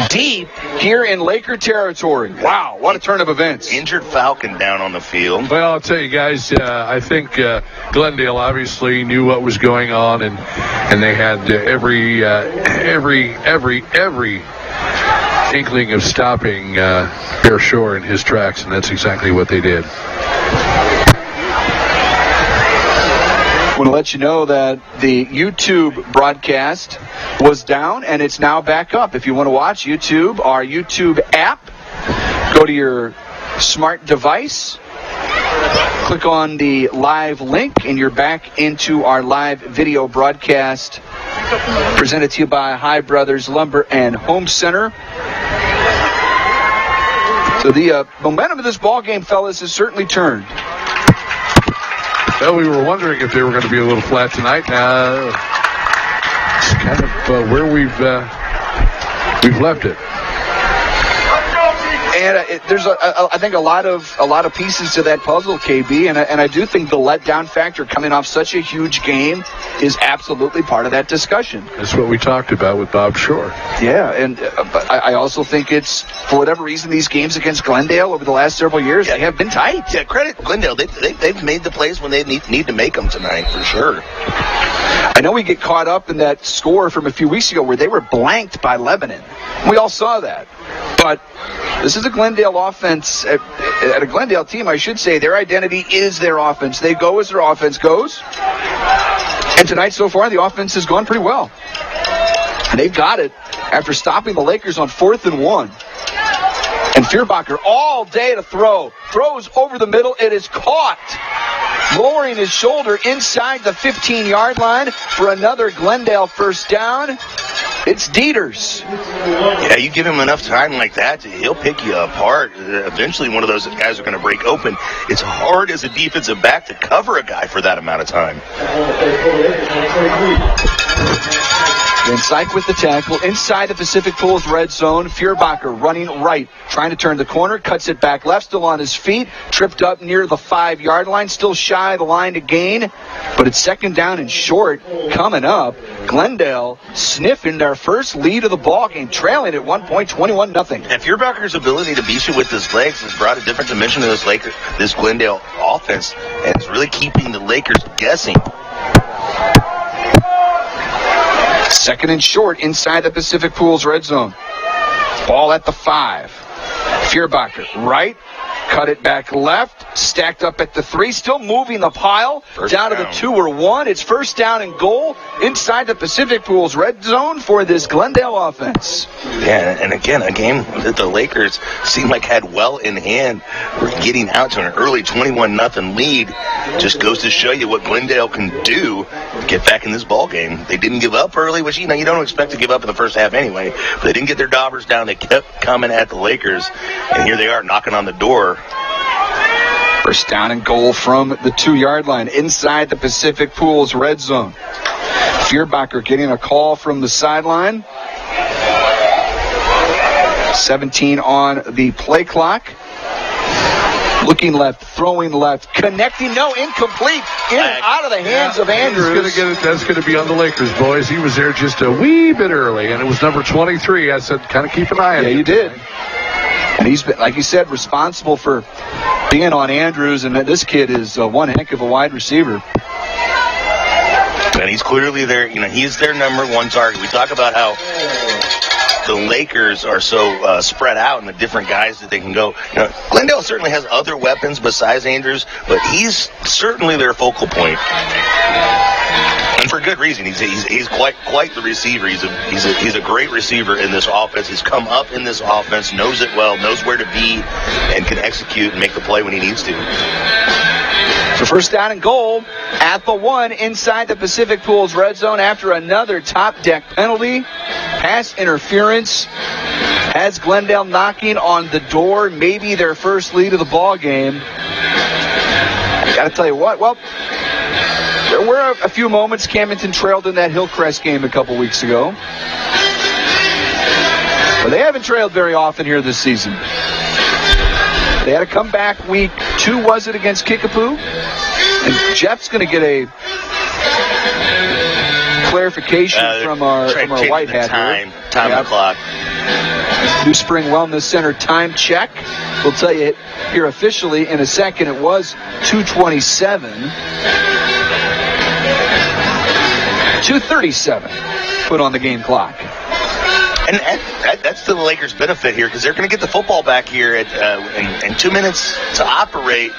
deep here in Laker territory. Wow, what a turn of events. Injured Falcon down on the field. Well, I'll tell you guys, I think Glendale obviously knew what was going on, and they had every inkling of stopping Bear Shore in his tracks, and that's exactly what they did. I want to let you know that the YouTube broadcast was down and it's now back up. If you want to watch YouTube, our YouTube app, go to your smart device, click on the live link, and you're back into our live video broadcast presented to you by High Brothers Lumber and Home Center. So the momentum of this ball game, fellas, has certainly turned. Well, we were wondering if they were going to be a little flat tonight. It's kind of where we've left it. And there's, I think, a lot of pieces to that puzzle, KB, and I do think the letdown factor coming off such a huge game is absolutely part of that discussion. That's what we talked about with Bob Shore. Yeah, and but I also think it's, for whatever reason, these games against Glendale over the last several years, they have been tight. Yeah, credit Glendale. They've made the plays when they need to make them tonight, for sure. I know we get caught up in that score from a few weeks ago where they were blanked by Lebanon. We all saw that. But this is a Glendale offense, at a Glendale team, I should say. Their identity is their offense. They go as their offense goes. And tonight so far, the offense has gone pretty well. And they've got it after stopping the Lakers on 4th and 1. And Fierbacher all day to throw. Throws over the middle. It is caught. Lowering his shoulder inside the 15-yard line for another Glendale first down. It's Dieters. Yeah, you give him enough time like that, he'll pick you apart. Eventually, one of those guys are going to break open. It's hard as a defensive back to cover a guy for that amount of time. Van Syke with the tackle inside the Pacific Pools red zone. Fierbacher running right, trying to turn the corner, cuts it back left, still on his feet, tripped up near the 5-yard line, still shy of the line to gain, but it's second down and short coming up. Glendale sniffing their first lead of the ball game, trailing at 1 point, 21-0. And Fierbacher's ability to beat you with his legs has brought a different dimension to this Glendale offense, and it's really keeping the Lakers guessing. Second and short inside the Pacific Pools red zone. Ball at the 5. Fierbacher right, cut it back left, stacked up at the 3, still moving the pile down to the 2 or 1. It's first down and goal inside the Pacific Pools red zone for this Glendale offense. Yeah, and again, a game that the Lakers seemed like had well in hand. We're getting out to an early 21-0 lead. Just goes to show you what Glendale can do to get back in this ball game. They didn't give up early, which you don't expect to give up in the first half anyway. But they didn't get their daubers down. They kept coming at the Lakers, and here they are knocking on the door. First down and goal from the 2-yard line inside the Pacific Pools red zone. Fierbacher getting a call from the sideline. 17 on the play clock. Looking left, throwing left, connecting, no, incomplete, in and out of the hands of Andrews. He's gonna get it. That's going to be on the Lakers, boys. He was there just a wee bit early, and it was number 23. I said, kind of keep an eye on him. Yeah, you did. And he's been, like you said, responsible for being on Andrews, and this kid is one heck of a wide receiver. And he's clearly their, he's their number one target. We talk about how the Lakers are so spread out and the different guys that they can go. Glendale certainly has other weapons besides Andrews, but he's certainly their focal point. And for good reason. He's quite the receiver. He's a great receiver in this offense. He's come up in this offense, knows it well, knows where to be, and can execute and make the play when he needs to. So first down and goal at the 1 inside the Pacific Pools red zone after another top deck penalty. Pass interference has Glendale knocking on the door, maybe their first lead of the ball game. I got to tell you what, well, there were a few moments Camdenton trailed in that Hillcrest game a couple weeks ago. But they haven't trailed very often here this season. They had a comeback week 2, was it, against Kickapoo? And Jeff's going to get a clarification from our white hat here. Time the clock. New Spring Wellness Center time check. We'll tell you here officially in a second. It was 2:27. 2:37 put on the game clock. And that's to the Lakers' benefit here, because they're going to get the football back here in 2 minutes to operate.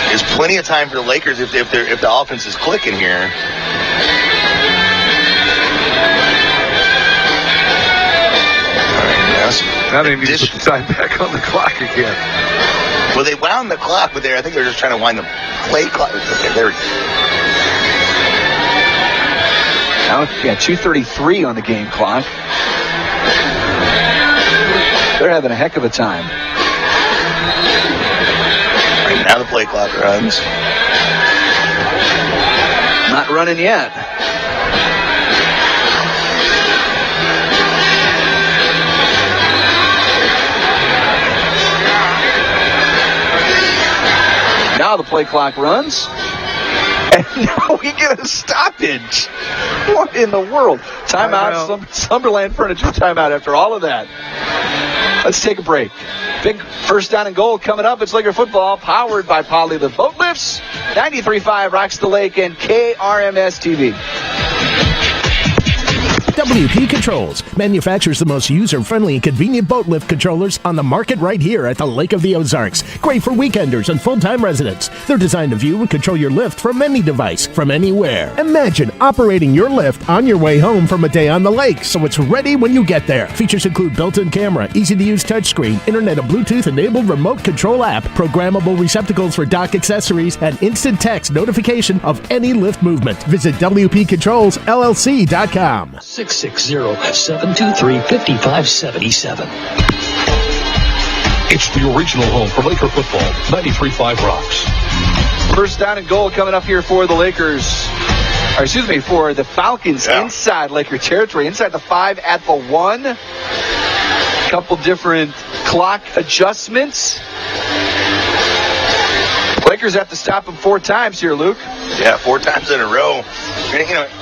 There's plenty of time for the Lakers if the offense is clicking here. Now they need to put the time back on the clock again. Well, they wound the clock, but I think they're just trying to wind the play clock. Okay, there we go. Now, 2:33 on the game clock. They're having a heck of a time. Right now the play clock runs. Not running yet. Now the play clock runs. And now we get a stoppage. What in the world? Timeout, Slumberland Furniture timeout after all of that. Let's take a break. Big first down and goal coming up. It's Laker football, powered by Polylift Boat Lifts. 93.5 Rocks the Lake and KRMS TV. WP Controls manufactures the most user-friendly and convenient boat lift controllers on the market right here at the Lake of the Ozarks. Great for weekenders and full-time residents. They're designed to view and control your lift from any device, from anywhere. Imagine operating your lift on your way home from a day on the lake, so it's ready when you get there. Features include built-in camera, easy-to-use touchscreen, internet and Bluetooth-enabled remote control app, programmable receptacles for dock accessories, and instant text notification of any lift movement. Visit WPControlsLLC.com. 660-723-5577. It's the original home for Laker football, 93.5 Rocks. First down and goal coming up here for the Lakers. Or excuse me, for the Falcons inside Laker territory, inside the 5 at the 1. Couple different clock adjustments. Lakers have to stop them 4 times here, Luke. Yeah, 4 times in a row.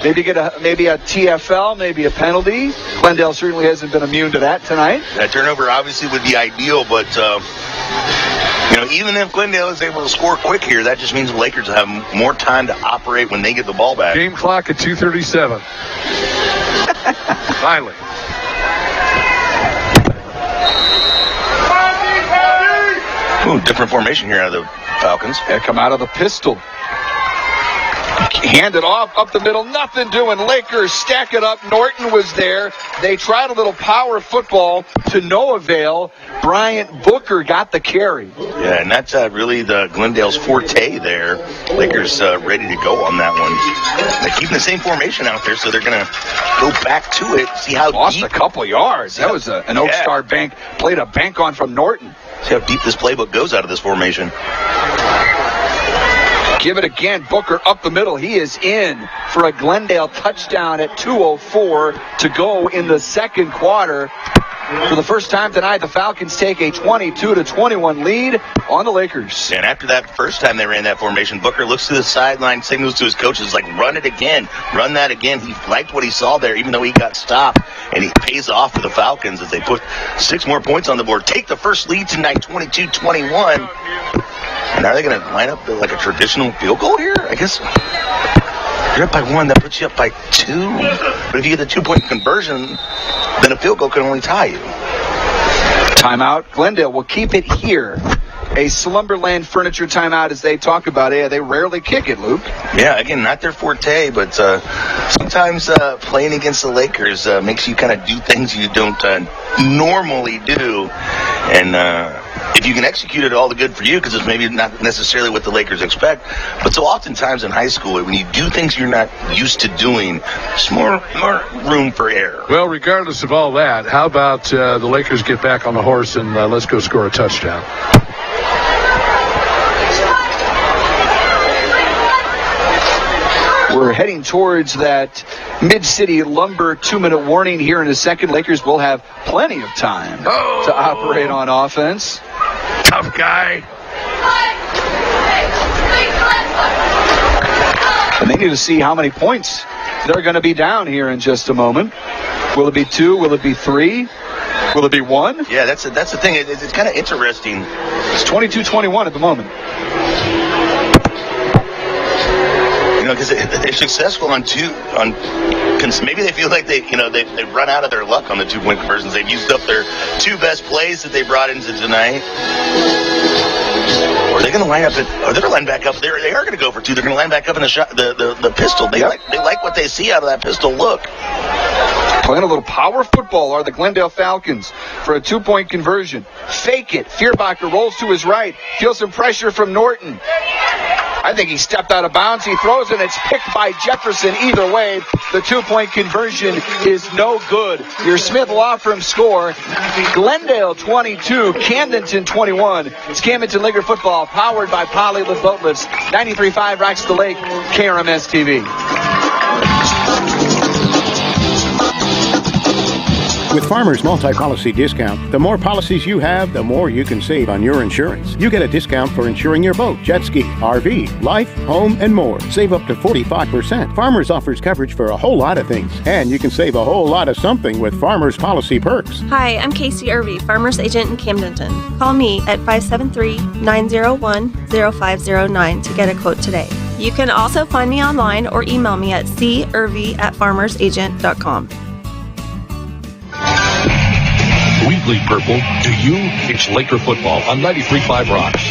Maybe get maybe a TFL, maybe a penalty. Glendale certainly hasn't been immune to that tonight. That turnover obviously would be ideal, but even if Glendale is able to score quick here, that just means the Lakers have more time to operate when they get the ball back. Game clock at 2:37. Finally. Ooh, different formation here out of the Falcons. They come out of the pistol. Hand it off, up the middle, nothing doing. Lakers stack it up. Norton was there. They tried a little power football to no avail. Bryant Booker got the carry. Yeah, and that's really the Glendale's forte there. Lakers ready to go on that one. They're keeping the same formation out there, so they're going to go back to it, see how Lost deep. a couple yards. That was an Oak Star bank. Played a bank on from Norton. See how deep this playbook goes out of this formation. Give it again. Booker up the middle. He is in for a Glendale touchdown at 2:04 to go in the second quarter. For the first time tonight, the Falcons take a 22-21 lead on the Lakers. And after that first time they ran that formation, Booker looks to the sideline, signals to his coaches, like, run it again, run that again. He liked what he saw there, even though he got stopped. And he pays off for the Falcons as they put 6 more points on the board. Take the first lead tonight, 22-21. And are they going to line up like a traditional field goal here? I guess you're up by 1, that puts you up by 2. But if you get the 2-point conversion, then a field goal can only tie you. Timeout. Glendale will keep it here. A Slumberland Furniture timeout as they talk about it. They rarely kick it, Luke. Yeah, again, not their forte, but sometimes playing against the Lakers makes you kind of do things you don't normally do. And if you can execute it, all the good for you, because it's maybe not necessarily what the Lakers expect. But so oftentimes in high school, when you do things you're not used to doing, there's more room for error. Well, regardless of all that, how about the Lakers get back on the horse and let's go score a touchdown? We're heading towards that Mid-City Lumber 2-minute warning here in a second. Lakers will have plenty of time to operate on offense. Tough guy. And they need to see how many points they're going to be down here in just a moment. Will it be 2? Will it be 3? Will it be 1? Yeah, that's the thing. It's kind of interesting. It's 22-21 at the moment. You know, because they're successful on maybe they feel like they've run out of their luck on the 2-point conversions. They've used up their 2 best plays that they brought into tonight. Or are they going to line up? They're going to line back up. They are going to go for 2. They're going to line back up in the pistol. They like what they see out of that pistol look. Playing a little power football are the Glendale Falcons for a 2-point conversion. Fake it. Fierbacher rolls to his right. Feels some pressure from Norton. I think he stepped out of bounds. He throws it. It's picked by Jefferson. Either way, the 2-point conversion is no good. Your Smith Law Firm score, Glendale 22, Camdenton 21. It's Camdenton Laker football powered by Polylift Boat Lifts. 93.5 Rocks the Lake, KRMS TV. With Farmers Multi-Policy Discount, the more policies you have, the more you can save on your insurance. You get a discount for insuring your boat, jet ski, RV, life, home, and more. Save up to 45%. Farmers offers coverage for a whole lot of things. And you can save a whole lot of something with Farmers Policy Perks. Hi, I'm Casey Irvey, Farmers Agent in Camdenton. Call me at 573-901-0509 to get a quote today. You can also find me online or email me at cirvey@farmersagent.com. We bleed purple. Do you? It's Laker football on 93.5 Rocks.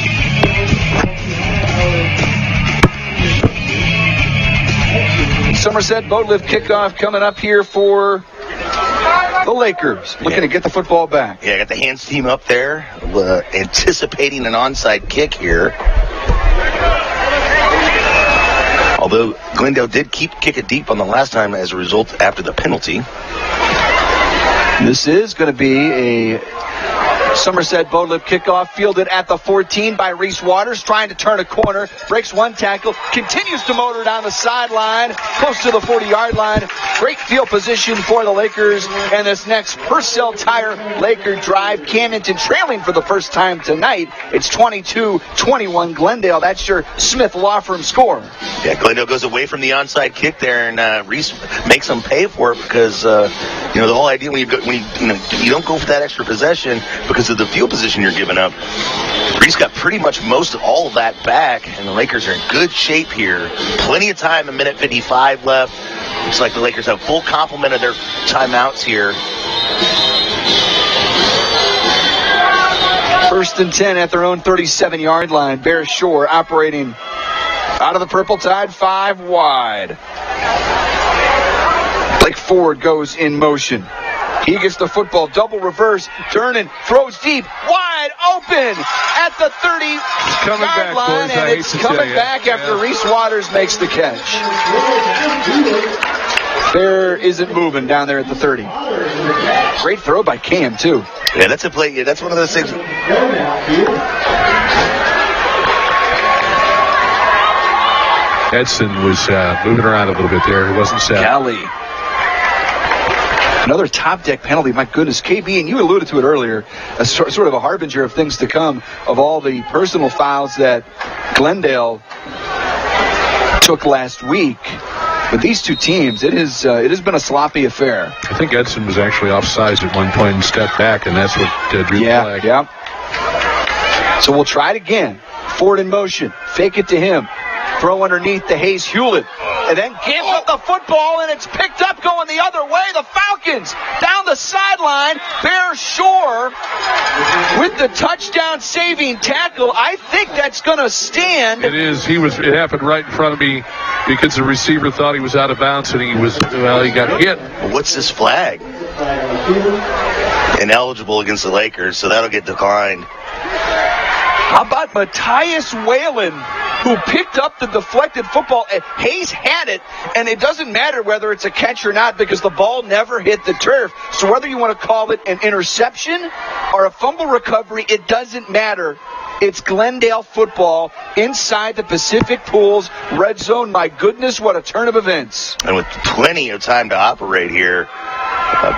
Somerset Boat Lift kickoff coming up here for the Lakers. Looking to get the football back. Yeah, got the hands team up there, anticipating an onside kick here. Although Glendale did kick it deep on the last time as a result after the penalty. This is going to be a Somerset Boat Lift kickoff, fielded at the 14 by Reese Waters, trying to turn a corner, breaks one tackle, continues to motor down the sideline, close to the 40-yard line. Great field position for the Lakers, and this next Purcell Tire Laker drive. Camdenton trailing for the first time tonight. It's 22-21 Glendale. That's your Smith Law Firm score. Yeah, Glendale goes away from the onside kick there, and Reese makes them pay for it because the whole idea when you don't go for that extra possession because of the field position you're giving up. Reese got pretty much most of all of that back, and the Lakers are in good shape here. Plenty of time, a minute 55 left. Looks like the Lakers have full complement of their timeouts here. 1st and 10 at their own 37-yard line. Bear Shore operating out of the Purple Tide, 5 wide. Blake Ford goes in motion. He gets the football, double reverse, turning, throws deep, wide open at the 30-yard line, and it's coming back after Reese Waters makes the catch. Bear isn't moving down there at the 30. Great throw by Cam, too. Yeah, that's a play. Yeah, that's one of those things. Edson was moving around a little bit there. He wasn't set. Kelly. Another top deck penalty. My goodness, KB, and you alluded to it earlier, a sort of a harbinger of things to come, of all the personal fouls that Glendale took last week. With these two teams, it has been a sloppy affair. I think Edson was actually offsides at one point and stepped back, and that's what drew the flag. Yeah. So we'll try it again. Ford in motion. Fake it to him. Throw underneath to Hayes Hewlett. And then gives up the football, and it's picked up going the other way. The Falcons down the sideline. Bear Shore with the touchdown saving tackle. I think that's going to stand. It is. It happened right in front of me because the receiver thought he was out of bounds, and he got hit. What's this flag? Ineligible against the Lakers, so that'll get declined. How about Matthias Whalen, who picked up the deflected football? Hayes had it, and it doesn't matter whether it's a catch or not because the ball never hit the turf. So whether you want to call it an interception or a fumble recovery, it doesn't matter. It's Glendale football inside the Pacific Pools red zone. My goodness, what a turn of events. And with plenty of time to operate here,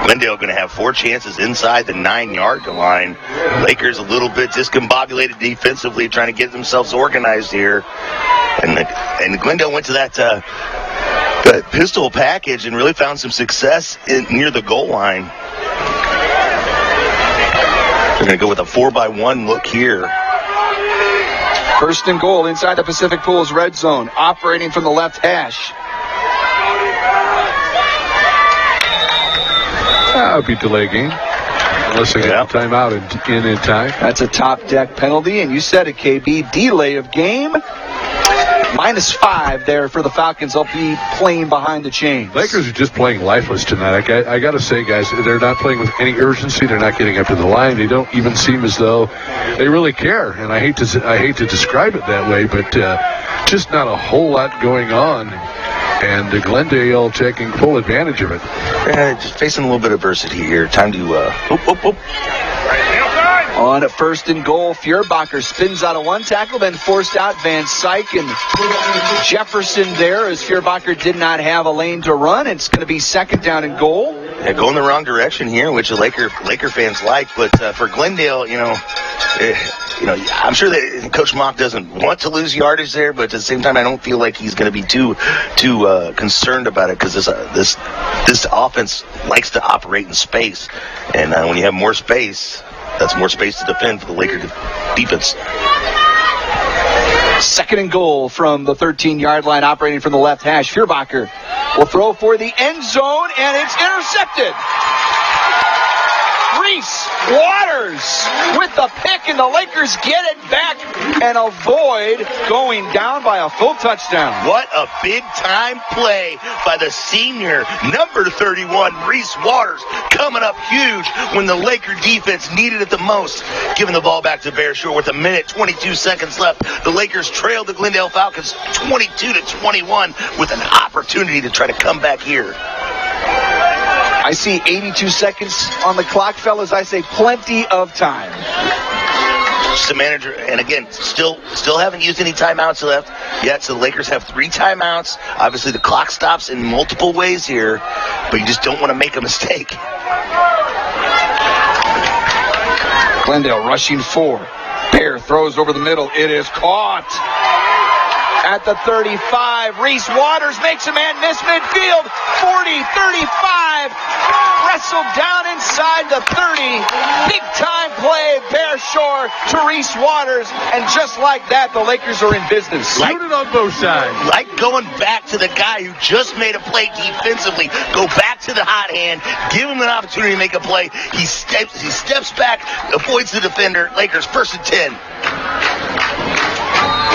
Glendale going to have 4 chances inside the 9-yard line. Lakers a little bit discombobulated defensively, trying to get themselves organized here. And Glendale went to that pistol package and really found some success near the goal line. They're going to go with a 4-by-1 look here. First and goal inside the Pacific Pools red zone, operating from the left hash. That would be delay game. Unless they get a timeout in time. That's a top deck penalty, and you said it, KB. Delay of game. -5 there for the Falcons. They'll be playing behind the chains. Lakers are just playing lifeless tonight. I got to say, guys, they're not playing with any urgency. They're not getting up to the line. They don't even seem as though they really care. And I hate to describe it that way, but just not a whole lot going on. And Glendale taking full advantage of it. Just facing a little bit of adversity here. Time to On first and goal, Feuerbacher spins out of one tackle, then forced out Van Syke and Jefferson there as Feuerbacher did not have a lane to run. It's going to be second down and goal. Yeah, going the wrong direction here, which the Laker fans like. But for Glendale, I'm sure that Coach Mock doesn't want to lose yardage there, but at the same time, I don't feel like he's going to be too concerned about it because this offense likes to operate in space, and when you have more space, that's more space to defend for the Laker defense. Second and goal from the 13-yard line, operating from the left hash. Feuerbacher will throw for the end zone, and it's intercepted. Reese Waters with the pick, and the Lakers get it back and avoid going down by a full touchdown. What a big-time play by the senior, number 31, Reese Waters, coming up huge when the Laker defense needed it the most. Giving the ball back to Bear Shore with 1:22 left. The Lakers trailed the Glendale Falcons 22-21 with an opportunity to try to come back here. I see 82 seconds on the clock, fellas. I say plenty of time. Just the manager, and again, still haven't used any timeouts left yet, so the Lakers have 3 timeouts. Obviously, the clock stops in multiple ways here, but you just don't want to make a mistake. Glendale rushing 4. Bear throws over the middle. It is caught. At the 35, Reese Waters makes a man miss midfield. 40, 35, wrestled down inside the 30. Big time play, Bear Shore to Reese Waters. And just like that, the Lakers are in business. Loaded on both sides. Like going back to the guy who just made a play defensively. Go back to the hot hand. Give him an opportunity to make a play. He steps back, avoids the defender. Lakers first and 10.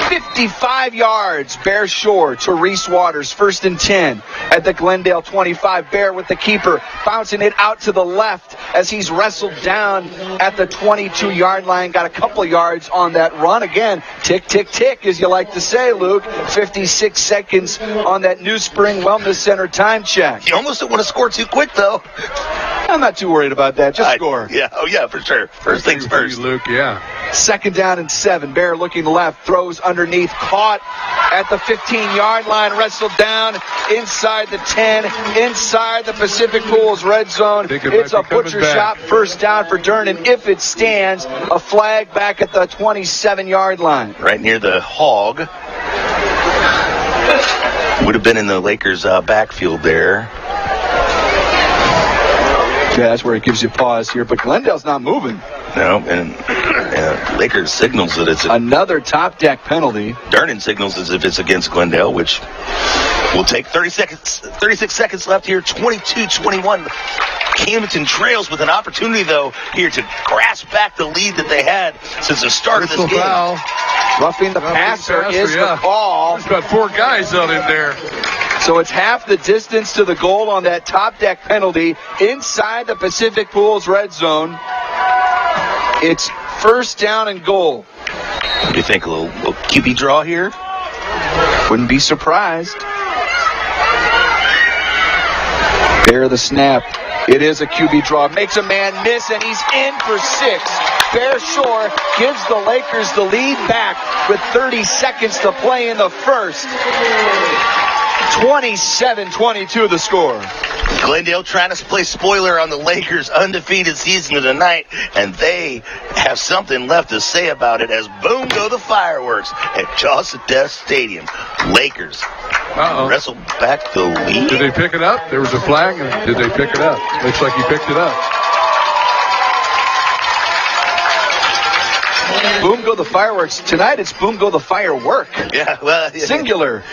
55 yards, Bear Shore to Reese Waters, first and 10 at the Glendale 25. Bear with the keeper, bouncing it out to the left as he's wrestled down at the 22-yard line. Got a couple yards on that run. Again, tick, tick, tick, as you like to say, Luke. 56 seconds on that New Spring Wellness Center time check. You almost don't want to score too quick, though. I'm not too worried about that. Just score. Yeah, for sure. First things first. Luke, yeah. Second down and 7. Bear looking left, throws underneath, caught at the 15-yard line, wrestled down inside the 10, inside the Pacific Pools red zone. It's a butcher shot, first down for Durnan. If it stands, a flag back at the 27-yard line. Right near the hog. Would have been in the Lakers' backfield there. Yeah, that's where it gives you pause here, but Glendale's not moving. No, and Lakers signals that it's another top deck penalty. Durnan signals as if it's against Glendale, which will take 36 seconds left here, 22-21. Camdenton trails with an opportunity, though, here to grasp back the lead that they had since the start of this game. Foul. Roughing the passer is the call. There's about 4 guys out in there. So it's half the distance to the goal on that top deck penalty inside the Pacific Pools red zone. It's first down and goal. What do you think? A little QB draw here? Wouldn't be surprised. There the snap. It is a QB draw. Makes a man miss, and he's in for 6. Bear Shore gives the Lakers the lead back with 30 seconds to play in the first. 27-22 the score. Glendale trying to play spoiler on the Lakers' undefeated season of the night, and they have something left to say about it as boom go the fireworks at Chaucer Stadium. Lakers wrestle back the lead. Did they pick it up? There was a flag, and did they pick it up? Looks like he picked it up. Boom go the fireworks. Tonight it's boom go the firework. Yeah, well, singular.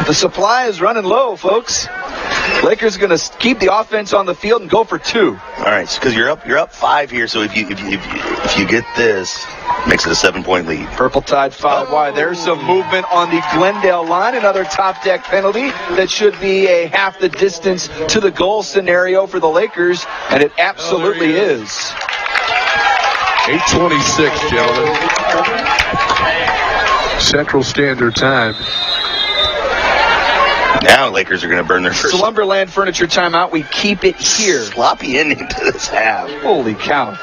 The supply is running low, folks. Lakers are going to keep the offense on the field and go for 2. All right, because you're up 5 here. So if you get this, makes it a 7-point lead. Purple Tide foul wide. There's some movement on the Glendale line. Another top deck penalty that should be a half the distance to the goal scenario for the Lakers, and it absolutely is. 8:26, gentlemen. Central Standard Time. Now Lakers are going to burn their first. Slumberland Furniture timeout. We keep it here. Sloppy ending to this half. Holy cow.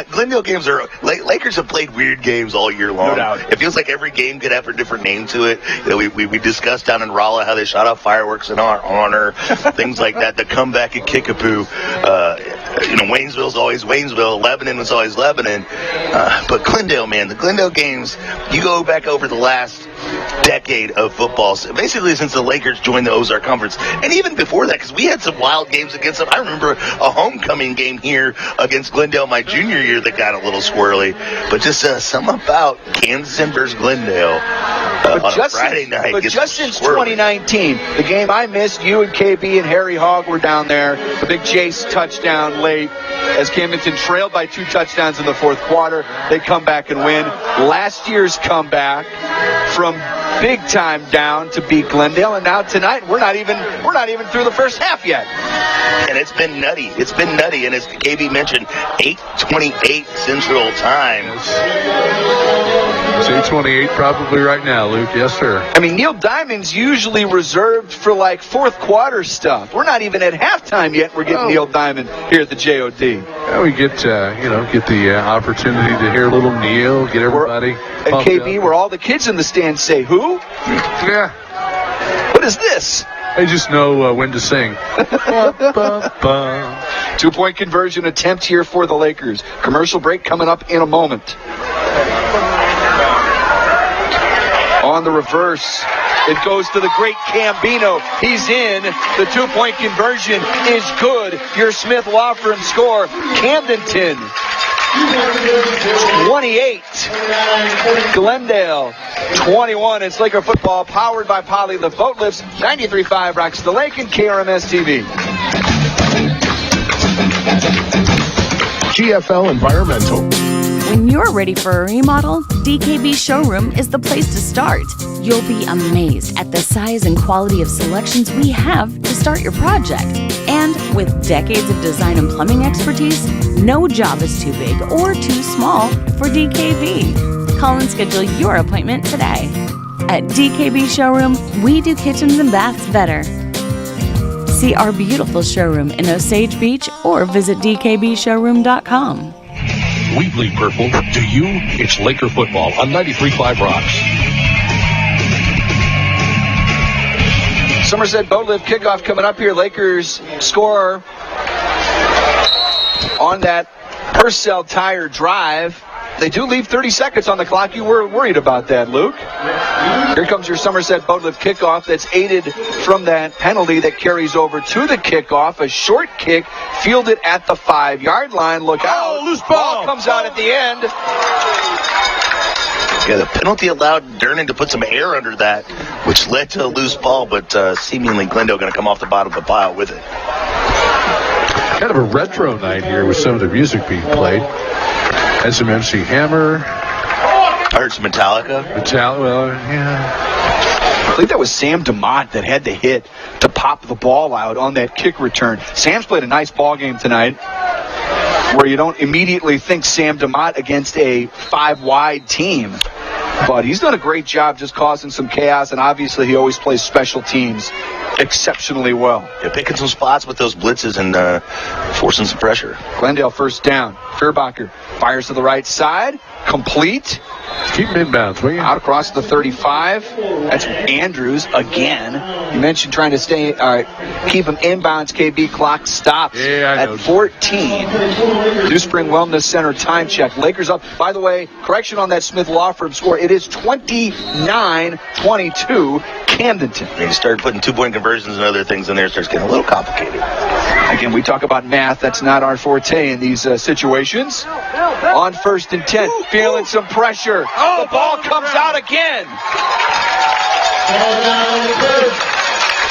Glendale games are Lakers have played weird games all year long. No doubt. It feels like every game could have a different name to it. You know, we discussed down in Rolla how they shot off fireworks in our honor, things like that. The comeback at Kickapoo. Waynesville's always Waynesville. Lebanon was always Lebanon. But Glendale, man, the Glendale games, you go back over the last decade of football, basically since the Lakers joined the Ozark Conference, and even before that, because we had some wild games against them. I remember a homecoming game here against Glendale my junior year that got a little squirrely, but just something about Camdenton versus Glendale on a Friday night. But just since 2019, the game I missed, you and KB and Harry Hogg were down there, the big Jace touchdown late, as Camdenton trailed by 2 touchdowns in the fourth quarter. They come back and win. Last year's comeback from big time down to beat Glendale, and now tonight we're not even through the first half yet. And it's been nutty. And as KB mentioned, 8:28 Central Time. It's 8:28 probably right now, Luke. Yes, sir. I mean, Neil Diamond's usually reserved for like fourth quarter stuff. We're not even at halftime yet. We're getting Neil Diamond here at the JOD. Yeah, we get the opportunity to hear a little Neil, get everybody. At KB, where all the kids in the stands say, "Who?" Yeah. What is this? They just know when to sing. 2-point conversion attempt here for the Lakers. Commercial break coming up in a moment. On the reverse, it goes to the great Cambino. He's in. The 2-point conversion is good. Your Smith Law Firm score. Camdenton 28. Glendale 21. It's Laker football powered by Poly Lift Boat Lifts. 93.5 rocks the lake and KRMS TV. GFL Environmental. When you're ready for a remodel, DKB Showroom is the place to start. You'll be amazed at the size and quality of selections we have to start your project. And with decades of design and plumbing expertise, no job is too big or too small for DKB. Call and schedule your appointment today. At DKB Showroom, we do kitchens and baths better. See our beautiful showroom in Osage Beach or visit dkbshowroom.com. We bleed purple. Do you? It's Laker football on 93.5 Rocks. Somerset Boat Lift kickoff coming up here. Lakers score on that Purcell Tire drive. They do leave 30 seconds on the clock. You were worried about that, Luke. Here comes your Somerset Boat Lift kickoff that's aided from that penalty that carries over to the kickoff. A short kick fielded at the 5-yard line. Look out. Loose ball. Comes out at the end. Yeah, the penalty allowed Durnan to put some air under that, which led to a loose ball, but seemingly Glendale going to come off the bottom of the pile with it. Kind of a retro night here with some of the music being played. Had some MC Hammer. I heard some Metallica. Well, yeah. I believe that was Sam DeMott that had the hit to pop the ball out on that kick return. Sam's played a nice ball game tonight, where you don't immediately think Sam DeMott against a 5-wide team. But he's done a great job just causing some chaos, and obviously he always plays special teams exceptionally well. Yeah, picking some spots with those blitzes and forcing some pressure. Glendale first down. Furbacher fires to the right side. complete. Keep him inbounds, will you? Out across the 35. That's Andrews again. You mentioned trying to keep him inbounds. KB clock stops at 14. Dewspring Wellness Center time check. Lakers up. By the way, correction on that Smith Law Firm score. It is 29-22 Camdenton. You start putting 2-point conversions and other things in there, it starts getting a little complicated. Again, we talk about math. That's not our forte in these situations. On 1st and 10, feeling some pressure. The ball comes out again.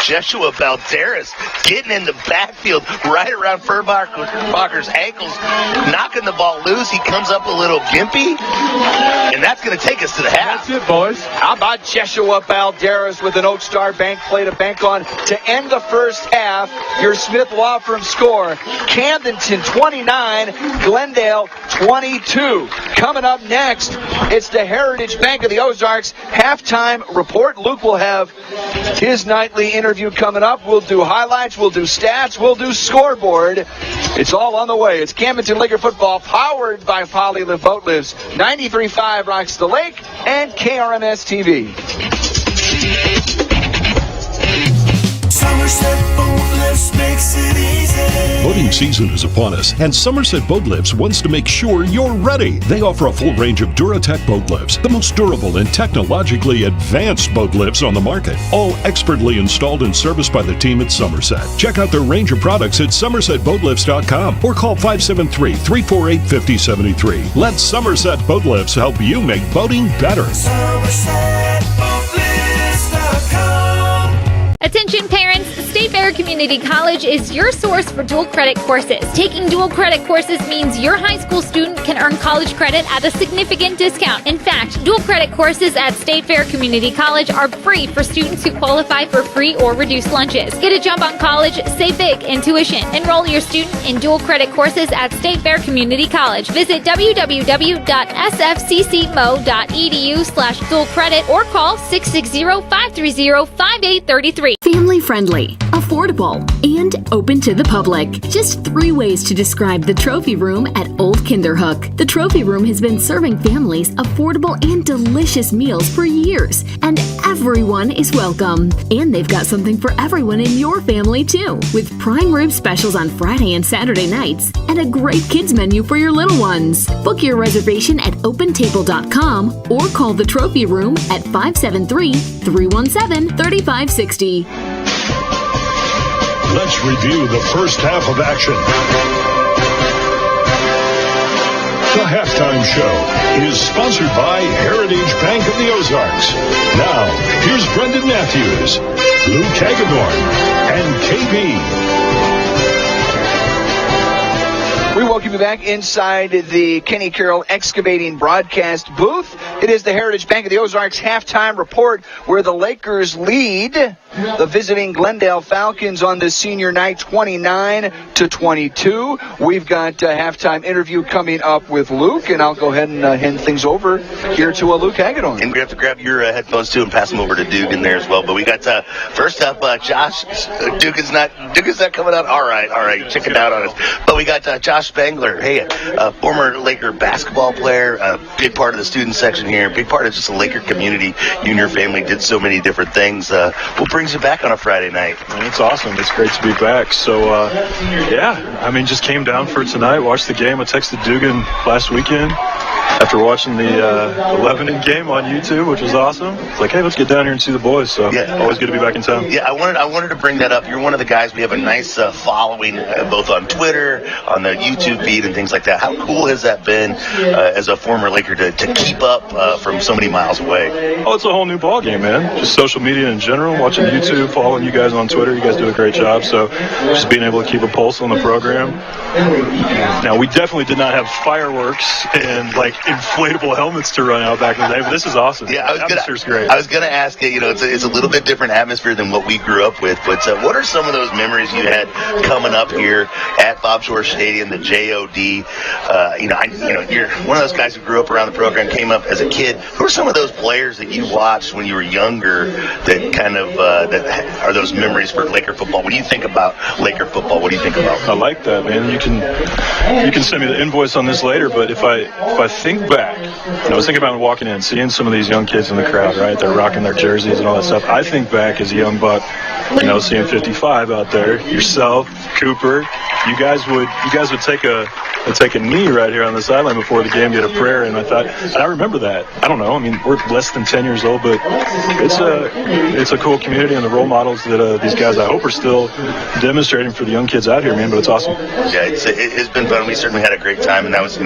Joshua Balderas getting in the backfield right around Furbacher's ankles, knocking the ball loose. He comes up a little gimpy, and that's going to take us to the half. That's it, boys. How about Joshua Balderas with an Oak Star Bank play to bank on to end the first half? Your Smith Law Firm score, Camdenton 29, Glendale 22. Coming up next, it's the Heritage Bank of the Ozarks halftime report. Luke will have his nightly interview coming up. We'll do highlights, we'll do stats, we'll do scoreboard. It's all on the way. It's Camdenton Laker football powered by Polylift Boat Lifts. 93.5 rocks the lake and KRMS TV. Somerset Boat Lifts makes it easy. Boating season is upon us, and Somerset Boat Lifts wants to make sure you're ready. They offer a full range of Duratec boat lifts, the most durable and technologically advanced boat lifts on the market, all expertly installed and serviced by the team at Somerset. Check out their range of products at somersetboatlifts.com or call 573-348-5073. Let Somerset Boat Lifts help you make boating better. Attention parents, State Fair Community College is your source for dual credit courses. Taking dual credit courses means your high school student can earn college credit at a significant discount. In fact, dual credit courses at State Fair Community College are free for students who qualify for free or reduced lunches. Get a jump on college, save big in tuition. Enroll your student in dual credit courses at State Fair Community College. Visit www.sfccmo.edu/dual credit or call 660-530-5833. Family friendly, affordable, and open to the public. Just 3 ways to describe the Trophy Room at Old Kinderhook. The Trophy Room has been serving families affordable and delicious meals for years, and everyone is welcome. And they've got something for everyone in your family too, with prime rib specials on Friday and Saturday nights, and a great kids menu for your little ones. Book your reservation at opentable.com or call the Trophy Room at 573-317-3560. Let's review the first half of action. The halftime show is sponsored by Heritage Bank of the Ozarks. Now, here's Brendan Matthews, Luke Hagedorn, and KB. We welcome you back inside the Kenny Carroll Excavating broadcast booth. It is the Heritage Bank of the Ozarks halftime report where the Lakers lead the visiting Glendale Falcons on the senior night 29-22. We've got a halftime interview coming up with Luke, and I'll go ahead and hand things over here to Luke Hagedorn. And we have to grab your headphones too and pass them over to Duke in there as well. But we got first up Josh. Duke is not coming out. All right, check it out on us. But we got Josh Spangler, hey, a former Laker basketball player, a big part of the student section here, big part of just the Laker community. You and your family did so many different things. What brings you back on a Friday night? It's awesome. It's great to be back. So, just came down for tonight, watched the game. I texted Dugan last weekend after watching the Lebanon game on YouTube, which was awesome. It's like, hey, let's get down here and see the boys. So, always good to be back in town. Yeah, I wanted to bring that up. You're one of the guys. We have a nice following both on Twitter, on the YouTube feed, and things like that. How cool has that been as a former Laker to keep up from so many miles away? Oh, it's a whole new ball game, man. Just social media in general, watching YouTube, following you guys on Twitter. You guys do a great job. So just being able to keep a pulse on the program. Now, we definitely did not have fireworks and inflatable helmets to run out back in the day, but this is awesome. Yeah, the atmosphere's great. I was going to ask you, it's a little bit different atmosphere than what we grew up with, but what are some of those memories you had coming up here at Bob Shore Stadium, the JOD? You're one of those guys who grew up around the program, came up as a kid. Who are some of those players that you watched when you were younger that kind of that are those memories for Laker football? When you think about Laker football, what do you think about? I like that, man. You can send me the invoice on this later, but if I think think back, I was thinking about walking in, seeing some of these young kids in the crowd, right? They're rocking their jerseys and all that stuff. I think back as a young buck, seeing 55 out there, yourself, Cooper, you guys would take a knee right here on the sideline before the game, get a prayer, and I remember that. I don't know. I mean, we're less than 10 years old, but it's a cool community, and the role models that these guys, I hope, are still demonstrating for the young kids out here, man. But it's awesome. Yeah, it's been fun. We certainly had a great time, and that was,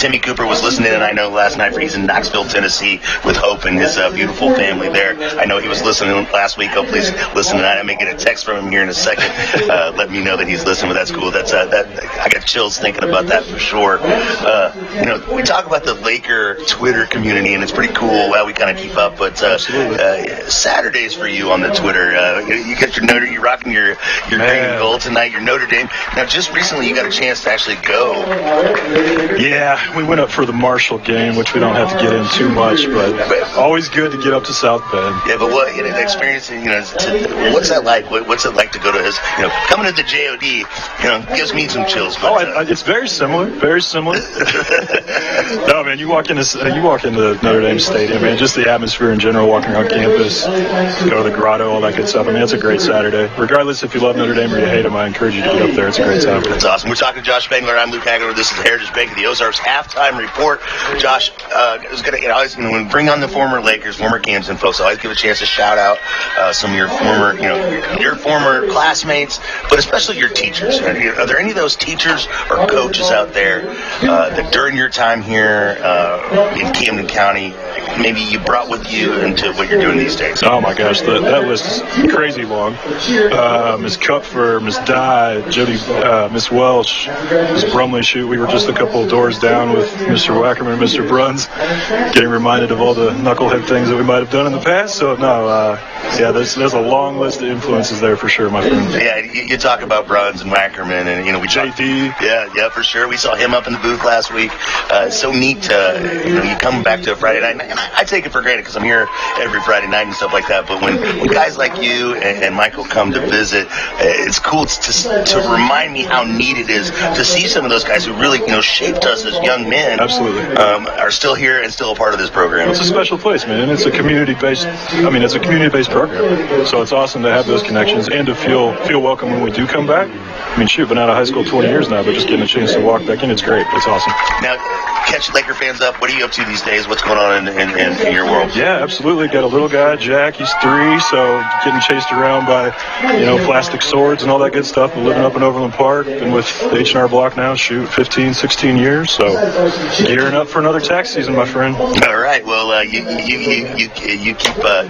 Timmy Cooper was listening, and I know last night he's in Knoxville, Tennessee, with Hope and his beautiful family there. I know he was listening last week. Hopefully he's listening tonight. I may get a text from him here in a second. Let me know that he's listening. But that's cool. That's I got chills thinking about that for sure. We talk about the Laker Twitter community, and it's pretty cool how we kind of keep up. But Saturdays for you on the Twitter, you got you're rocking your green and gold tonight. Your Notre Dame. Now, just recently, you got a chance to actually go. Yeah, we went up for the Marshall game, which we don't have to get in too much, but always good to get up to South Bend. Yeah, but what the experience? What's that like? What's it like to go to his? Coming to the JOD, gives me some chills. But, it's very similar. Very similar. No, man, you walk into Notre Dame Stadium, man. Just the atmosphere in general, walking around campus, go to the grotto, all that good stuff. I mean, it's a great Saturday. Regardless if you love Notre Dame or you hate them, I encourage you to get up there. It's a great time. That's awesome. We're talking to Josh Spangler. I'm Luke Hagler. This is Heritage Bank of the Ozarks halftime report. Josh is going to always when we bring on the former Lakers, former Camdenton folks, I always give a chance to shout out some of your former, your former classmates, but especially your teachers. Are there any of those teachers or coaches out there that during your time here in Camden County, maybe you brought with you into what you're doing these days? Oh my gosh, that list is crazy long. Miss Kupfer, Miss Dye, Jody, Miss Welsh, Miss Brumley. Shoot, we were just a couple of doors down with Mr. Wackerman and Mr. Bruns, getting reminded of all the knucklehead things that we might have done in the past. So there's a long list of influences there for sure, my friend. Yeah, you talk about Bruns and Wackerman, and we JD. Yeah, for sure. We saw him up in the booth last week. It's so neat you come back to a Friday night. And I take it for granted because I'm here every Friday night and stuff like that. But when guys like you and Michael come to visit, it's cool to remind me how neat it is to see some of those guys who really shaped us as young men. Absolutely. Are still here and still a part of this program. It's a special place, man. It's a community-based. It's a community-based program. So it's awesome to have those connections and to feel welcome when we do come back. Been out of high school 20 years now, but just getting a chance to walk back in, it's great. It's awesome. Now, catch Laker fans up. What are you up to these days? What's going on in your world? Yeah, absolutely. Got a little guy, Jack. He's 3, so getting chased around by, plastic swords and all that good stuff. We're living up in Overland Park. Been with the H&R Block now, 15, 16 years. So gearing up for another tax season, my friend. All right. Well, you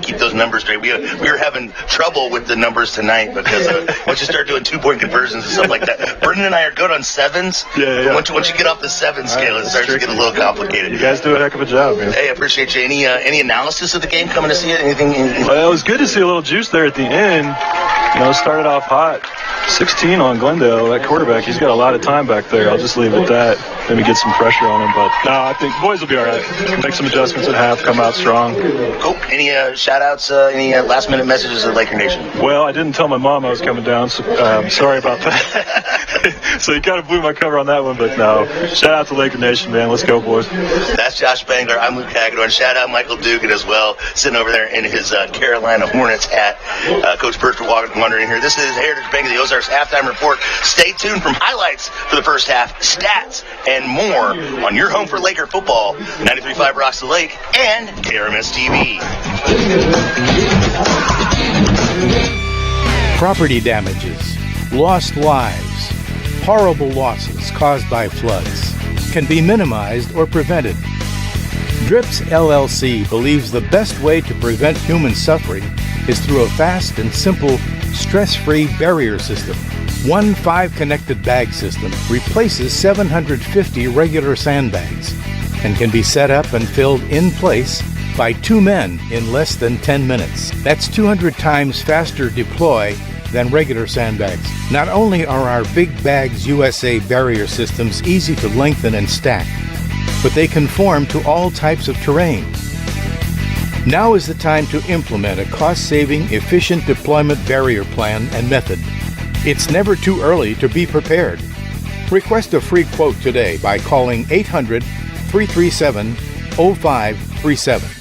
keep those numbers straight. We were having trouble with the numbers tonight because once you start doing 2-point conversions and stuff like that, Brendan and I are good on sevens. Yeah. Once you get off the 7 scale, it starts to get a little complicated. You guys do a heck of a job, man. Hey, I appreciate you. Any analysis of the game coming to see it? Anything? Well, it was good to see a little juice there at the end. Started off hot. 16 on Glendale, that quarterback. He's got a lot of time back there. I'll just leave it at that. Maybe get some pressure on him. But no, I think boys will be all right. Make some adjustments at half, come out strong. Cool. Any shout-outs, any last-minute messages to Laker Nation? Well, I didn't tell my mom I was coming down, so sorry about that. So you kind of blew my cover on that one, but no. Shout out to Laker Nation, man. Let's go, boys. That's Josh Spangler. I'm Luke Hagedorn. Shout out Michael Dugan as well, sitting over there in his Carolina Hornets hat. Coach Birch wandering here. This is Heritage Bank of the Ozarks halftime report. Stay tuned from highlights for the first half, stats, and more on your home for Laker football, 93.5 Rocks the Lake and KRMS TV. Property damages, lost lives, horrible losses caused by floods can be minimized or prevented. DRIPS LLC believes the best way to prevent human suffering is through a fast and simple, stress-free barrier system. One 5-connected bag system replaces 750 regular sandbags and can be set up and filled in place by 2 men in less than 10 minutes. That's 200 times faster deploy than regular sandbags. Not only are our Big Bags USA barrier systems easy to lengthen and stack, but they conform to all types of terrain. Now is the time to implement a cost-saving, efficient deployment barrier plan and method. It's never too early to be prepared. Request a free quote today by calling 337-0537.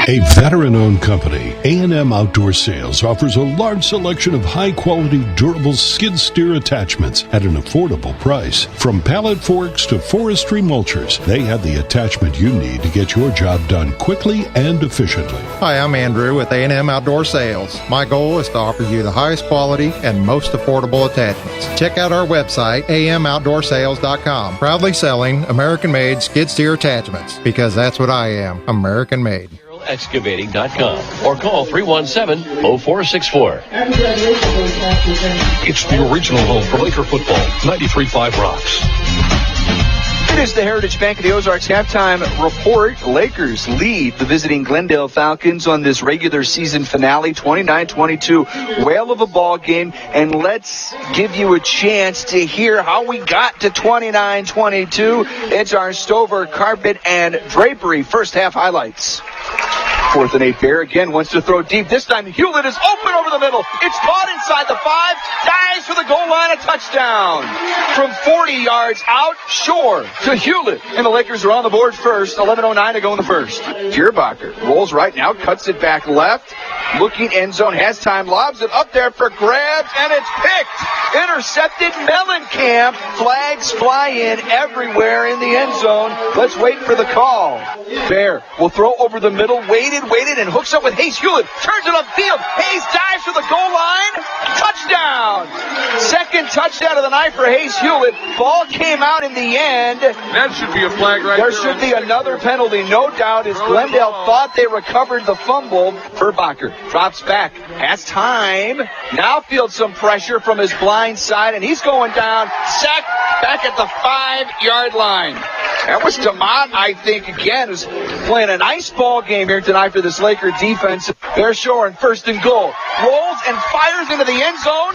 A veteran-owned company, A&M Outdoor Sales offers a large selection of high-quality, durable skid steer attachments at an affordable price. From pallet forks to forestry mulchers, they have the attachment you need to get your job done quickly and efficiently. Hi, I'm Andrew with A&M Outdoor Sales. My goal is to offer you the highest quality and most affordable attachments. Check out our website, amoutdoorsales.com. Proudly selling American-made skid steer attachments, because that's what I am, American-made. Excavating.com or call 317-0464. It's the original home for Laker football, 93.5 Rocks. It is the Heritage Bank of the Ozarks halftime report. Lakers lead the visiting Glendale Falcons on this regular season finale, 29-22. Whale of a ball game. And let's give you a chance to hear how we got to 29-22. It's our Stover carpet and drapery first half highlights. 4th and 8 Bear again wants to throw deep. This time Hewlett is open over the middle. It's caught inside the 5. Dives for the goal line. A touchdown. From 40 yards out, Shore to Hewlett. And the Lakers are on the board first. 11:09 to go in the first. Fierbacher rolls right now. Cuts it back left. Looking end zone. Has time. Lobs it up there for grabs. And it's picked. Intercepted. Mellencamp. Flags fly in everywhere in the end zone. Let's wait for the call. Bear will throw over the middle. Waited, and hooks up with Hayes Hewlett. Turns it upfield. Hayes dives to the goal line. Touchdown. Second touchdown of the night for Hayes Hewlett. Ball came out in the end. That should be a flag right there. There should be another penalty, no doubt, as Glendale thought they recovered the fumble. Furbacher drops back. Has time. Now feels some pressure from his blind side, and he's going down. Sacked back at the 5-yard line. That was Demott, I think, again, who's playing a nice ball game here tonight for this Laker defense. They're showing 1st and goal. Rolls and fires into the end zone.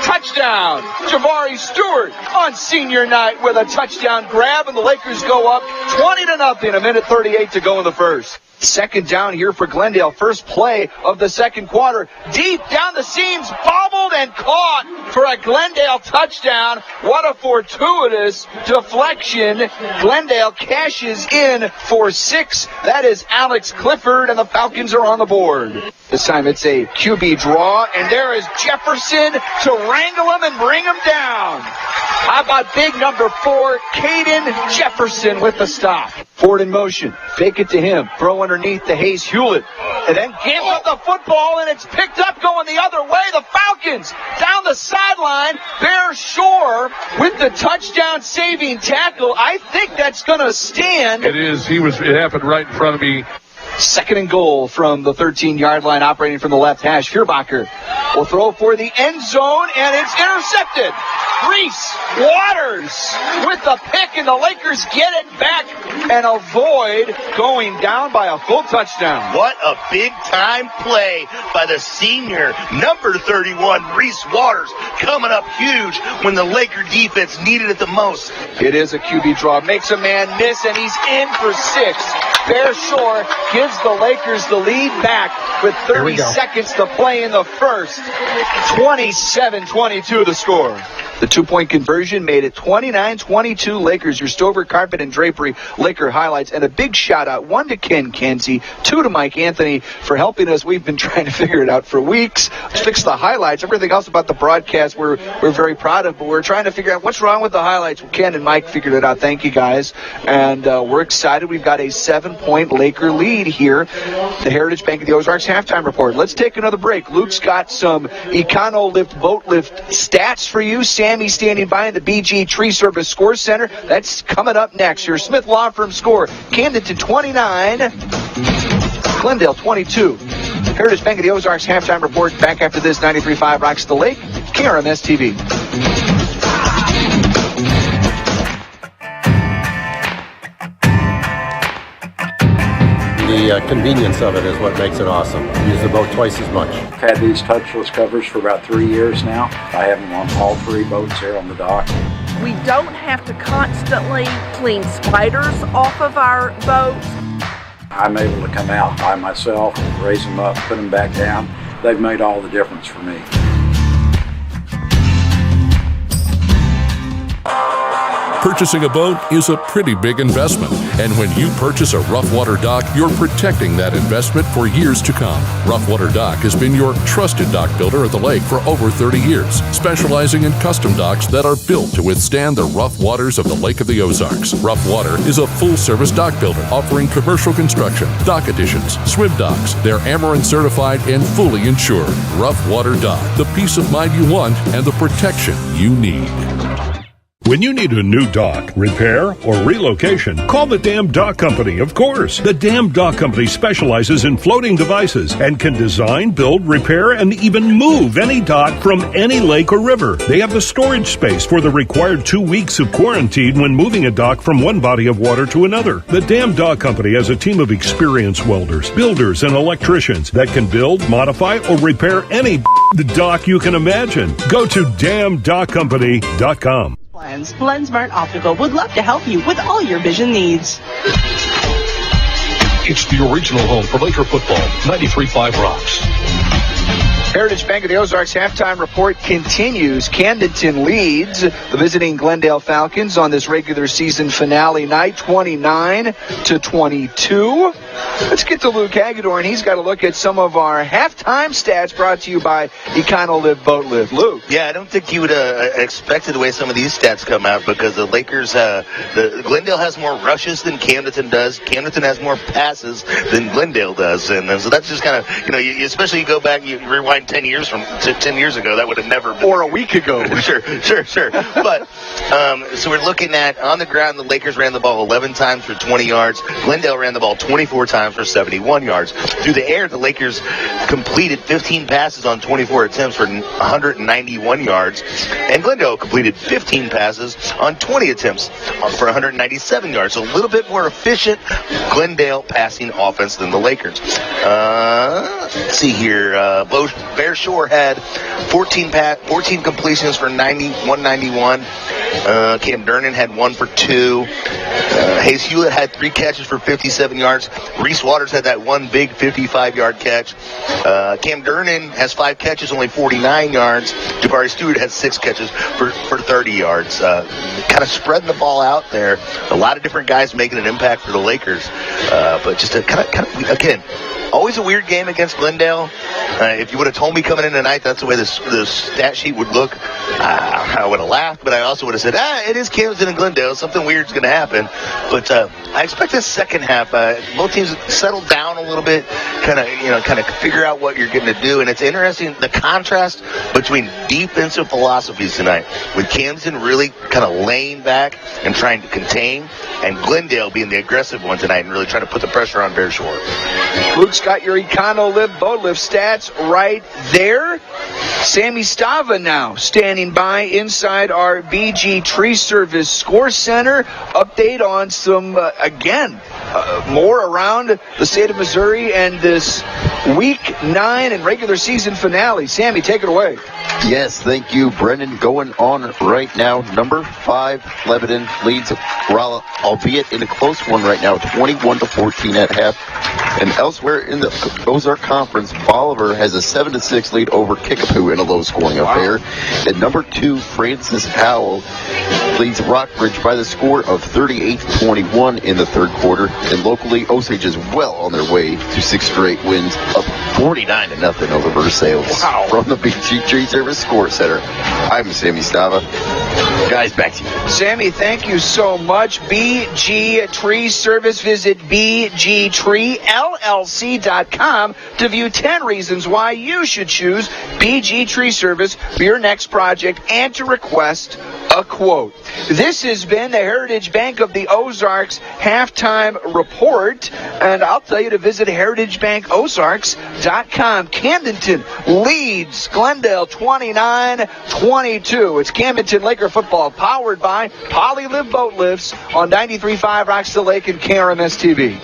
Touchdown. Jabari Stewart on senior night with a touchdown grab, and the Lakers go up 20-0. A minute 38 to go in the first. Second down here for Glendale. First play of the second quarter. Deep down the seams, bobbled and caught for a Glendale touchdown. What a fortuitous deflection. Glendale cashes in for 6. That is Alex Clifford, and the Falcons are on the board. This time it's a QB draw, and there is Jefferson to wrangle him and bring him down. How about big number 4, Caden Jefferson with the stop. Ford in motion. Fake it to him. Throw underneath to Hayes Hewlett. And then gives up the football, and it's picked up going the other way. The Falcons down the sideline. Bear Shore with the touchdown saving tackle. I think that's going to stand. It is. It happened right in front of me. 2nd and goal from the 13-yard line, operating from the left hash. Fierbacher will throw for the end zone, and it's intercepted. Reese Waters with the pick, and the Lakers get it back and avoid going down by a full touchdown. What a big-time play by the senior, number 31, Reese Waters, coming up huge when the Laker defense needed it the most. It is a QB draw. Makes a man miss, and he's in for 6. Bear Shore gives the Lakers the lead back with 30 seconds to play in the first. 27-22 the score. The 2-point conversion made it 29-22 Lakers. Your Stover carpet and drapery Laker highlights, and a big shout out, 1 to Ken Kenzie, 2 to Mike Anthony for helping us. We've been trying to figure it out for weeks. Let's fix the highlights. Everything else about the broadcast we're very proud of, but we're trying to figure out what's wrong with the highlights. Well, Ken and Mike figured it out. Thank you guys. And we're excited. We've got a 7-point Laker lead here. The Heritage Bank of the Ozarks halftime report. Let's take another break. Luke's got some Econo Lift boat lift stats for you. Sammy standing by in the BG Tree Service Score Center. That's coming up next. Your Smith Law Firm score. Camdenton 29, Glendale 22. Heritage Bank of the Ozarks halftime report back after this. 93.5 Rocks the Lake, KRMS TV. The convenience of it is what makes it awesome. Use the boat twice as much. I've had these touchless covers for about 3 years now. I have them on all 3 boats here on the dock. We don't have to constantly clean spiders off of our boats. I'm able to come out by myself, raise them up, put them back down. They've made all the difference for me. Purchasing a boat is a pretty big investment, and when you purchase a Rough Water dock, you're protecting that investment for years to come. Rough Water Dock has been your trusted dock builder at the lake for over 30 years, specializing in custom docks that are built to withstand the rough waters of the Lake of the Ozarks. Rough Water is a full-service dock builder offering commercial construction, dock additions, swim docks. They're Ameren certified and fully insured. Rough Water Dock, the peace of mind you want and the protection you need. When you need a new dock, repair, or relocation, call the Dam Dock Company, of course. The Dam Dock Company specializes in floating devices and can design, build, repair, and even move any dock from any lake or river. They have the storage space for the required 2 weeks of quarantine when moving a dock from one body of water to another. The Dam Dock Company has a team of experienced welders, builders, and electricians that can build, modify, or repair any dock you can imagine. Go to damdockcompany.com. Lensmart Optical would love to help you with all your vision needs. It's the original home for Laker football. 93.5 Rocks. Heritage Bank of the Ozarks halftime report continues. Camdenton leads the visiting Glendale Falcons on this regular season finale night, 29-22. Let's get to Luke Hagedorn. He's got a look at some of our halftime stats brought to you by Econo Live Boat Live. Luke. Yeah, I don't think you would expected the way some of these stats come out because the Lakers, the Glendale has more rushes than Camdenton does. Camdenton has more passes than Glendale does, and so that's just kind of especially you go back, you rewind 10 years ago, that would have never been. Or a week ago. Sure. But so we're looking at on the ground, the Lakers ran the ball 11 times for 20 yards. Glendale ran the ball 24 times for 71 yards. Through the air, the Lakers completed 15 passes on 24 attempts for 191 yards, and Glendale completed 15 passes on 20 attempts for 197 yards. So a little bit more efficient Glendale passing offense than the Lakers. Let's see here. Bear Shore had 14 completions for 191. Camdenton had 1 for 2. Hayes Hewlett had 3 catches for 57 yards. Reese Waters had that one big 55-yard catch. Camdenton has 5 catches, only 49 yards. Jabari Stewart has 6 catches for 30 yards. Kind of spreading the ball out there. A lot of different guys making an impact for the Lakers. But just a kind of again, always a weird game against Glendale. If you would have told me coming in tonight that's the way the stat sheet would look, I would have laughed, but I also would have said, it is Camdenton and Glendale. Something weird's going to happen. But I expect this second half, both teams settle down a little bit, kind of figure out what you're going to do. And it's interesting, the contrast between defensive philosophies tonight, with Camdenton really kind of laying back and trying to contain, and Glendale being the aggressive one tonight and really trying to put the pressure on Bear Shore. Luke's got your Econo Live Boat Live stats right there. Sammy Stava now standing by inside our BG Tree Service Score Center. Update on some, more around the state of Missouri and this Week 9 and regular season finale. Sammy, take it away. Yes, thank you, Brendan. Going on right now, number 5, Lebanon leads Rolla, albeit in a close one right now, 21-14 at half. And elsewhere in the Ozark Conference, Bolivar has a 7-6 lead over Kickapoo in a low-scoring affair. And number 2, Francis Howell leads Rockbridge by the score of 38-21 in the third quarter. And locally, Osage is well on their way to 6 straight wins, up 49-0 over Versailles. Wow. From the BG Tree Service Score Center, I'm Sammy Stava. Guys, back to you. Sammy, thank you so much. BG Tree Service. Visit BGTreeLLC.com to view 10 reasons why you should choose BG Tree Service for your next project and to request a quote. This has been the Heritage Bank of the Ozarks halftime report, and I'll tell you to visit heritagebankozarks.com. Camdenton leads Glendale 29-22. It's Camdenton Laker football powered by Poly Live Boat Lifts on 93.5 Rocks the Lake and KRMS TV.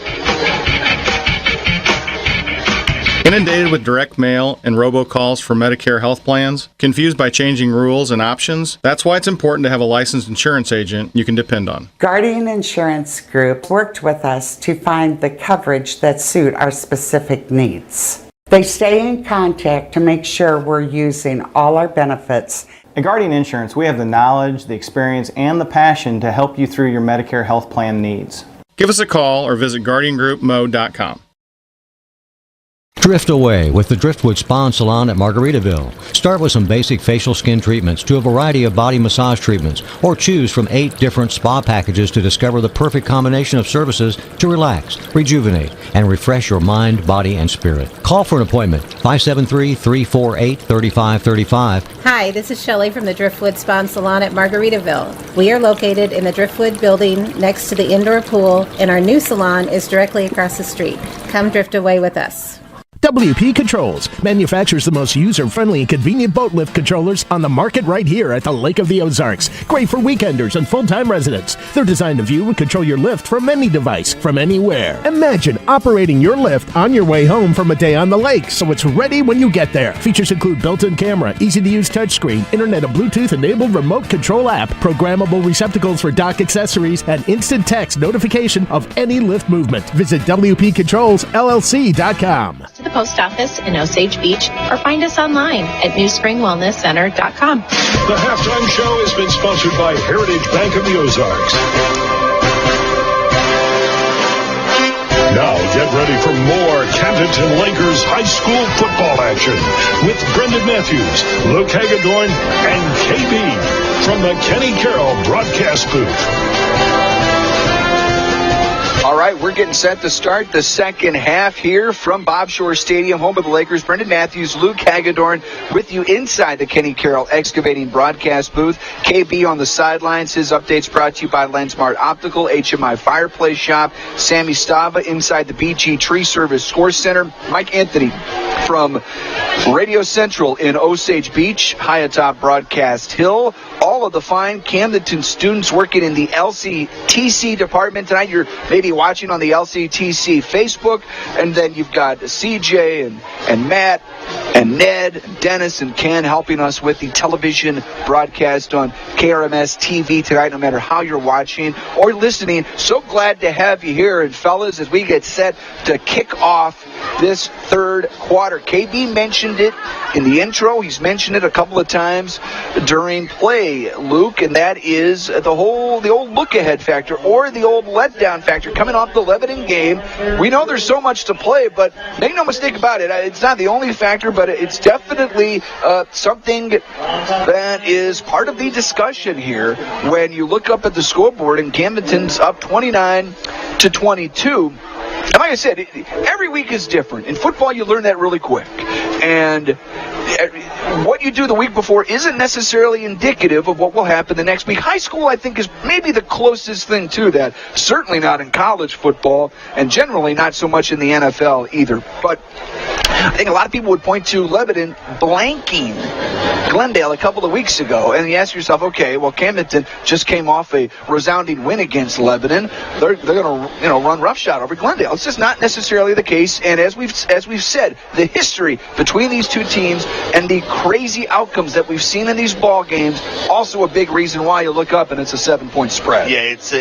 Inundated with direct mail and robocalls for Medicare health plans? Confused by changing rules and options? That's why it's important to have a licensed insurance agent you can depend on. Guardian Insurance Group worked with us to find the coverage that suit our specific needs. They stay in contact to make sure we're using all our benefits. At Guardian Insurance, we have the knowledge, the experience, and the passion to help you through your Medicare health plan needs. Give us a call or visit guardiangroupmo.com. Drift away with the Driftwood Spa and Salon at Margaritaville. Start with some basic facial skin treatments to a variety of body massage treatments, or choose from 8 different spa packages to discover the perfect combination of services to relax, rejuvenate, and refresh your mind, body, and spirit. Call for an appointment, 573-348-3535. Hi, this is Shelley from the Driftwood Spa and Salon at Margaritaville. We are located in the Driftwood building next to the indoor pool, and our new salon is directly across the street. Come drift away with us. WP Controls manufactures the most user-friendly and convenient boat lift controllers on the market right here at the Lake of the Ozarks. Great for weekenders and full-time residents. They're designed to view and control your lift from any device, from anywhere. Imagine operating your lift on your way home from a day on the lake, so it's ready when you get there. Features include built-in camera, easy-to-use touchscreen, internet and Bluetooth-enabled remote control app, programmable receptacles for dock accessories, and instant text notification of any lift movement. Visit WPControlsLLC.com. To the post office in Osage Beach, or find us online at newspringwellnesscenter.com. The halftime show has been sponsored by Heritage Bank of the Ozarks. Now get ready for more Camdenton Lakers high school football action with Brendan Matthews, Luke Hagedorn, and KB from the Kenny Carroll broadcast booth. All right, we're getting set to start the second half here from Bob Shore Stadium, home of the Lakers. Brendan Matthews, Luke Hagedorn with you inside the Kenny Carroll Excavating broadcast booth. KB on the sidelines. His updates brought to you by Lensmart Optical, HMI Fireplace Shop, Sammy Stava inside the BG Tree Service Score Center. Mike Anthony from Radio Central in Osage Beach, high atop Broadcast Hill. All of the fine Camdenton students working in the LCTC department tonight. You're maybe watching on the LCTC Facebook, and then you've got CJ and Matt and Ned, and Dennis and Ken helping us with the television broadcast on KRMS TV tonight, no matter how you're watching or listening. So glad to have you here. And fellas, as we get set to kick off this third quarter, KB mentioned it in the intro. He's mentioned it a couple of times during play, Luke, and that is the old look-ahead factor or the old letdown factor coming off the Lebanon game. We know there's so much to play, but make no mistake about it, it's not the only factor, but it's definitely something that is part of the discussion here when you look up at the scoreboard and Camdenton's up 29-22. And like I said, every week is different. In football, you learn that really quick. And what you do the week before isn't necessarily indicative of what will happen the next week. High school, I think, is maybe the closest thing to that. Certainly not in college football, and generally not so much in the NFL either. But I think a lot of people would point to Lebanon blanking Glendale a couple of weeks ago, and you ask yourself, okay, well, Camdenton just came off a resounding win against Lebanon. They're going to run roughshod over Glendale. It's just not necessarily the case. And as we've said, the history between these two teams and the crazy outcomes that we've seen in these ball games, also a big reason why you look up and it's a 7-point spread. Yeah, it's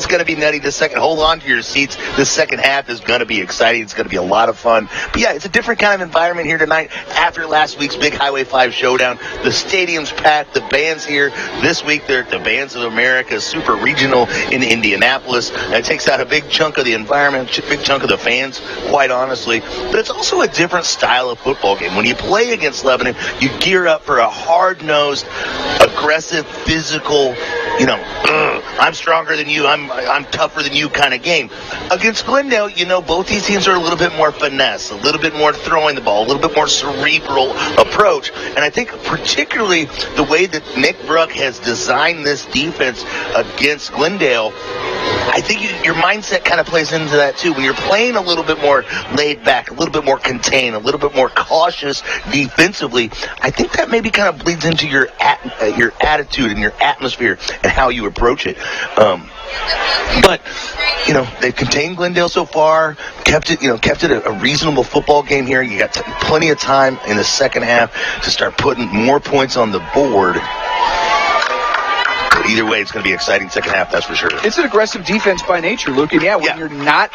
going to be nutty. Hold on to your seats. The second half is going to be exciting. It's going to be a lot of fun. But yeah, it's a different kind of environment here tonight after last week's big Highway 5 showdown. The stadium's packed. The band's here. This week they're at the Bands of America Super Regional in Indianapolis. That takes out a big chunk of the environment, a big chunk of the fans, quite honestly. But it's also a different style of football game. When you play against Lebanon, you gear up for a hard-nosed, aggressive, physical, I'm stronger than you, I'm tougher than you kind of game. Against Glendale, both these teams are a little bit more finesse, a little bit more throwing the ball, a little bit more cerebral approach. And I think particularly the way that Nick Bruck has designed this defense against Glendale, I think your mindset kind of plays into that too. When you're playing a little bit more laid back, a little bit more contained, a little bit more cautious defensively, I think that maybe kind of bleeds into your attitude and your atmosphere and how you approach it. But they've contained Glendale so far, kept it a reasonable football game here. You got plenty of time in the second half to start putting more points on the board. But either way, it's going to be an exciting second half, that's for sure. It's an aggressive defense by nature, Luke. And when you're not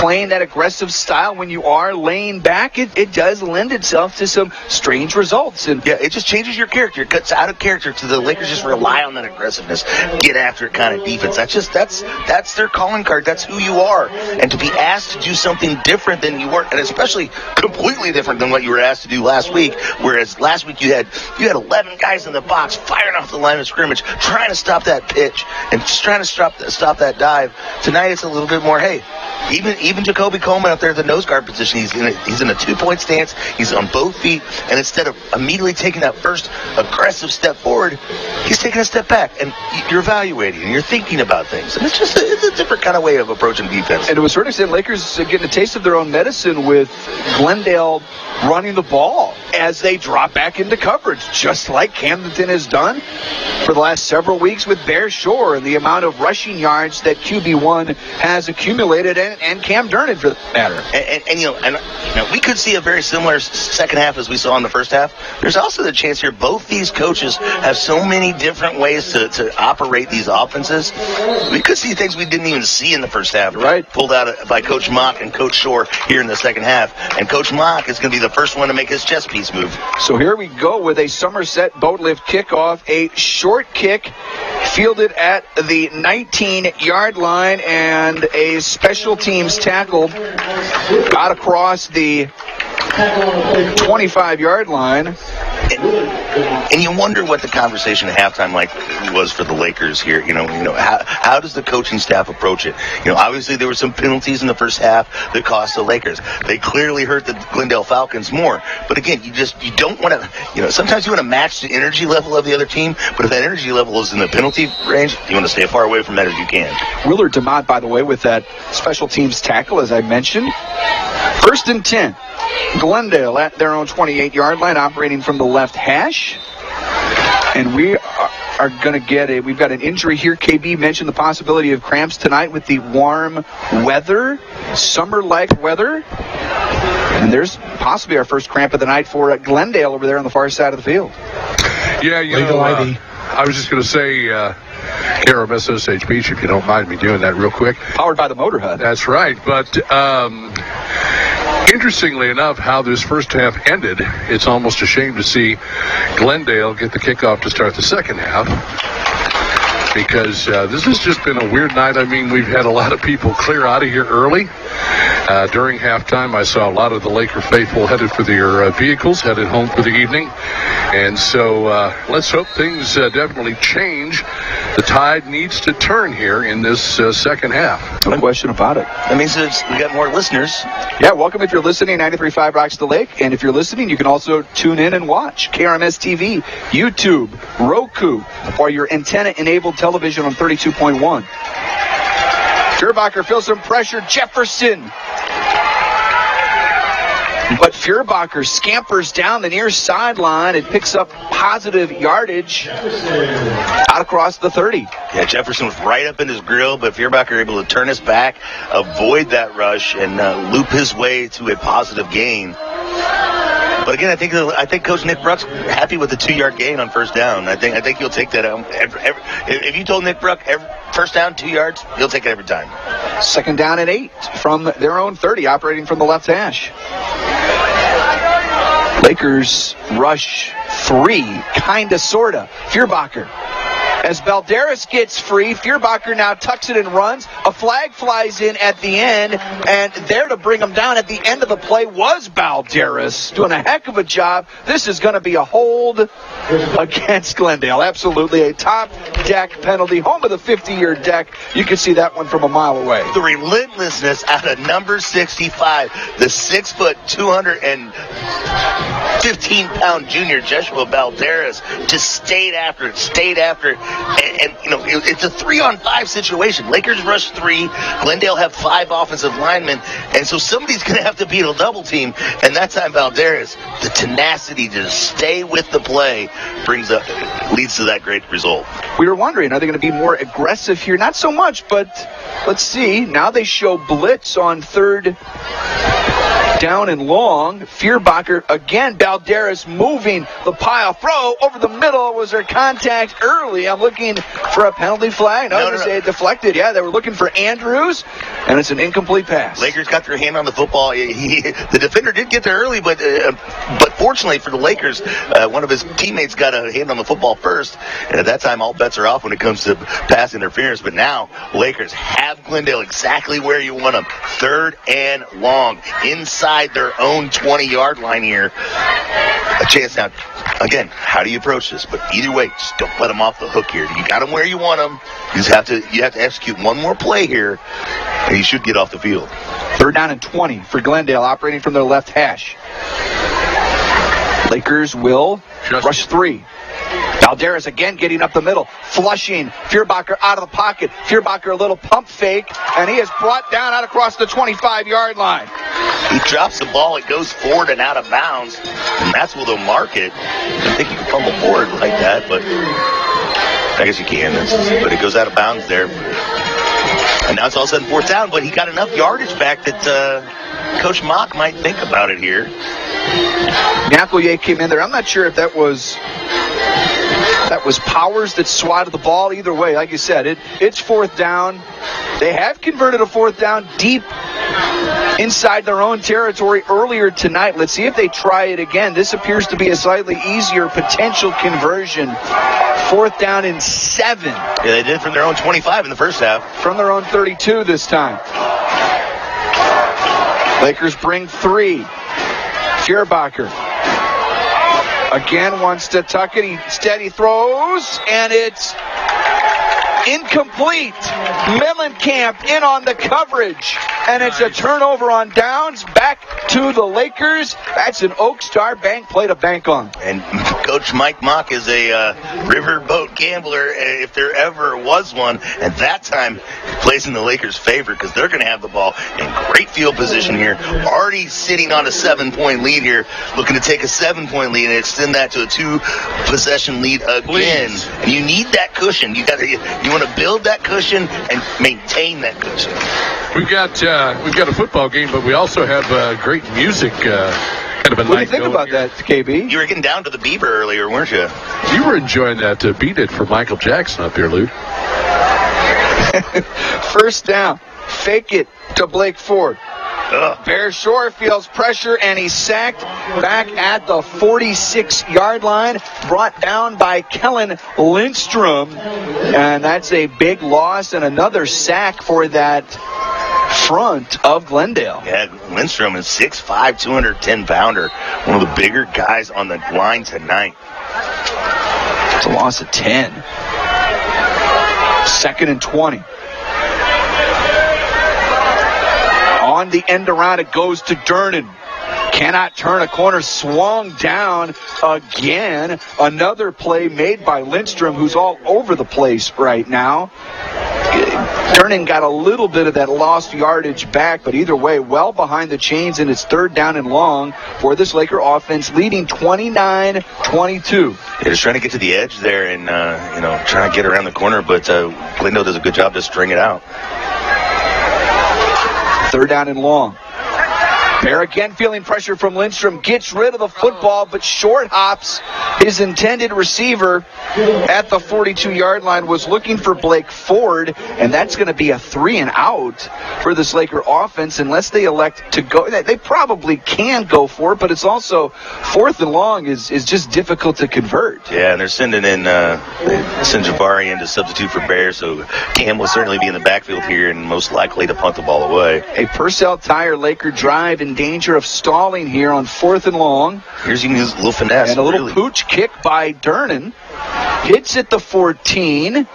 playing that aggressive style, when you are laying back, it does lend itself to some strange results. And yeah, it just changes your character. It gets out of character to the Lakers just rely on that aggressiveness, get after it kind of defense. That's their calling card. That's who you are. And to be asked to do something different than you were, and especially completely different than what you were asked to do last week, whereas last week you had 11 guys in the box firing off the line of scrimmage, trying to stop that pitch and just trying to stop that dive. Tonight it's a little bit more, hey, even Jacoby Coleman up there at the nose guard position, he's in a 2-point stance, he's on both feet, and instead of immediately taking that first aggressive step forward, he's taking a step back, and you're evaluating and you're thinking about things. And it's a different kind of way of approaching defense. And to a certain extent, Lakers are getting a taste of their own medicine with Glendale running the ball as they drop back into coverage, just like Camdenton has done for the last several weeks with Bear Shore, and the amount of rushing yards that QB1 has accumulated, and Cam Durnan for that matter. And we could see a very similar second half as we saw in the first half. There's also the chance here both these coaches have so many different ways to operate these offenses. We could see things we didn't even see in the first half. Right. Pulled out by Coach Mock and Coach Shore here in the second half. And Coach Mock is going to be the first one to make his chess piece move. So here we go with a Somerset boat lift kickoff, a short kick fielded at the 19-yard line, and a special teams tackle got across the 25-yard line. And you wonder what the conversation at halftime was for the Lakers here. How does the coaching staff approach it? Obviously there were some penalties in the first half that cost the Lakers. They clearly hurt the Glendale Falcons more. But again, you don't want to, sometimes you want to match the energy level of the other team, but if that energy level is in the penalty range, you want to stay as far away from that as you can. Willard DeMott, by the way, with that special teams tackle, as I mentioned. 1st and 10. Glendale at their own 28-yard line, operating from the left hash. And we are going to we've got an injury here. KB mentioned the possibility of cramps tonight with the warm weather, summer-like weather. And there's possibly our first cramp of the night for Glendale over there on the far side of the field. Yeah, I was just going to say, KRMS Osage Beach, if you don't mind me doing that real quick. Powered by the Motor Hut. That's right. But interestingly enough, how this first half ended, it's almost a shame to see Glendale get the kickoff to start the second half, because this has just been a weird night. I mean, we've had a lot of people clear out of here early. During halftime, I saw a lot of the Laker faithful headed for their vehicles, headed home for the evening. And so let's hope things definitely change. The tide needs to turn here in this second half. No question about it. That means we got more listeners. Yeah, welcome if you're listening. 93.5 Rocks the Lake. And if you're listening, you can also tune in and watch KRMS TV, YouTube, Roku, or your antenna-enabled television on 32.1. Feuerbacher feels some pressure. Jefferson. But Feuerbacher scampers down the near sideline and picks up positive yardage out across the 30. Yeah, Jefferson was right up in his grill, but Feuerbacher able to turn his back, avoid that rush, and loop his way to a positive gain. But again, I think Coach Nick Bruck's happy with the 2-yard gain on first down. I think he'll take that. If you told Nick Bruck first down 2 yards, he'll take it every time. 2nd down and 8 from their own 30, operating from the left hash. Lakers rush 3, kinda, sorta. Feuerbacher. As Balderas gets free, Feuerbacher now tucks it and runs. A flag flies in at the end, and there to bring him down at the end of the play was Balderas, doing a heck of a job. This is going to be a hold against Glendale. Absolutely a top deck penalty. Home of the 50-year deck. You can see that one from a mile away. The relentlessness out of number 65, the 6', 215-pound junior Joshua Balderas, just stayed after it. And it's a 3-on-5 situation. Lakers rush 3. Glendale have 5 offensive linemen. And so somebody's going to have to beat a double team. And that time, Balderas, the tenacity to stay with the play leads to that great result. We were wondering, are they going to be more aggressive here? Not so much, but let's see. Now they show blitz on 3rd down and long. Fierbacher again. Balderas moving the pile. Throw over the middle. Was there contact early? I'm looking for a penalty flag. No. They deflected. Yeah, they were looking for Andrews, and it's an incomplete pass. Lakers got their hand on the football. The defender did get there early, but fortunately for the Lakers, one of his teammates got a hand on the football first, and at that time, all bets are off when it comes to pass interference. But now, Lakers have Glendale exactly where you want them. 3rd and long, inside their own 20-yard line here. A chance now. Again, how do you approach this? But either way, just don't let them off the hook here. You got them where you want them. You have to execute one more play here, and you should get off the field. 3rd down and 20 for Glendale, operating from their left hash. Lakers will rush 3. Balderas again getting up the middle, flushing. Fierbacher out of the pocket. Fierbacher a little pump fake, and he is brought down out across the 25-yard line. He drops the ball, it goes forward and out of bounds, and that's where they'll mark it. I don't think you can fumble forward like that, but I guess you can. But it goes out of bounds there. And now it's all of a sudden 4th down, but he got enough yardage back that Coach Mock might think about it here. Nackelier came in there. I'm not sure if that was Powers that swatted the ball. Either way, like you said, it's 4th down. They have converted a 4th down deep inside their own territory earlier tonight. Let's see if they try it again. This appears to be a slightly easier potential conversion. 4th down and 7. Yeah, they did from their own 25 in the first half. From their own 32 this time. Lakers bring 3. Fierbacher again wants to tuck it. He steady throws, and it's incomplete. Mellencamp in on the coverage, and it's a turnover on downs. Back to the Lakers. That's an Oak Star Bank play to bank on. And Coach Mike Mock is a riverboat gambler, if there ever was one. And that time, plays in the Lakers' favor because they're going to have the ball in great field position here. Already sitting on a 7-point lead here, looking to take a 7-point lead and extend that to a 2-possession lead again. Please. And you need that cushion. You want to build that cushion and maintain that cushion. We've got a football game, but we also have great music. Kind of a what do you think about that, KB? You were getting down to the Bieber earlier, weren't you? You were enjoying that Beat It for Michael Jackson up there, Luke. 1st down. Fake it to Blake Ford. Bear Shore feels pressure, and he's sacked back at the 46-yard line, brought down by Kellen Lindstrom. And that's a big loss and another sack for that front of Glendale. Yeah, Lindstrom is 6'5", 210-pounder. One of the bigger guys on the line tonight. It's a loss of 10. 2nd and 20. On the end around, it goes to Durnan. Cannot turn a corner, swung down again. Another play made by Lindstrom, who's all over the place right now. Durnan got a little bit of that lost yardage back, but either way, well behind the chains, and it's 3rd down and long for this Laker offense, leading 29-22. They're just trying to get to the edge there and, trying to get around the corner, but Glendale does a good job to string it out. 3rd down and long. Bear again feeling pressure from Lindstrom. Gets rid of the football, but short hops. His intended receiver at the 42-yard line was looking for Blake Ford, and that's going to be a 3-and-out for this Laker offense unless they elect to go. They probably can go for it, but it's also 4th and long is just difficult to convert. Yeah, and they're sending in send Jabari in to substitute for Bear, so Cam will certainly be in the backfield here and most likely to punt the ball away. A Purcell Tire Laker drive in danger of stalling here on 4th and long. Here's you can use a little finesse. And a little pooch kick by Durnan. Hits at the 14.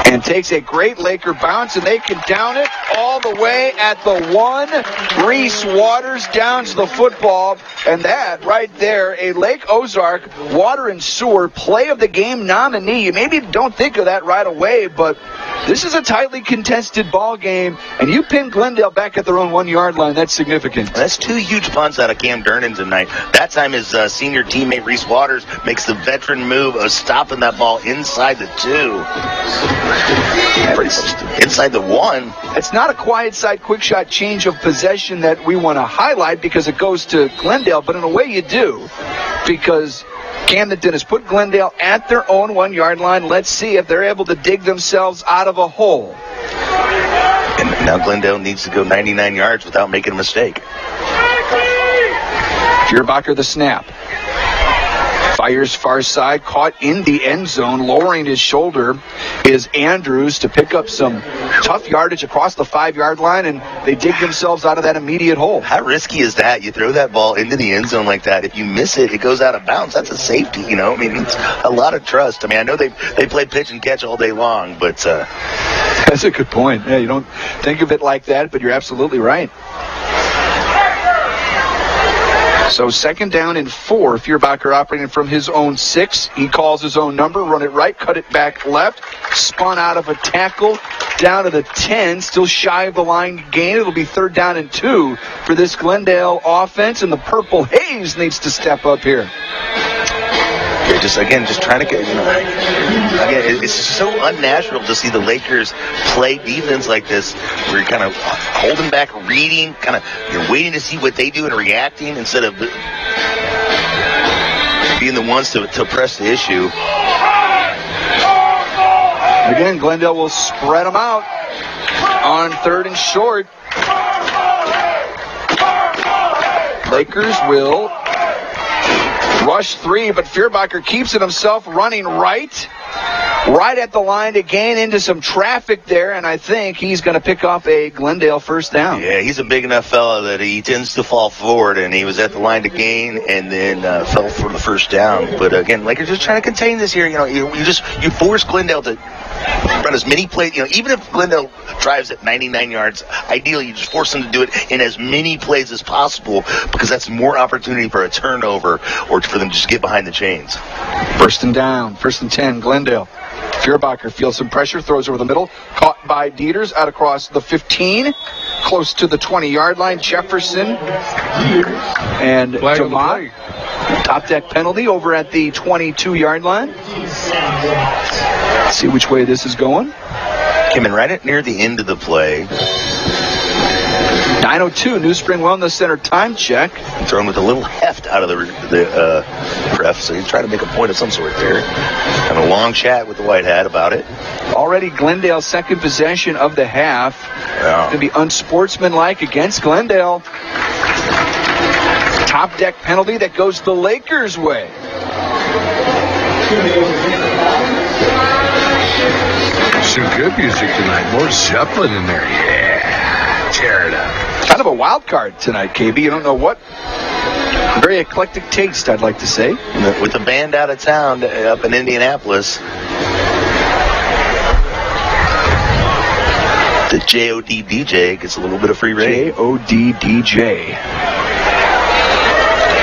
And takes a great Laker bounce, and they can down it all the way at the 1. Reese Waters downs the football, and that right there, a Lake Ozark Water and Sewer Play of the Game nominee. You maybe don't think of that right away, but This is a tightly contested ball game, and you pin Glendale back at their own 1-yard line. That's significant. That's 2 huge punts out of Camdenton tonight. That time his senior teammate Reese Waters makes the veteran move of stopping that ball inside the 2. Inside the 1. It's not a quiet side quick shot change of possession that we want to highlight because it goes to Glendale, but in a way you do, because Camdenton has put Glendale at their own 1-yard line. Let's see if they're able to dig themselves out of a hole. And now Glendale needs to go 99 yards without making a mistake. Feuerbacher the snap. Fires far side, caught in the end zone, lowering his shoulder is Andrews to pick up some tough yardage across the 5-yard line, and they dig themselves out of that immediate hole. How risky is that? You throw that ball into the end zone like that. If you miss it, it goes out of bounds. That's a safety, you know. I mean, it's a lot of trust. I mean, I know they play pitch and catch all day long, but... That's a good point. Yeah, you don't think of it like that, but you're absolutely right. So 2nd down and 4. Feuerbacher operating from his own 6. He calls his own number, run it right, cut it back left, spun out of a tackle, down to the 10, still shy of the line gain. It'll be 3rd down and 2 for this Glendale offense, and the Purple Haze needs to step up here. They're just trying to get, again, it's so unnatural to see the Lakers play defense like this, where you're kind of holding back, reading, you're waiting to see what they do and reacting instead of being the ones to press the issue. Again, Glendale will spread them out on 3rd and short. Lakers will rush 3, but Feuerbacher keeps it himself, running right at the line to gain into some traffic there, and I think he's going to pick up a Glendale 1st down. Yeah, he's a big enough fella that he tends to fall forward, and he was at the line to gain and then fell for the 1st down. But again, Lakers just trying to contain this here. You force Glendale to run as many plays. Even if Glendale drives at 99 yards, ideally you just force them to do it in as many plays as possible, because that's more opportunity for a turnover or for them to just get behind the chains. 1st and down, 1st and 10, Glendale. Feuerbacher feels some pressure, throws over the middle, caught by Dieters out across the 15, close to the 20-yard line. Jefferson and Jamont. Top deck penalty over at the 22-yard line. Let's see which way this is going. Came in right near the end of the play. 9:02, New Spring Wellness Center time check. Thrown with a little heft out of the ref, so he's trying to make a point of some sort there. And a long chat with the white hat about it. Already Glendale's 2nd possession of the half. Yeah. Going to be unsportsmanlike against Glendale. Top deck penalty that goes the Lakers' way. Some good music tonight. More Zeppelin in there. Yeah. Tear it up. Kind of a wild card tonight, KB. You don't know what. Very eclectic taste, I'd like to say. With the band out of town up in Indianapolis, the J.O.D. DJ gets a little bit of free reign. J.O.D. DJ.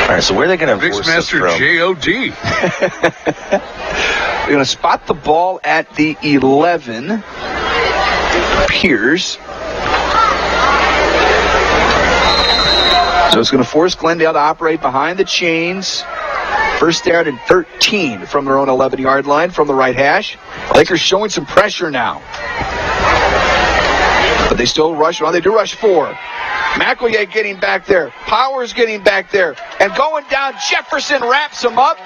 All right, so where are they going to force this from? Mixmaster J.O.D. They're going to spot the ball at the 11. Pierce. So it's going to force Glendale to operate behind the chains. 1st down and 13 from their own 11-yard line from the right hash. Lakers showing some pressure now. But they still rush. Well, they do rush 4. McElroy getting back there. Powers getting back there. And going down, Jefferson wraps him up.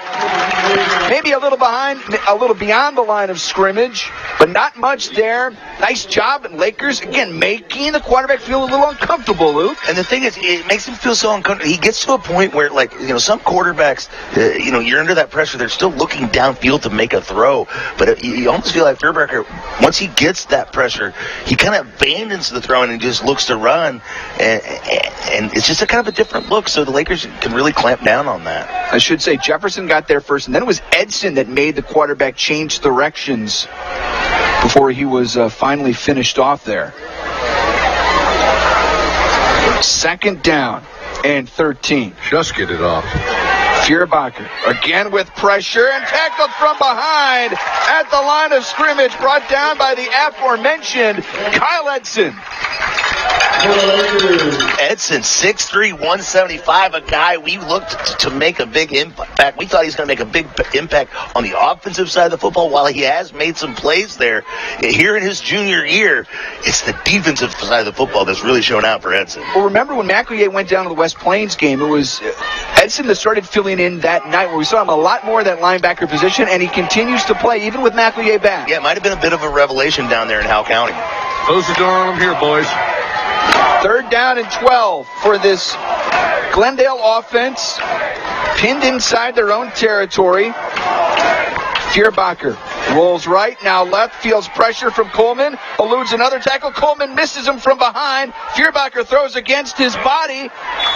Maybe a little beyond the line of scrimmage, but not much there. Nice job. And Lakers, again, making the quarterback feel a little uncomfortable, Luke. And the thing is, it makes him feel so uncomfortable. He gets to a point where, some quarterbacks, you're under that pressure. They're still looking downfield to make a throw. But you almost feel like Feuerbacher, once he gets that pressure, he kind of abandons the throw and he just looks to run. And it's just a kind of a different look, so the Lakers can really clamp down on that. I should say Jefferson got there first, and then it was Edson that made the quarterback change directions before he was finally finished off there. 2nd down and 13. Just get it off. Fierbacher again with pressure and tackled from behind at the line of scrimmage, brought down by the aforementioned Kyle Edson. Edson, 6'3", 175, a guy we looked to make a big impact. We thought he was going to make a big impact on the offensive side of the football. While he has made some plays there, here in his junior year, it's the defensive side of the football that's really shown out for Edson. Well, remember when McElhinney went down to the West Plains game, it was Edson that started filling in that night where we saw him a lot more of that linebacker position, and he continues to play even with McElhinney back. Yeah, it might have been a bit of a revelation down there in Howell County. Close the door on him here, boys. 3rd down and 12 for this Glendale offense, pinned inside their own territory. Fierbacher rolls right, now left, feels pressure from Coleman, eludes another tackle. Coleman misses him from behind. Fierbacher throws against his body,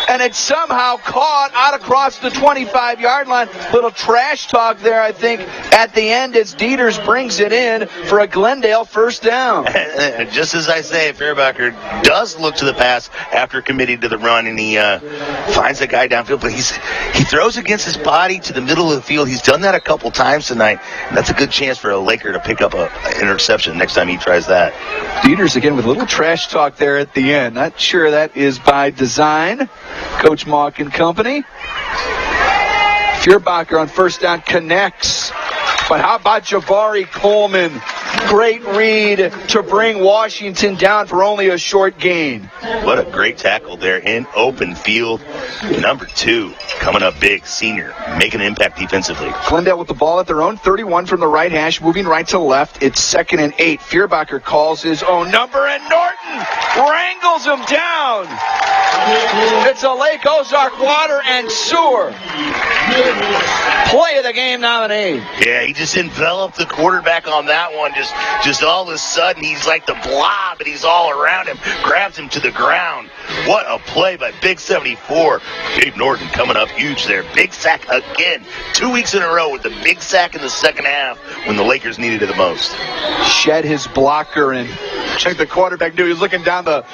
and it's somehow caught out across the 25-yard line. Little trash talk there, I think, at the end as Dieters brings it in for a Glendale 1st down. Just as I say, Fierbacher does look to the pass after committing to the run, and he finds the guy downfield, but he throws against his body to the middle of the field. He's done that a couple times tonight. That's a good chance for a Laker to pick up an interception next time he tries that. Dieters again with a little trash talk there at the end. Not sure that is by design. Coach Mock and company. Fierbacher on 1st down connects. But how about Jabari Coleman? Great read to bring Washington down for only a short gain. What a great tackle there in open field. Number 2 coming up big, senior, making an impact defensively. Glendale with the ball at their own 31 from the right hash, moving right to left. It's 2nd and 8. Fierbacher calls his own number, and Norton wrangles him down. It's a Lake Ozark Water and Sewer Play of the Game nominee. Yeah, he just enveloped the quarterback on that one. Just all of a sudden, he's like the blob, and he's all around him, grabs him to the ground. What a play by Big 74. Dave Norton coming up huge there. Big sack again. 2 weeks in a row with the big sack in the second half when the Lakers needed it the most. Shed his blocker and check the quarterback. Dude, he's looking down the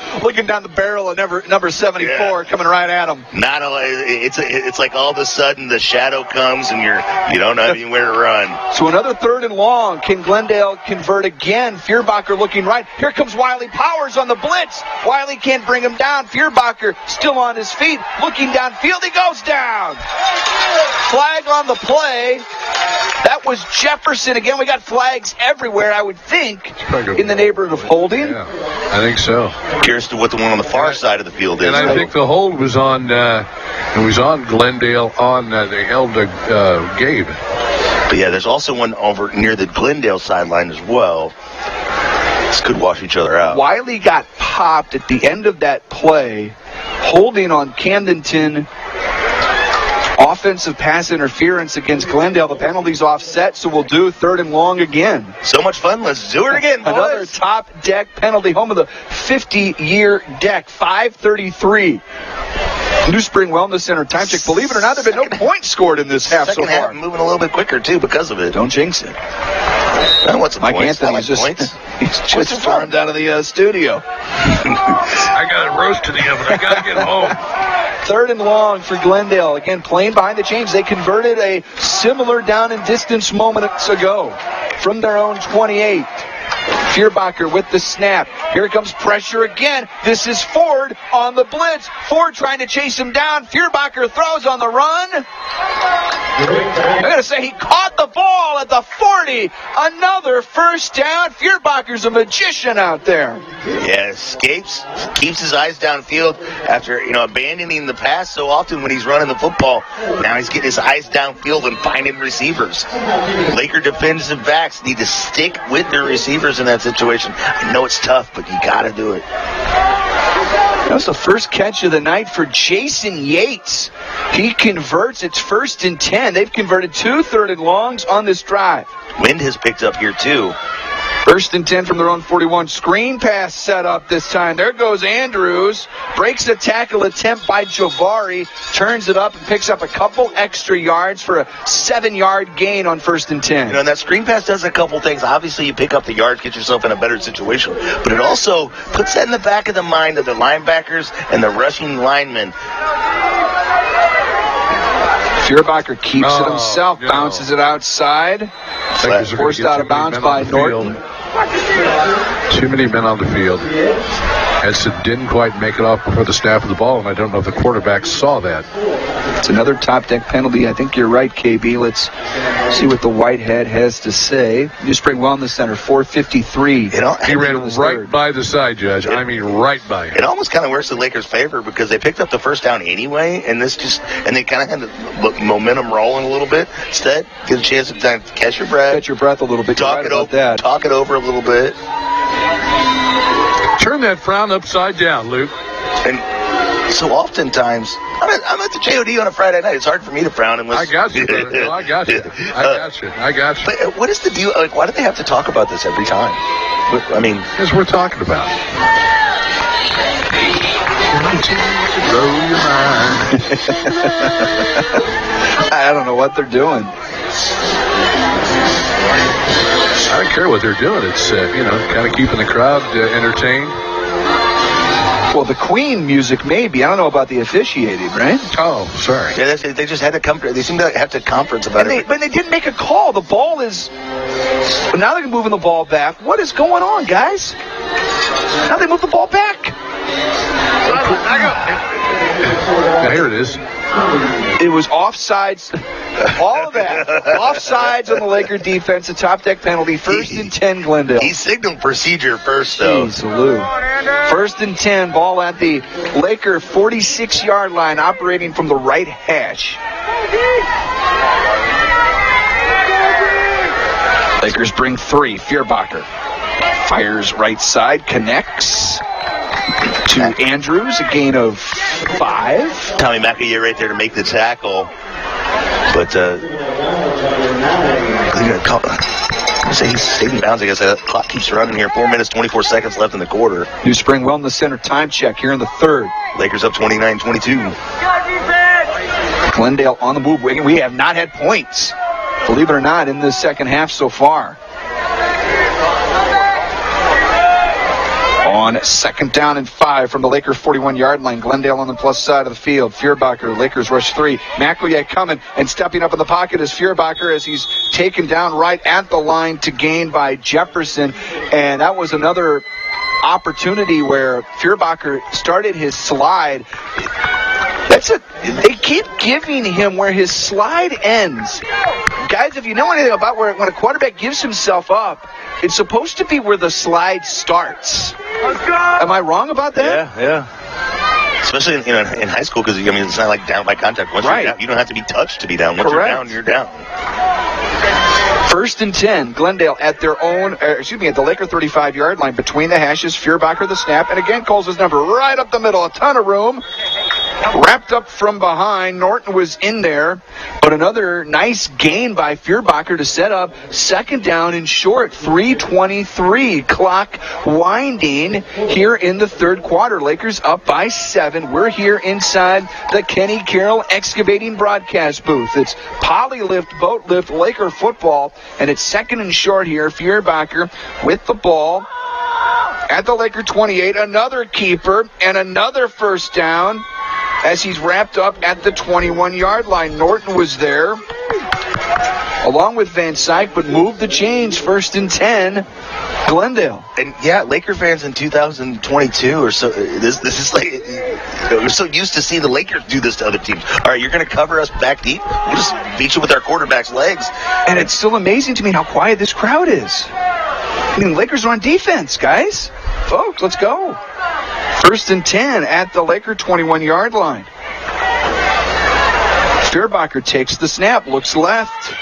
barrel of number 74 coming right at him. It's like all of a sudden the shadow comes and you don't have anywhere to run. So another 3rd and long. Can Glendale convert again? Fierbacher looking right. Here comes Wiley Powers on the blitz. Wiley can't bring him down. Fierbacher still on his feet, looking downfield. He goes down. Flag on the play. That was Jefferson. Again, we got flags everywhere, I would think, in the neighborhood of holding. Yeah, I think so. Curious to what the one on the far side of the field is. And I think the hold was on Glendale they held Gabe. But yeah, there's also one over near the Glendale sideline as well. This could wash each other out. Wiley got popped at the end of that play, holding on Camdenton. Offensive pass interference against Glendale. The penalty's offset, so we'll do 3rd and long again. So much fun. Let's do it again, boys. Another top deck penalty, home of the 50-year deck. 5:33. New Spring Wellness Center time check. Believe it or not, there have been no points scored in this half so far. Second half moving a little bit quicker, too, because of it. Don't jinx it. What's the Mike points? Anthony's just stormed out of the studio. I got a roast to the oven. I got to get home. 3rd and long for Glendale. Again, playing behind the chains. They converted a similar down and distance moments ago from their own 28. Fierbacher with the snap. Here comes pressure again. This is Ford on the blitz. Ford trying to chase him down. Fierbacher throws on the run. I gotta say, he caught the ball at the 40. Another 1st down. Fierbacher's a magician out there. Yeah, escapes, keeps his eyes downfield after abandoning the pass so often when he's running the football. Now he's getting his eyes downfield and finding receivers. Laker defensive backs need to stick with their receivers in that situation. I know it's tough, but you got to do it. That was the first catch of the night for Jason Yates. He converts. It's 1st and 10. They've converted 2 3rd and longs on this drive. Wind has picked up here, too. 1st and 10 from their own 41. Screen pass set up this time. There goes Andrews. Breaks a tackle attempt by Javari. Turns it up and picks up a couple extra yards for a 7-yard gain on 1st and 10. And that screen pass does a couple things. Obviously, you pick up the yards, get yourself in a better situation. But it also puts that in the back of the mind of the linebackers and the rushing linemen. Feuerbacher keeps it himself, no. bounces it outside. Lakers are Forced out of bounds by Norton. Too many men on the field. Edson didn't quite make it off before the snap of the ball, and I don't know if the quarterback saw that. It's another top deck penalty. I think you're right, KB. Let's see what the Whitehead has to say. New Spring Wellness Center, 4:53. He ran right by the side, Judge. I mean, right by it. It almost kind of works in Lakers' favor because they picked up the first down anyway, and they kind of had the momentum rolling a little bit. Instead, get a chance to catch your breath. Catch your breath a little bit. Talk it over a little bit. Turn that frown upside down, Luke. And so oftentimes, I'm at the JOD on a Friday night. It's hard for me to frown unless... I got you, brother. No, I got you. I got you. But what is the deal? Like, why do they have to talk about this every time? I mean... Because we're talking about it. Blow your mind. I don't know what they're doing. I don't care what they're doing. It's, kind of keeping the crowd entertained. Well, the Queen music, maybe. I don't know about the officiating, right? Oh, sorry. Yeah, they just had to come. They seem to have to conference about it. But they didn't make a call. The ball is... But now they're moving the ball back. What is going on, guys? Now they move the ball back. Now, here it is. It was offsides. All of that. Offsides on the Laker defense. A top deck penalty. 1st and 10, Glendale. He signaled procedure first, though. Jeez, Lou. 1st and 10. Ball at the Laker 46-yard line, operating from the right hash. Lakers bring 3. Feuerbacher fires right side, connects to Andrews, a gain of 5. Tommy McAyee right there to make the tackle. But he's staying bounds. I guess the clock keeps running here. 4 minutes, 24 seconds left in the quarter. New Spring Wellness Center time check here in the third. Lakers up 29-22. Glendale on the move. We have not had points, believe it or not, in the second half so far. On 2nd down and 5 from the Lakers 41-yard line. Glendale on the plus side of the field. Feuerbacher, Lakers rush 3. McAyee coming and stepping up in the pocket is Feuerbacher as he's taken down right at the line to gain by Jefferson. And that was another opportunity where Feuerbacher started his slide. They keep giving him where his slide ends. Guys, if you know anything about when a quarterback gives himself up, it's supposed to be where the slide starts. Am I wrong about that? Yeah. Especially in high school, because it's not like down by contact. Once you're down, you don't have to be touched to be down. Once you're down. 1st and 10, Glendale at their own, at the Laker 35-yard line between the hashes. Feuerbacher the snap, and again calls his number right up the middle. A ton of room. Wrapped up from behind. Norton was in there, but another nice gain by Feuerbacher to set up 2nd down and short. 3:23 clock winding here in the third quarter. Lakers up by 7. We're here inside the Kenny Carroll Excavating broadcast booth. It's Polylift, Boat Lift, Laker football, and it's 2nd and short here. Feuerbacher with the ball at the Laker 28. Another keeper and another 1st down as he's wrapped up at the 21-yard line. Norton was there along with Van Syke, but moved the chains. 1st and 10, Glendale. And Laker fans in 2022 are so. This is like we're so used to seeing the Lakers do this to other teams. All right, you're going to cover us back deep. We'll just beat you with our quarterback's legs. And it's still amazing to me how quiet this crowd is. The Lakers are on defense, guys. Folks, let's go. 1st and 10 at the Laker 21-yard line. Feuerbacher takes the snap, looks left.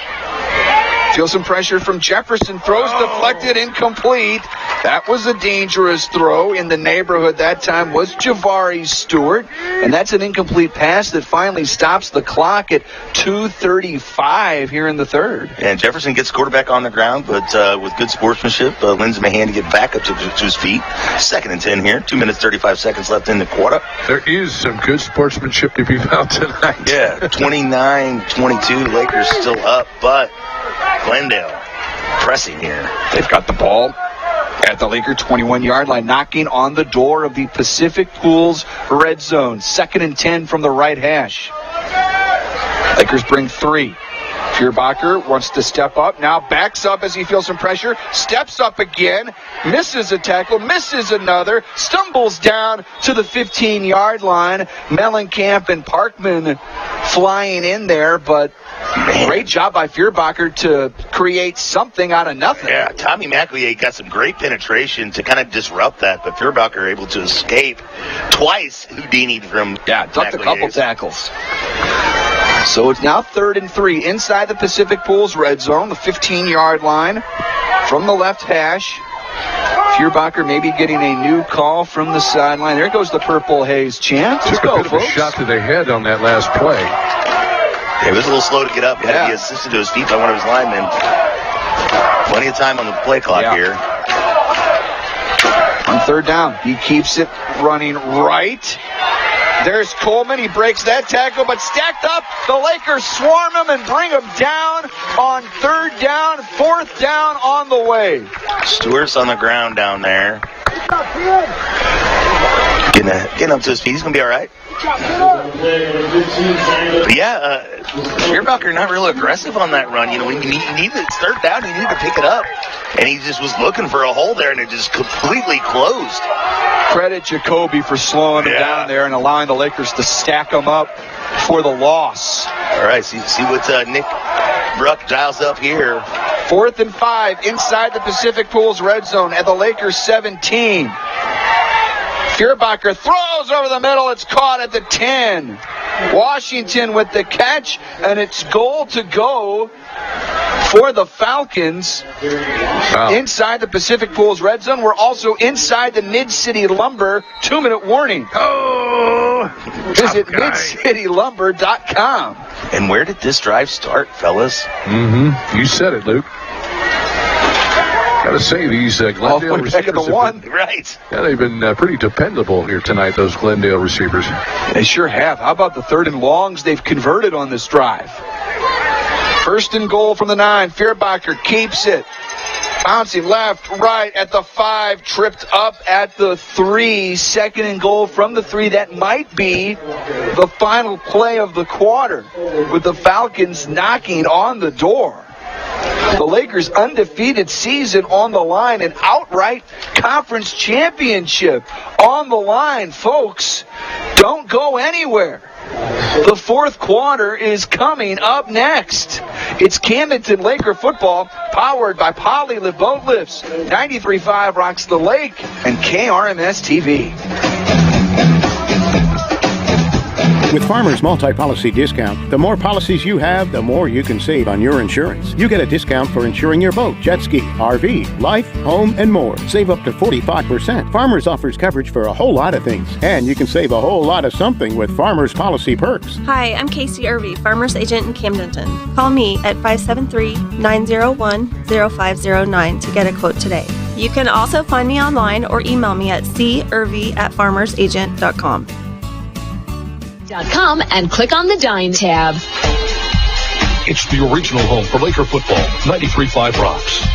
Feels some pressure from Jefferson. Throws deflected, incomplete. That was a dangerous throw. In the neighborhood that time was Javari Stewart. And that's an incomplete pass that finally stops the clock at 2:35 here in the third. And Jefferson gets quarterback on the ground, but with good sportsmanship, lends him a hand to get back up to his feet. 2nd and 10 here. 2 minutes, 35 seconds left in the quarter. There is some good sportsmanship to be found tonight. Yeah, 29-22. Lakers still up, but Glendale pressing here. They've got the ball at the Laker 21-yard line, knocking on the door of the Pacific Pools red zone. 2nd and 10 from the right hash. Lakers bring 3. Feuerbacher wants to step up, now backs up as he feels some pressure, steps up again, misses a tackle, misses another, stumbles down to the 15-yard line. Mellencamp and Parkman flying in there, but great job by Feuerbacher to create something out of nothing. Yeah, Tommy McElhinney got some great penetration to kind of disrupt that, but Feuerbacher able to escape twice. Houdini'd from ducked a couple tackles. So it's now 3rd and 3 inside the Pacific Pools red zone, the 15-yard line from the left hash. Feuerbacher maybe getting a new call from the sideline. There goes the Purple Haze chant. Let's go, folks. A shot to the head on that last play. He was a little slow to get up. He assisted to his feet by one of his linemen. Plenty of time on the play clock here. On 3rd down, he keeps it running right. There's Coleman. He breaks that tackle, but stacked up. The Lakers swarm him and bring him down on 3rd down, 4th down on the way. Stewart's on the ground down there. Getting up to his feet. He's going to be all right. But yeah, Feuerbacher not real aggressive on that run. You know, when you need it's 3rd down, you need to pick it up. And he just was looking for a hole there, and it just completely closed. Credit Jacoby for slowing him down there and allowing the Lakers to stack him up for the loss. All right, see what Nick Bruck dials up here. 4th and 5 inside the Pacific Pools red zone at the Lakers 17. Feuerbacher throws over the middle. It's caught at the 10. Washington with the catch, and it's goal to go for the Falcons. Wow. Inside the Pacific Pools red zone. We're also inside the Mid-City Lumber 2-minute warning. Visit midcitylumber.com. And where did this drive start, fellas? You said it, Luke. Gotta say, these Glendale receivers right. Yeah, they've been pretty dependable here tonight, those Glendale receivers. They sure have. How about the 3rd and longs they've converted on this drive? 1st and goal from the 9. Feuerbacher keeps it. Bouncing left, right at the 5, tripped up at the 3. 2nd and goal from the 3. That might be the final play of the quarter, with the Falcons knocking on the door. The Lakers' undefeated season on the line, an outright conference championship on the line, folks. Don't go anywhere. The 4th quarter is coming up next. It's Camdenton Laker football, powered by Polylift Boat Lifts. 93.5 rocks the lake, and KRMS TV. With Farmers Multi-Policy Discount, the more policies you have, the more you can save on your insurance. You get a discount for insuring your boat, jet ski, RV, life, home, and more. Save up to 45%. Farmers offers coverage for a whole lot of things, and you can save a whole lot of something with Farmers Policy Perks. Hi, I'm Casey Irvey, Farmers Agent in Camdenton. Call me at 573-901-0509 to get a quote today. You can also find me online or email me at cirvey@farmersagent.com. And click on the Dine tab. It's the original home for Laker football. 93.5 rocks.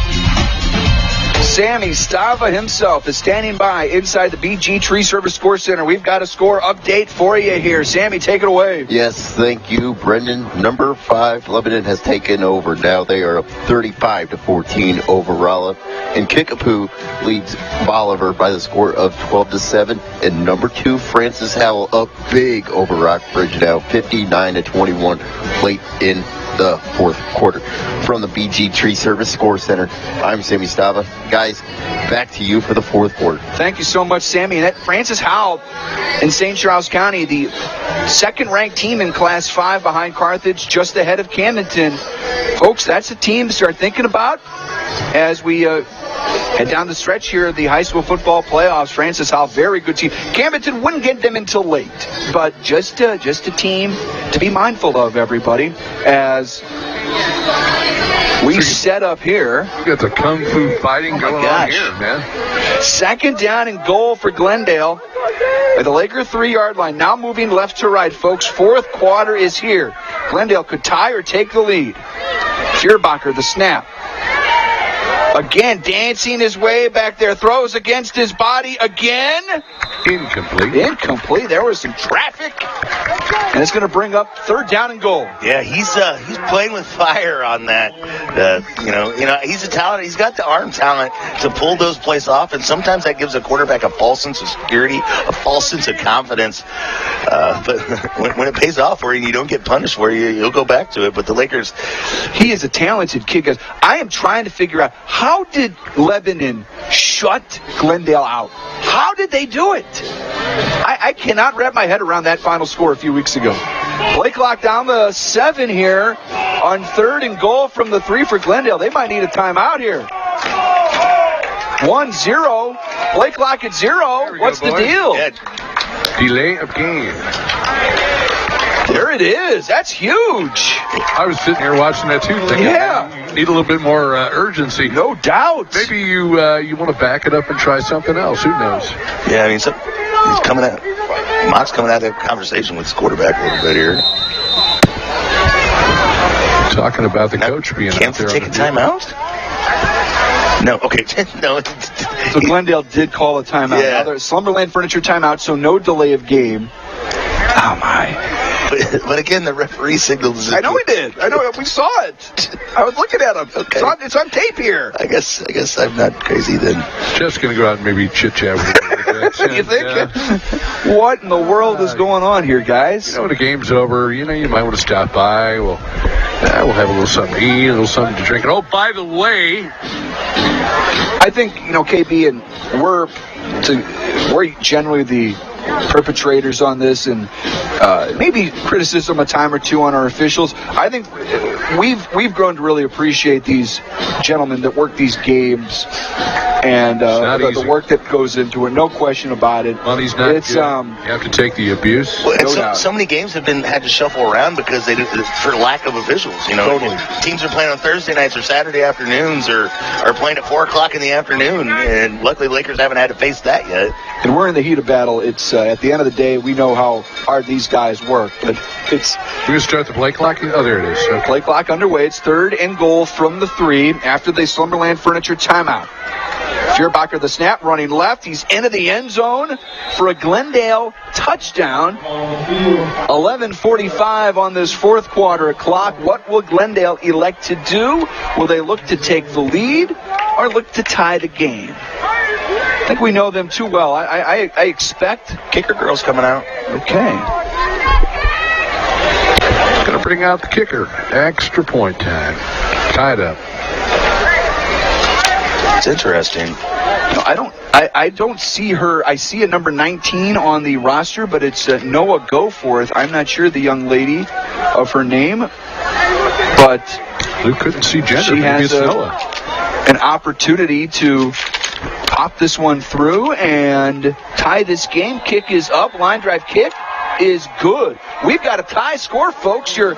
Sammy Stava himself is standing by inside the BG Tree Service Score Center. We've got a score update for you here. Sammy, take it away. Yes, thank you, Brendan. Number 5, Lebanon has taken over. Now they are up 35-14 over Rolla. And Kickapoo leads Bolivar by the score of 12-7. And number 2, Francis Howell up big over Rockbridge now, 59-21 late in the 4th quarter. From the BG Tree Service Score Center, I'm Sammy Stava. Guys, back to you for the 4th quarter. Thank you so much, Sammy. And that Francis Howell in St. Charles County, the 2nd-ranked team in Class 5 behind Carthage, just ahead of Camdenton. Folks, that's a team to start thinking about as we head down the stretch here of the high school football playoffs. Francis Howell, very good team. Camdenton wouldn't get them until late, but just a team to be mindful of, everybody, as we set up here. You got the kung fu fighting going on here, man. 2nd down and goal for Glendale at the Laker 3-yard line. Now moving left to right, folks. 4th quarter is here. Glendale could tie or take the lead. Feuerbacher, the snap. Again, dancing his way back there. Throws against his body again. Incomplete. There was some traffic. And it's going to bring up 3rd down and goal. Yeah, he's playing with fire on that. He's a talent. He's got the arm talent to pull those plays off, and sometimes that gives a quarterback a false sense of security, a false sense of confidence. But when it pays off for you and you don't get punished for you, you'll go back to it. But the Lakers, he is a talented kid, guys. I am trying to figure out, how did Lebanon shut Glendale out? How did they do it? I cannot wrap my head around that final score a few weeks ago. Play clock down to 7 here on 3rd and goal from the 3 for Glendale. They might need a timeout here. 1-0. Play clock at 0. What's the deal? Yeah. Delay of game. There it is. That's huge. I was sitting here watching that too, thinking, yeah, you need a little bit more urgency. No doubt. Maybe you want to back it up and try something else. Who knows? Yeah, I mean, he's coming out. Mock's coming out of that conversation with his quarterback a little bit here. Talking about the coach being out there. Take a timeout? No, okay. No. So Glendale did call a timeout. Yeah. Now, Slumberland Furniture timeout, so no delay of game. Oh, my. But again, the referee signaled. I know he did. I know. We saw it. I was looking at him. Okay. It's on tape here. I guess I'm not crazy then. Just going to go out and maybe chit-chat with you a little bit. You think? What in the world is going on here, guys? When the game's over, you might want to stop by. We'll have a little something to eat, a little something to drink. And, oh, by the way, I think, KB, and we're generally the perpetrators on this, and maybe criticism a time or two on our officials. I think we've grown to really appreciate these gentlemen that work these games and the work that goes into it. No question about it. Money's not good. You have to take the abuse. Well, so many games have had to shuffle around because for lack of officials. Totally. Teams are playing on Thursday nights or Saturday afternoons or are playing at 4:00 in the afternoon, and luckily Lakers haven't had to face that yet. And we're in the heat of battle. It's at the end of the day, we know how hard these guys work, but it's. We're going to start the play clock? Oh, there it is. Okay. Play clock underway. It's 3rd and goal from the 3 after the Slumberland Furniture timeout. Feuerbacher the snap, running left. He's into the end zone for a Glendale touchdown. 11:45 on this 4th quarter clock. What will Glendale elect to do? Will they look to take the lead or look to tie the game? I think we know them too well. I expect kicker girl's coming out. Okay. Going to bring out the kicker. Extra point time. Tied up. It's interesting. No, I don't see her. I see a number 19 on the roster, but it's Noah Goforth. I'm not sure the young lady of her name, but Lou couldn't see gender. She has an opportunity to pop this one through and tie this game. Kick is up. Line drive kick is good. We've got a tie score, folks. Your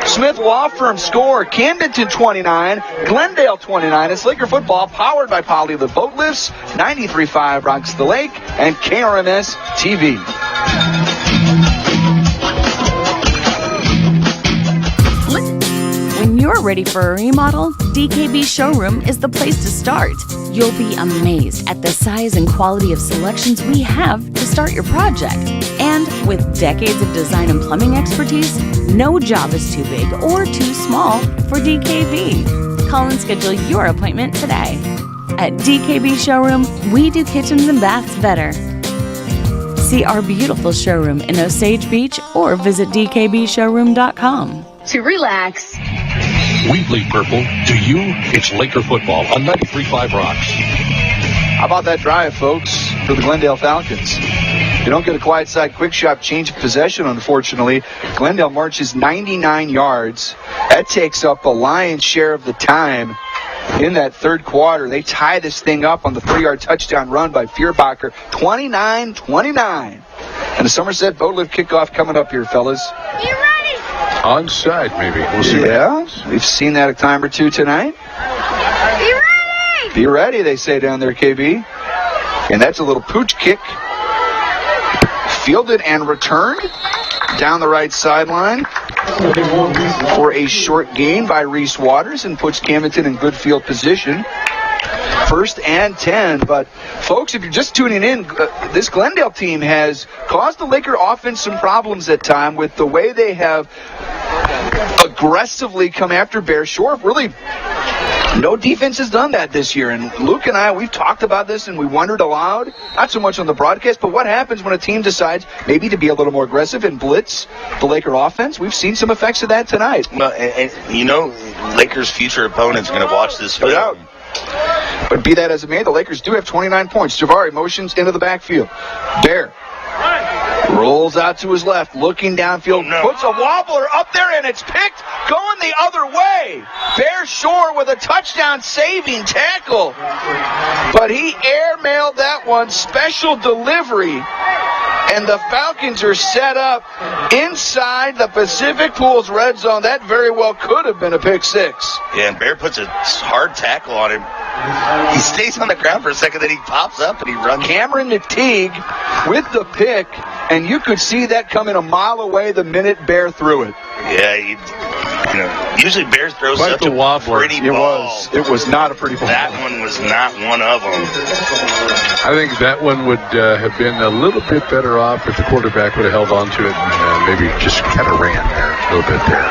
Smith Law Firm score: Camdenton 29, Glendale 29. It's Laker football powered by Poly the Boat Lifts, 93.5 Rocks the Lake, and KRMS TV. When you're ready for a remodel, DKB Showroom is the place to start. You'll be amazed at the size and quality of selections we have to start your project. And with decades of design and plumbing expertise, no job is too big or too small for DKB. Call and schedule your appointment today. At DKB Showroom, we do kitchens and baths better. See our beautiful showroom in Osage Beach or visit dkbshowroom.com. To relax. We bleed purple. To you, it's Laker football on 93.5 Rocks. How about that drive, folks, for the Glendale Falcons? You don't get a quiet side quick shot change of possession, unfortunately. Glendale marches 99 yards. That takes up a lion's share of the time in that 3rd quarter. They tie this thing up on the 3-yard touchdown run by Feuerbacher, 29-29. And the Somerset Boatlift kickoff coming up here, fellas. You ready? Onside, maybe. We'll see. Yeah, we've seen that a time or two tonight. Be ready! Be ready, they say down there, KB. And that's a little pooch kick. Fielded and returned down the right sideline for a short gain by Reese Waters and puts Camdenton in good field position 1st and 10. But, folks, if you're just tuning in, this Glendale team has caused the Laker offense some problems at time with the way they have aggressively come after Bear Shore. Really, no defense has done that this year. And Luke and I, we've talked about this and we wondered aloud, not so much on the broadcast, but what happens when a team decides maybe to be a little more aggressive and blitz the Laker offense? We've seen some effects of that tonight. Well, and you know, Lakers' future opponents are going to watch this film. But be that as it may, the Lakers do have 29 points. Jabari motions into the backfield. Bear rolls out to his left, looking downfield, puts a wobbler up there, and it's picked, going the other way. Bear Shore with a touchdown-saving tackle. But he airmailed that one, special delivery. And the Falcons are set up inside the Pacific Pools red zone. That very well could have been a pick six. Yeah, and Bear puts a hard tackle on him. He stays on the ground for a second, then he pops up and he runs. Cameron McTeague with the pick, and you could see that coming a mile away the minute Bear threw it. Yeah, usually Bears throw such a pretty ball. It was not a pretty ball. That one was not one of them. I think that one would have been a little bit better off if the quarterback would have held on to it and maybe just kind of ran there a little bit there.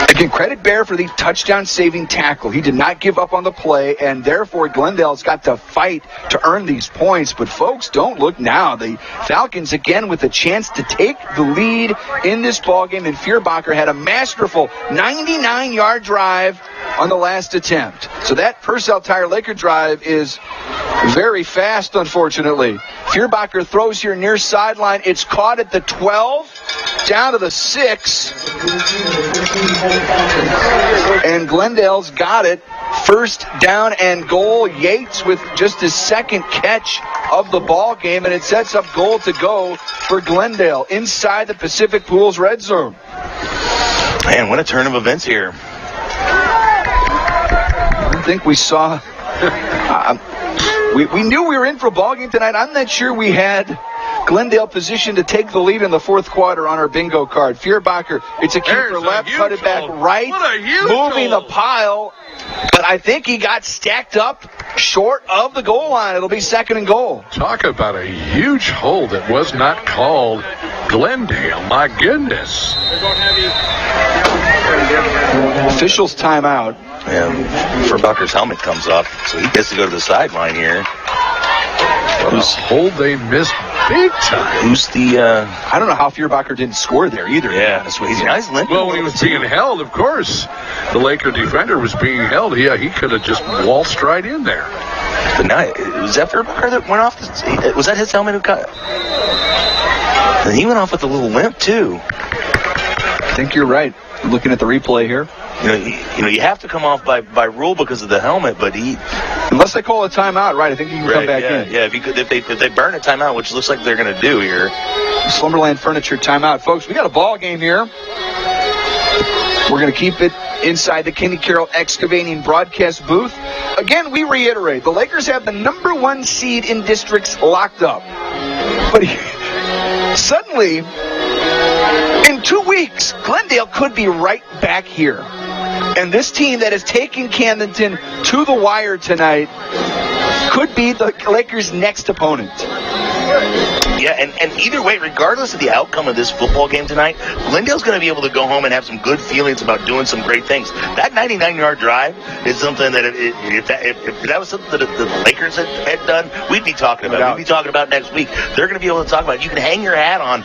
Again, credit Bear for the touchdown-saving tackle. He did not give up on the play, and therefore Glendale's got to fight to earn these points. But, folks, don't look now. The Falcons, again, with a chance to take the lead in this ballgame, and Feuerbacher had a masterful 99-yard drive on the last attempt. So that Purcell Tire Laker drive is very fast, unfortunately. Feuerbacher throws here near sideline. It's caught at the 12, down to the 6. And Glendale's got it. First down and goal. Yates with just his second catch of the ball game, and it sets up goal to go for Glendale inside the Pacific Pools red zone. Man, what a turn of events here. I don't think we saw... we knew we were in for a ball game tonight. I'm not sure we had Glendale positioned to take the lead in the fourth quarter on our bingo card. Feuerbacher, it's a keeper left, cut it back right, moving the pile. But I think he got stacked up short of the goal line. It'll be second and goal. Talk about a huge hold that was not called. Glendale, my goodness. Officials timeout. And Feuerbacher's helmet comes up, so he gets to go to the sideline here. Whose hold they missed big time. Who's the... I don't know how Feuerbacher didn't score there either. Yeah, he's nice limping. Well, when he was being held, of course, the Laker defender was being held. Yeah, he could have just waltzed right in there. But now, was that Feuerbacher that went off? Was that his helmet who cut? And he went off with a little limp, too. I think you're right. Looking at the replay here. You have to come off by rule because of the helmet, but unless they call a timeout, right? I think you can come back in. Yeah, if they burn a timeout, which looks like they're going to do here. Slumberland Furniture timeout, folks. We got a ball game here. We're going to keep it inside the Kenny Carroll Excavating broadcast booth. Again, we reiterate, the Lakers have the number 1 seed in districts locked up, but suddenly, in 2 weeks, Glendale could be right back here. And this team that has taken Camdenton to the wire tonight could be the Lakers' next opponent. Yeah, and either way, regardless of the outcome of this football game tonight, Glendale's going to be able to go home and have some good feelings about doing some great things. That 99-yard drive is something that if that was something that the Lakers had done, we'd be talking about. We'd be talking about next week. They're going to be able to talk about it. You can hang your hat on,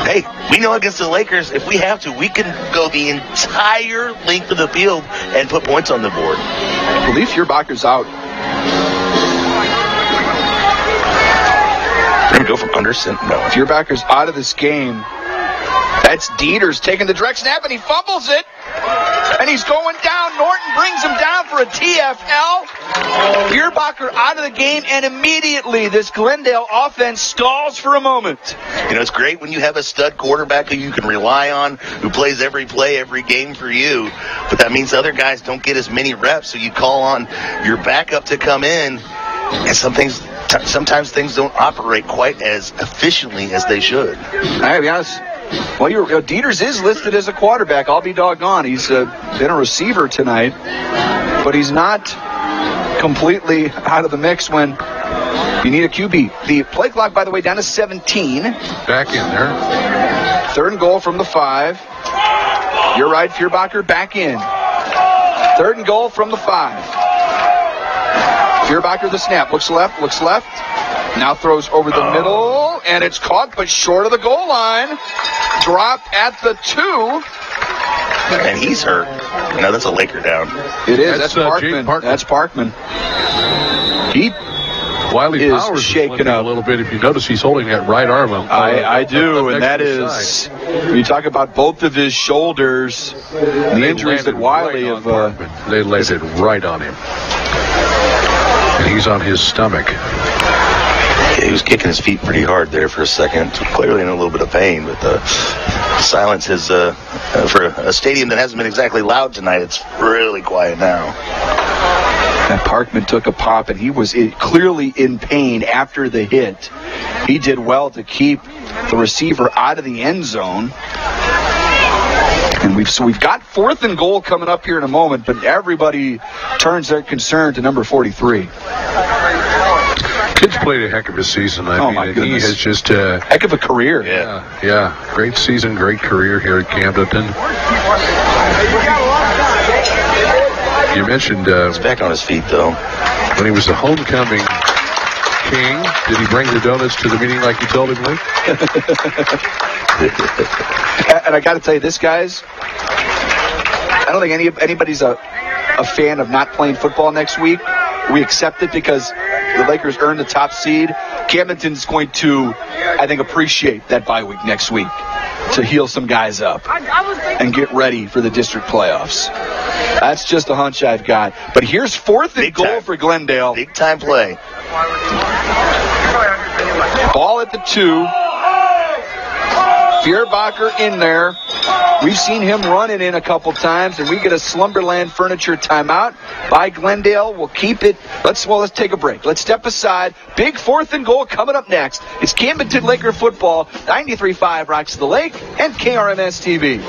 hey, we know against the Lakers, if we have to, we can go the entire length of the field and put points on the board. I believe Feuerbacher's out. We're going to go from under center. No. Feuerbacher's out of this game. That's Dieters taking the direct snap, and he fumbles it. And he's going down. Norton brings him down for a TFL. Feuerbacher out of the game, and immediately this Glendale offense stalls for a moment. It's great when you have a stud quarterback who you can rely on, who plays every play, every game for you. But that means other guys don't get as many reps, so you call on your backup to come in. And sometimes things don't operate quite as efficiently as they should. I gotta be honest. Well, Dieters is listed as a quarterback. I'll be doggone. He's been a receiver tonight, but he's not completely out of the mix when you need a QB. The play clock, by the way, down to 17. Back in there. 3rd and goal from the 5. You're right, Fierbacher back in. 3rd and goal from the 5. Fierbacher the snap. Looks left. Now throws over the middle, and it's caught, but short of the goal line. Dropped at the 2. And he's hurt. No, that's a Laker down. It is. That's Parkman. That's Parkman. He Wiley is Powers shaken up a little bit. If you notice, he's holding that right arm up. I do, and that is, when you talk about both of his shoulders, the injuries that Wiley have. They landed right on him. And he's on his stomach. Yeah, he was kicking his feet pretty hard there for a second. Clearly in a little bit of pain, but the silence is, for a stadium that hasn't been exactly loud tonight, it's really quiet now. And Parkman took a pop, and he was clearly in pain after the hit. He did well to keep the receiver out of the end zone. And we've got 4th and goal coming up here in a moment, but everybody turns their concern to number 43. Kid's played a heck of a season. I mean, my goodness. He has just heck of a career. Yeah. Great season, great career here at Camdenton. You mentioned he's back on his feet though. When he was the homecoming king, did he bring the donuts to the meeting like you told him, Luke? And I got to tell you, this guy's. I don't think anybody's a fan of not playing football next week. We accept it because the Lakers earned the top seed. Camdenton's going to, I think, appreciate that bye week next week to heal some guys up and get ready for the district playoffs. That's just a hunch I've got. But here's 4th and goal for Glendale. Big time play. Ball at the 2. Fierbacher in there. We've seen him running in a couple times, and we get a Slumberland Furniture timeout by Glendale. We'll keep it. Let's take a break. Let's step aside. Big 4th and goal coming up next. It's Camdenton Laker football, 93.5 Rocks of the Lake and KRMS TV.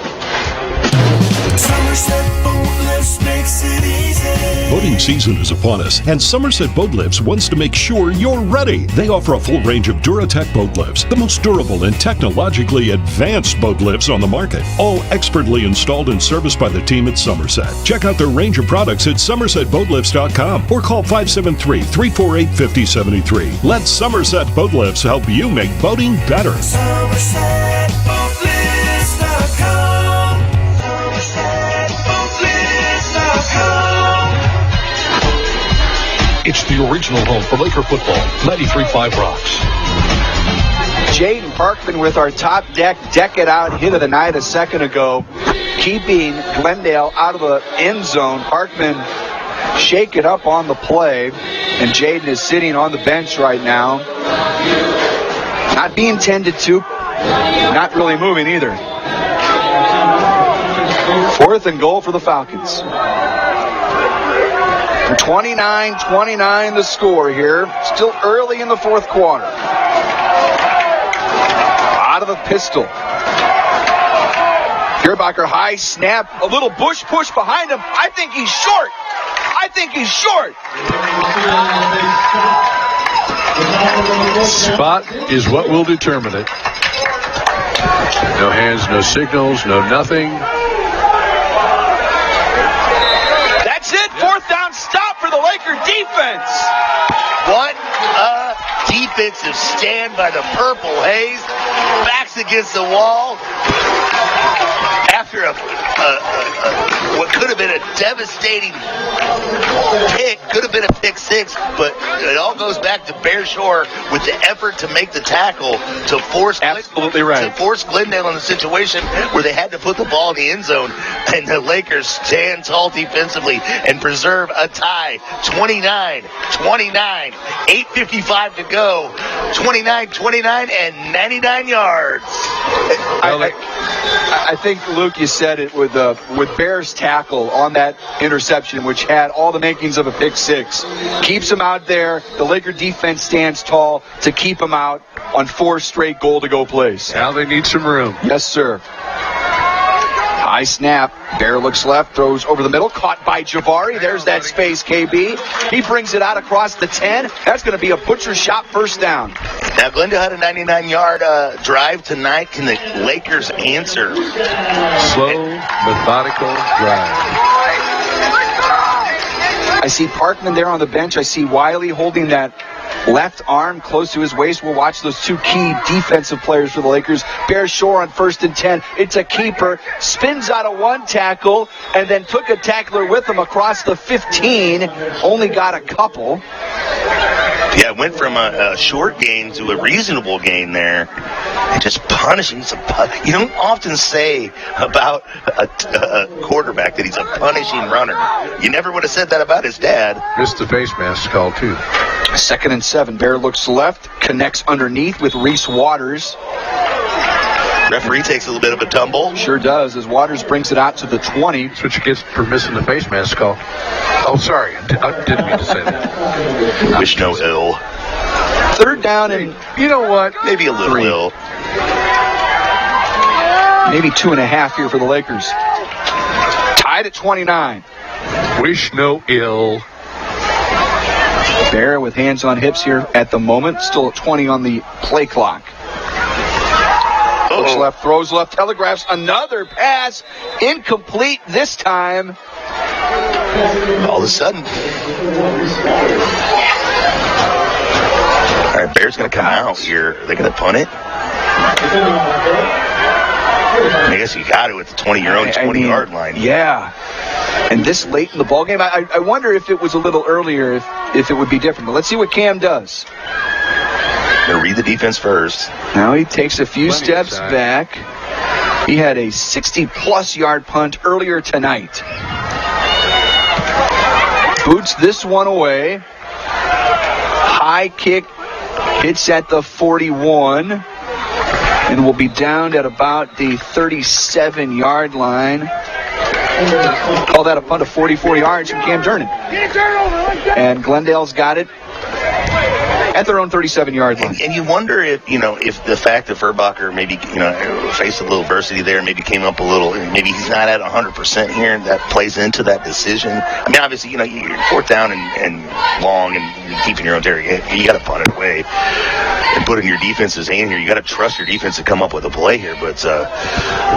Boating season is upon us, and Somerset Boat Lifts wants to make sure you're ready. They offer a full range of Duratec boat lifts, the most durable and technologically advanced boat lifts on the market, all expertly installed and serviced by the team at Somerset. Check out their range of products at somersetboatlifts.com or call 573-348-5073. Let Somerset Boat Lifts help you make boating better. It's the original home for Laker football, 93.5 Rocks. Jaden Parkman with our top deck it out hit of the night a second ago, keeping Glendale out of the end zone. Parkman shaken up on the play, and Jaden is sitting on the bench right now. Not being tended to, not really moving either. 4th and goal for the Falcons. 29-29 the score here. Still early in the 4th quarter. Out of the pistol. Fierbacher high snap. A little bush push behind him. I think he's short. Spot is what will determine it. No hands, no signals, no nothing. That's it. 4th down stop for the Laker defense. What a defensive stand by the Purple Haze. Backs against the wall. After what could have been a devastating pick, could have been a pick 6, but it all goes back to Bear Shore with the effort to make the tackle to force Glendale in the situation where they had to put the ball in the end zone, and the Lakers stand tall defensively and preserve a tie. 29-29, 8:55 to go, 29-29 and 99 yards. I think, Luke, you said it with Bear's tackle on that interception, which had all the makings of a pick 6. Keeps him out there. The Laker defense stands tall to keep him out on 4 straight goal-to-go plays. Now they need some room. Yes, sir. High High snap. Bear looks left, throws over the middle, caught by Jabari. There's that space, KB. He brings it out across the 10. That's going to be a butcher shot first down. Now, Glendale had a 99-yard drive tonight. Can the Lakers answer? Slow, methodical drive. I see Parkman there on the bench. I see Wiley holding that left arm close to his waist. We'll watch those two key defensive players for the Lakers. Bear Shore on 1st and 10. It's a keeper. Spins out of one tackle and then took a tackler with him across the 15. Only got a couple. Yeah, it went from a short gain to a reasonable gain there. And just punishing. You don't often say about a quarterback that he's a punishing runner. You never would have said that about his dad. Missed the face mask call, too. 2nd and 7. Bear looks left, connects underneath with Reese Waters. Referee takes a little bit of a tumble. Sure does, as Waters brings it out to the 20. That's what you get for missing the face mask call. Oh, sorry. I didn't mean to say that. Wish no ill. 3rd down and... You know what? Maybe a little ill. Maybe 2.5 here for the Lakers. Tied at 29. Wish no ill. Bear with hands on hips here at the moment. Still at 20 on the play clock. Looks left, throws left, telegraphs another pass. Incomplete this time. All of a sudden. All right, Bear's going to come out here. Are they going to punt it? I guess you got it with the 20-yard line. Yeah. And this late in the ballgame, I wonder if it was a little earlier, if it would be different. But let's see what Cam does. Gonna read the defense first. Now he takes a few steps back. He had a 60-plus yard punt earlier tonight. Boots this one away. High kick hits at the 41. And will be down at about the 37-yard line. Call that a punt of 44 yards from Cam Durnan. And Glendale's got it at their own 37-yard line. And you wonder if the fact that Furbacher maybe, faced a little adversity there, maybe came up a little, maybe he's not at 100% here, that plays into that decision. I mean, obviously, you're 4th down and long and you're keeping your own territory. You got to punt it away and put it in your defense's hand here. You got to trust your defense to come up with a play here. But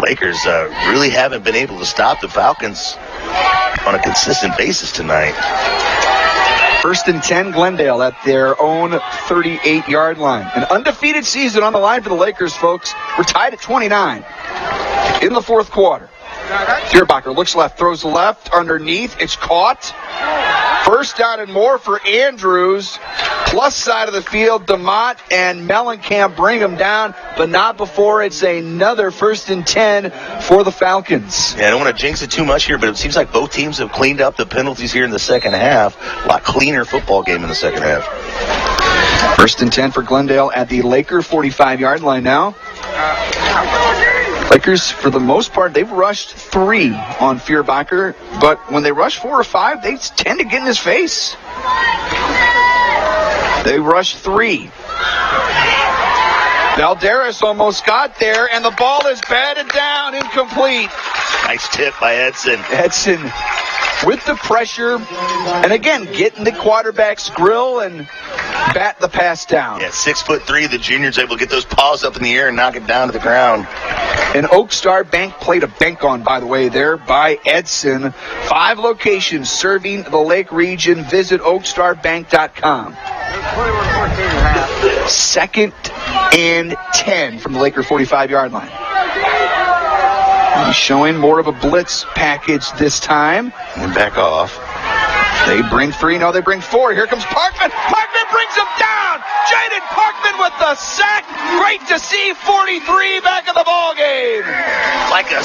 Lakers really haven't been able to stop the Falcons on a consistent basis tonight. 1st and 10, Glendale at their own 38-yard line. An undefeated season on the line for the Lakers, folks. We're tied at 29 in the 4th quarter. Furbacher looks left, throws left, underneath. It's caught. 1st down and more for Andrews. Plus side of the field, DeMott and Mellencamp bring him down, but not before it's another 1st and 10 for the Falcons. Yeah, I don't want to jinx it too much here, but it seems like both teams have cleaned up the penalties here in the second half. A lot cleaner football game in the second half. 1st and 10 for Glendale at the Laker 45-yard line now. Lakers, for the most part, they've rushed 3 on Furbacher, but when they rush 4 or 5, they tend to get in his face. They rushed 3. Valderas almost got there, and the ball is batted down, incomplete. Nice tip by Edson. Edson with the pressure, and again, getting the quarterback's grill and bat the pass down. Yeah, 6'3", the junior's able to get those paws up in the air and knock it down to the ground. An Oak Star Bank played a bank on, by the way, there by Edson. 5 locations serving the Lake region. Visit oakstarbank.com. 2nd and 10 from the Laker 45-yard line. He's showing more of a blitz package this time. And back off. They bring 3. No, they bring 4. Here comes Parkman. Parkman brings him down. Jaden Parkman with the sack. Great to see 43 back in the ball game. Like a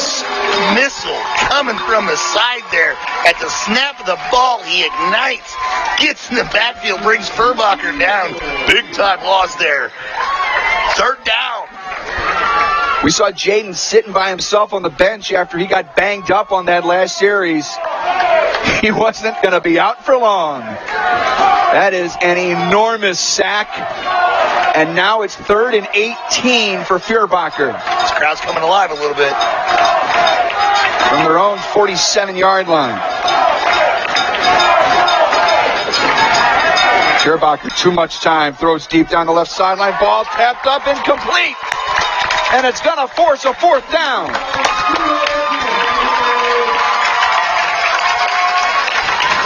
missile coming from the side there. At the snap of the ball, he ignites. Gets in the backfield, brings Furbacher down. Big time loss there. 3rd down. We saw Jaden sitting by himself on the bench after he got banged up on that last series. He wasn't going to be out for long. That is an enormous sack. And now it's 3rd and 18 for Furbacher. This crowd's coming alive a little bit. from their own 47-yard line. Scherbacher, too much time, throws deep down the left sideline. Ball tapped up, incomplete. And it's going to force a 4th down.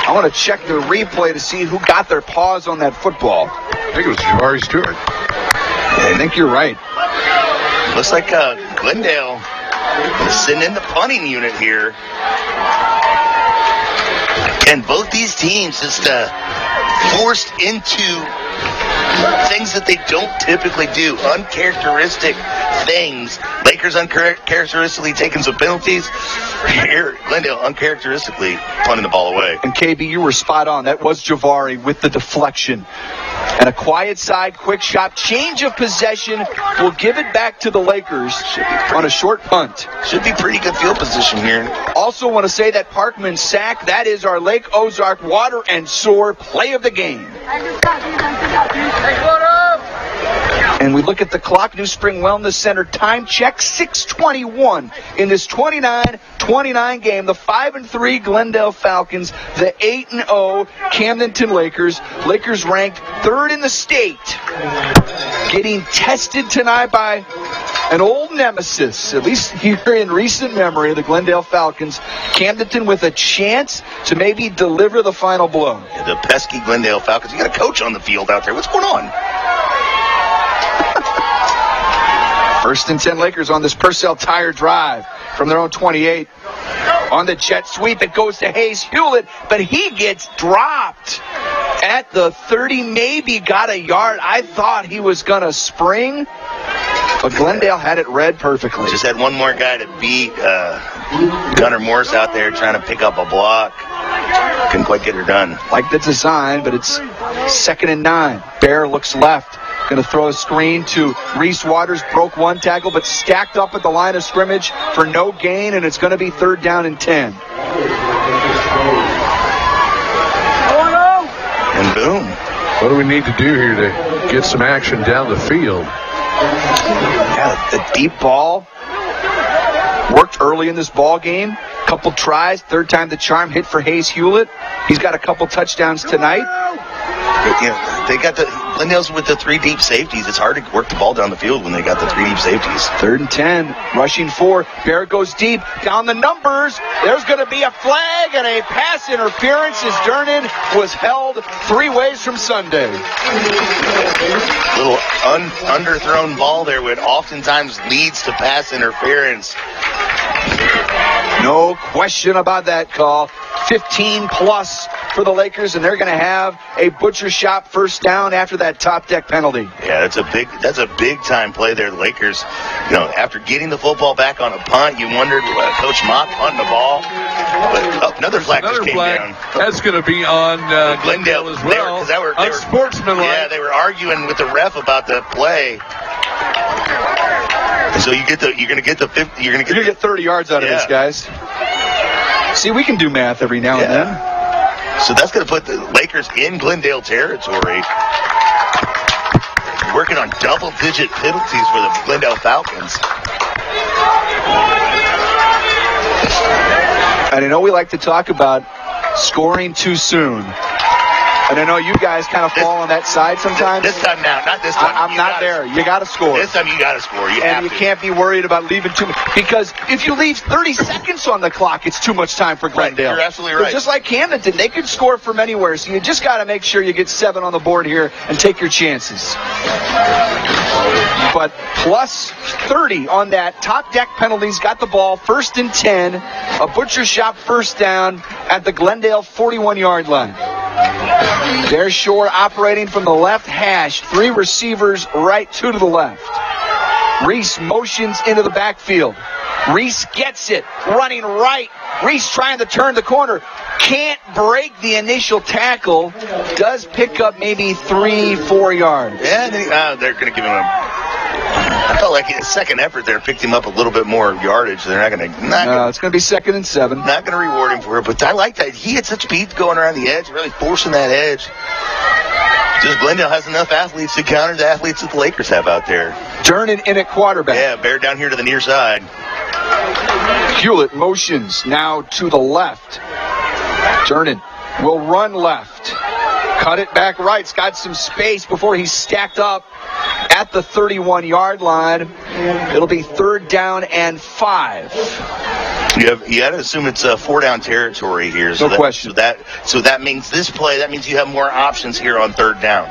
I want to check the replay to see who got their paws on that football. I think it was Jabari Stewart. I think you're right. Looks like Glendale is sitting in the punting unit here. And both these teams just forced into things that they don't typically do, uncharacteristic things. Lakers uncharacteristically taking some penalties. Here, Glendale uncharacteristically punting the ball away. And KB, you were spot on. That was Javari with the deflection. And a quiet side, quick shot, change of possession. We'll give it back to the Lakers on a short punt. Should be pretty good field position here. Also want to say that Parkman sack, that is our Lake Ozark Water and Sewer play of the game. And we look at the clock, New Spring Wellness Center time check, 6:21 in this 29-29 game. The 5-3 Glendale Falcons, the 8-0 Camdenton Lakers. Lakers ranked 3rd in the state, getting tested tonight by an old nemesis, at least here in recent memory, of the Glendale Falcons. Camdenton with a chance to maybe deliver the final blow. The pesky Glendale Falcons. You got a coach on the field out there. What's going on? 1st and 10 Lakers on this Purcell Tire drive from their own 28. On the jet sweep, it goes to Hayes Hewlett, but he gets dropped at the 30, maybe got a yard. I thought he was going to spring, but Glendale had it read perfectly. Just had one more guy to beat Gunnar Morse out there trying to pick up a block. Couldn't quite get her done. Like the design, but it's 2nd and 9. Bear looks left. Going to throw a screen to Reese Waters. Broke one tackle, but stacked up at the line of scrimmage for no gain, and it's going to be 3rd down and 10. And boom. What do we need to do here to get some action down the field? Yeah, the deep ball worked early in this ball game. Couple tries, 3rd time the charm, hit for Hayes Hewlett. He's got a couple touchdowns tonight. They got Glendale's with the 3 deep safeties. It's hard to work the ball down the field when they got the 3 deep safeties. 3rd and 10, rushing 4. Barrett goes deep, down the numbers. There's going to be a flag and a pass interference as Durnan was held 3 ways from Sunday. Little underthrown ball there, which oftentimes leads to pass interference. No question about that call. 15 plus for the Lakers, and they're going to have a butcher shop 1st down after that top deck penalty. Yeah, that's a big time play there. The Lakers, after getting the football back on a punt, you wondered Coach Mock punting the ball. But another flag just came down. That's going to be on Glendale as well. They were unsportsmanlike. Yeah, they were arguing with the ref about the play. So you're going to get 30 yards out of this, guys. See, we can do math every now and then. So that's going to put the Lakers in Glendale territory. Working on double-digit penalties for the Glendale Falcons. And I know we like to talk about scoring too soon. And I know you guys kind of fall on that side sometimes. This time now, not this time. I'm not there. You got to score. This time you got to score. You can't be worried about leaving too much. Because if you leave 30 seconds on the clock, it's too much time for Glendale. Right, you're absolutely right. But just like Camdenton, they could score from anywhere. So you just got to make sure you get 7 on the board here and take your chances. But plus 30 on that top deck penalties. Got the ball 1st and 10. A butcher shop 1st down at the Glendale 41-yard line. Bear Shore operating from the left hash. 3 receivers right, 2 to the left. Reese motions into the backfield. Reese gets it, running right. Reese trying to turn the corner. Can't break the initial tackle. Does pick up maybe 3-4 yards. Yeah, they're going to give him I felt like a second effort there picked him up a little bit more yardage. They're not going to. No, it's going to be 2nd and 7. Not going to reward him for it, but I like that. He had such speed going around the edge, really forcing that edge. Just Glendale has enough athletes to counter the athletes that the Lakers have out there. Durnan in at quarterback. Yeah, Bear down here to the near side. Hewlett motions now to the left. Durnin will run left. Cut it back right. It's got some space before he's stacked up at the 31-yard line. It'll be 3rd down and 5. You got to assume it's a 4-down territory here. No question. So that means this play. That means you have more options here on 3rd down.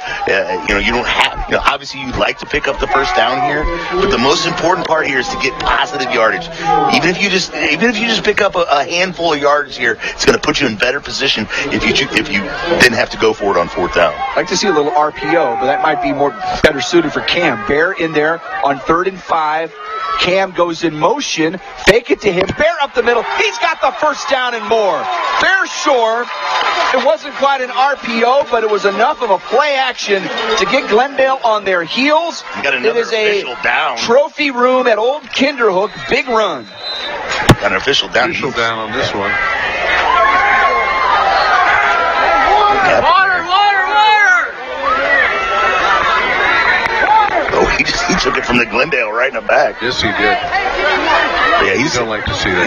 You don't have. Obviously, you'd like to pick up the first down here, but the most important part here is to get positive yardage. Even if you just pick up a handful of yards here, it's going to put you in better position if you didn't have to go for it on 4th down. I'd like to see a little RPO, but that might be better suited for Cam. Bear in there on 3rd and 5. Cam goes in motion. Fake it to him. Bear up the middle. He's got the first down and more. Bear sure. It wasn't quite an RPO, but it was enough of a play action to get Glendale on their heels. You got another official down. Trophy room at Old Kinderhook. Big run. Got an official down. Official down on this one. He took it from the Glendale right in the back. Yes, he did. Yeah, I don't like to see that.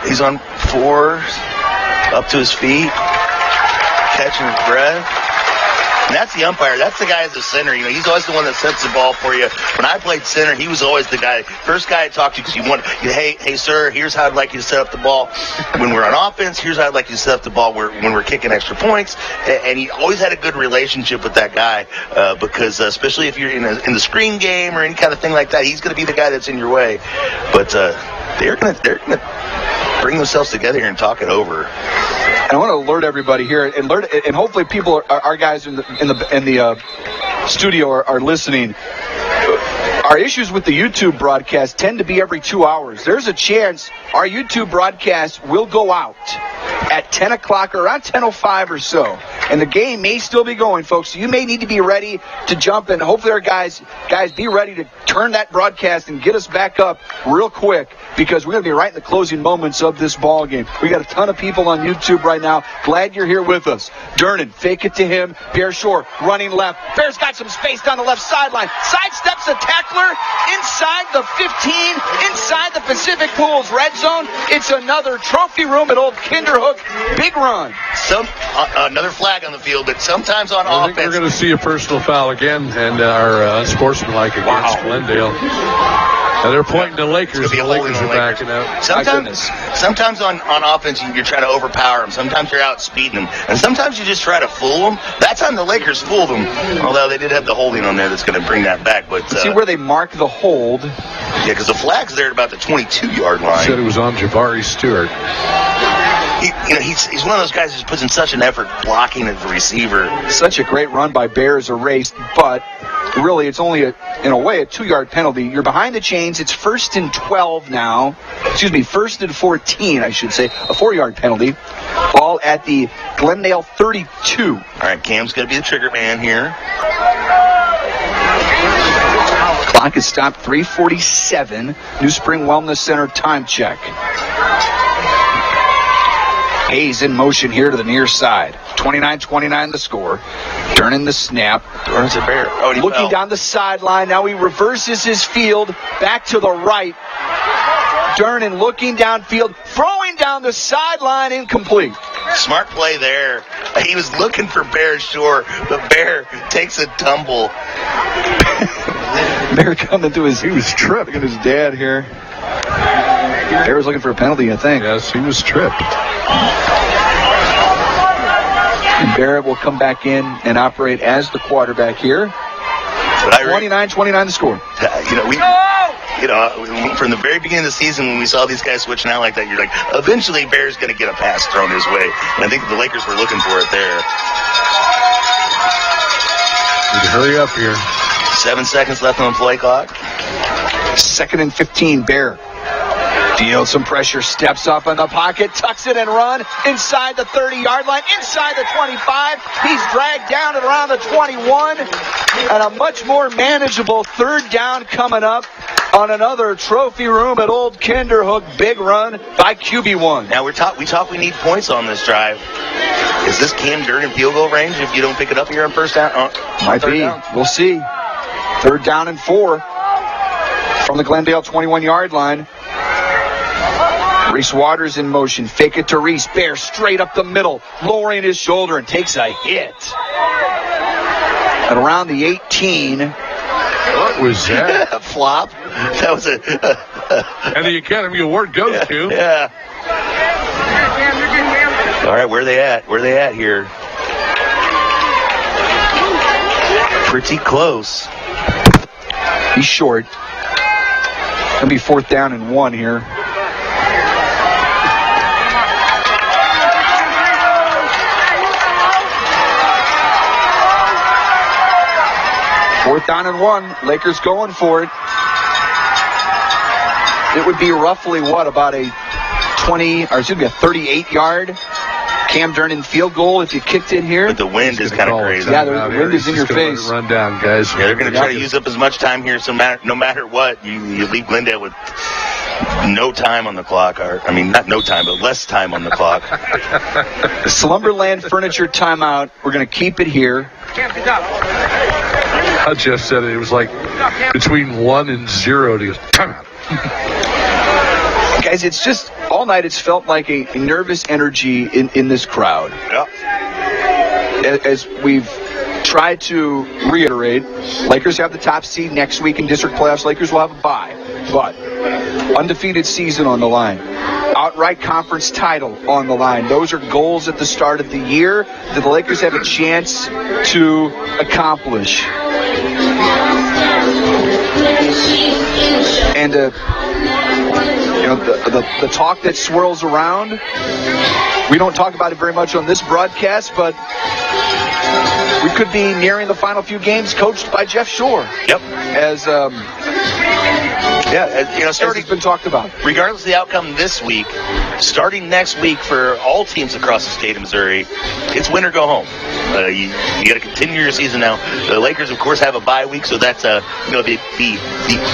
He's on 4, up to his feet, catching his breath. And that's the umpire. That's the guy as a center. He's always the one that sets the ball for you. When I played center, he was always the guy, first guy I talked to, because hey, sir, here's how I'd like you to set up the ball. When we're on offense, here's how I'd like you to set up the ball when we're kicking extra points. And he always had a good relationship with that guy because especially if you're in the screen game or any kind of thing like that, he's going to be the guy that's in your way. But they're going to bring themselves together here and talk it over. And I want to alert everybody here, and hopefully people, our guys in the studio are listening. Our issues with the YouTube broadcast tend to be every 2 hours. There's a chance our YouTube broadcast will go out at 10 o'clock or around 10:05 or so. And the game may still be going, folks. So you may need to be ready to jump in. Hopefully our guys be ready to turn that broadcast and get us back up real quick, because we're going to be right in the closing moments of this ball game. We got a ton of people on YouTube right now. Glad you're here with us. Durnin, fake it to him. Bear Shore running left. Bear's got some space down the left sideline. Sidesteps a tackler inside the 15, inside the Pacific Pools red zone. It's another trophy room at Old Kinderhook. Big run. Another flag on the field, but sometimes on I offense. think we're going to see a personal foul again, and our unsportsmanlike against Glendale. And they're pointing to Lakers. The Lakers are backing out. Sometimes on offense, you're trying to overpower them. Sometimes you're out speeding them. And sometimes you just try to fool them. That time the Lakers fooled them, although they did have the holding on there that's going to bring that back. But see where they mark the hold. Yeah, because the flag's there at about the 22-yard line. Said it was on Jabari Stewart. He's one of those guys who puts in such an effort blocking at the receiver. Such a great run by Bear as a race, but really it's only, in a way, a 2-yard penalty. You're behind the chains. It's 1st and 12 now. 1st and 14, I should say. A 4-yard penalty. Ball at the Glendale 32. All right, Cam's going to be the trigger man here. Clock is stopped, 3:47. New Spring Wellness Center time check. Hayes in motion here to the near side. 29-29 the score. Durnin the snap. Durnin's a Bear. Looking down the sideline. Now he reverses his field back to the right. Durnin looking downfield, throwing down the sideline, incomplete. Smart play there. He was looking for Bear Shore, but Bear takes a tumble. Bear coming to he was tripped. Look at his dad here. Bear was looking for a penalty, I think. Yes, he was tripped. And Barrett will come back in and operate as the quarterback here. 29-29 the score. From the very beginning of the season when we saw these guys switching out like that, you're like, eventually Bear's going to get a pass thrown his way. And I think the Lakers were looking for it there. Need to hurry up here. 7 seconds left on the play clock. 2nd and 15, Bear. Deals some pressure, steps up in the pocket, tucks it and run inside the 30-yard line, inside the 25. He's dragged down at around the 21. And a much more manageable 3rd down coming up on another trophy room at Old Kinderhook. Big run by QB1. Now we talk. We need points on this drive. Is this Cam Durnin field goal range if you don't pick it up here on first down? Might be. Down. We'll see. 3rd down and 4 from the Glendale 21-yard line. Reese Waters in motion. Fake it to Reese. Bear straight up the middle, lowering his shoulder and takes a hit. At around the 18. What was that? Flop. That was a... And the Academy Award goes to... Yeah. All right, where are they at? Where are they at here? Pretty close. He's short. Gonna be 4th down and 1 here. Fourth down and 1. Lakers going for it. It would be roughly about a 38-yard Camdenton field goal if you kicked it here. But the wind is kind of crazy. Yeah, the wind is in your face. Run down, guys. Yeah, they're going to try to use up as much time here. So no matter what, you leave Glendale with no time on the clock. Not no time, but less time on the clock. The Slumberland Furniture timeout. We're going to keep it here. How Jeff said it was like between 1 and 0 to timeout. Guys, it's just all night it's felt like a nervous energy in this crowd. Yep. As we've tried to reiterate, Lakers have the top seed next week in district playoffs. Lakers will have a bye, but undefeated season on the line. Outright conference title on the line. Those are goals at the start of the year that the Lakers have a chance to accomplish. And the talk that swirls around, we don't talk about it very much on this broadcast, but we could be nearing the final few games coached by Jeff Shore. Yep. As it's been talked about. Regardless of the outcome this week, starting next week for all teams across the state of Missouri, it's win or go home. You got to continue your season now. The Lakers, of course, have a bye week, so that's the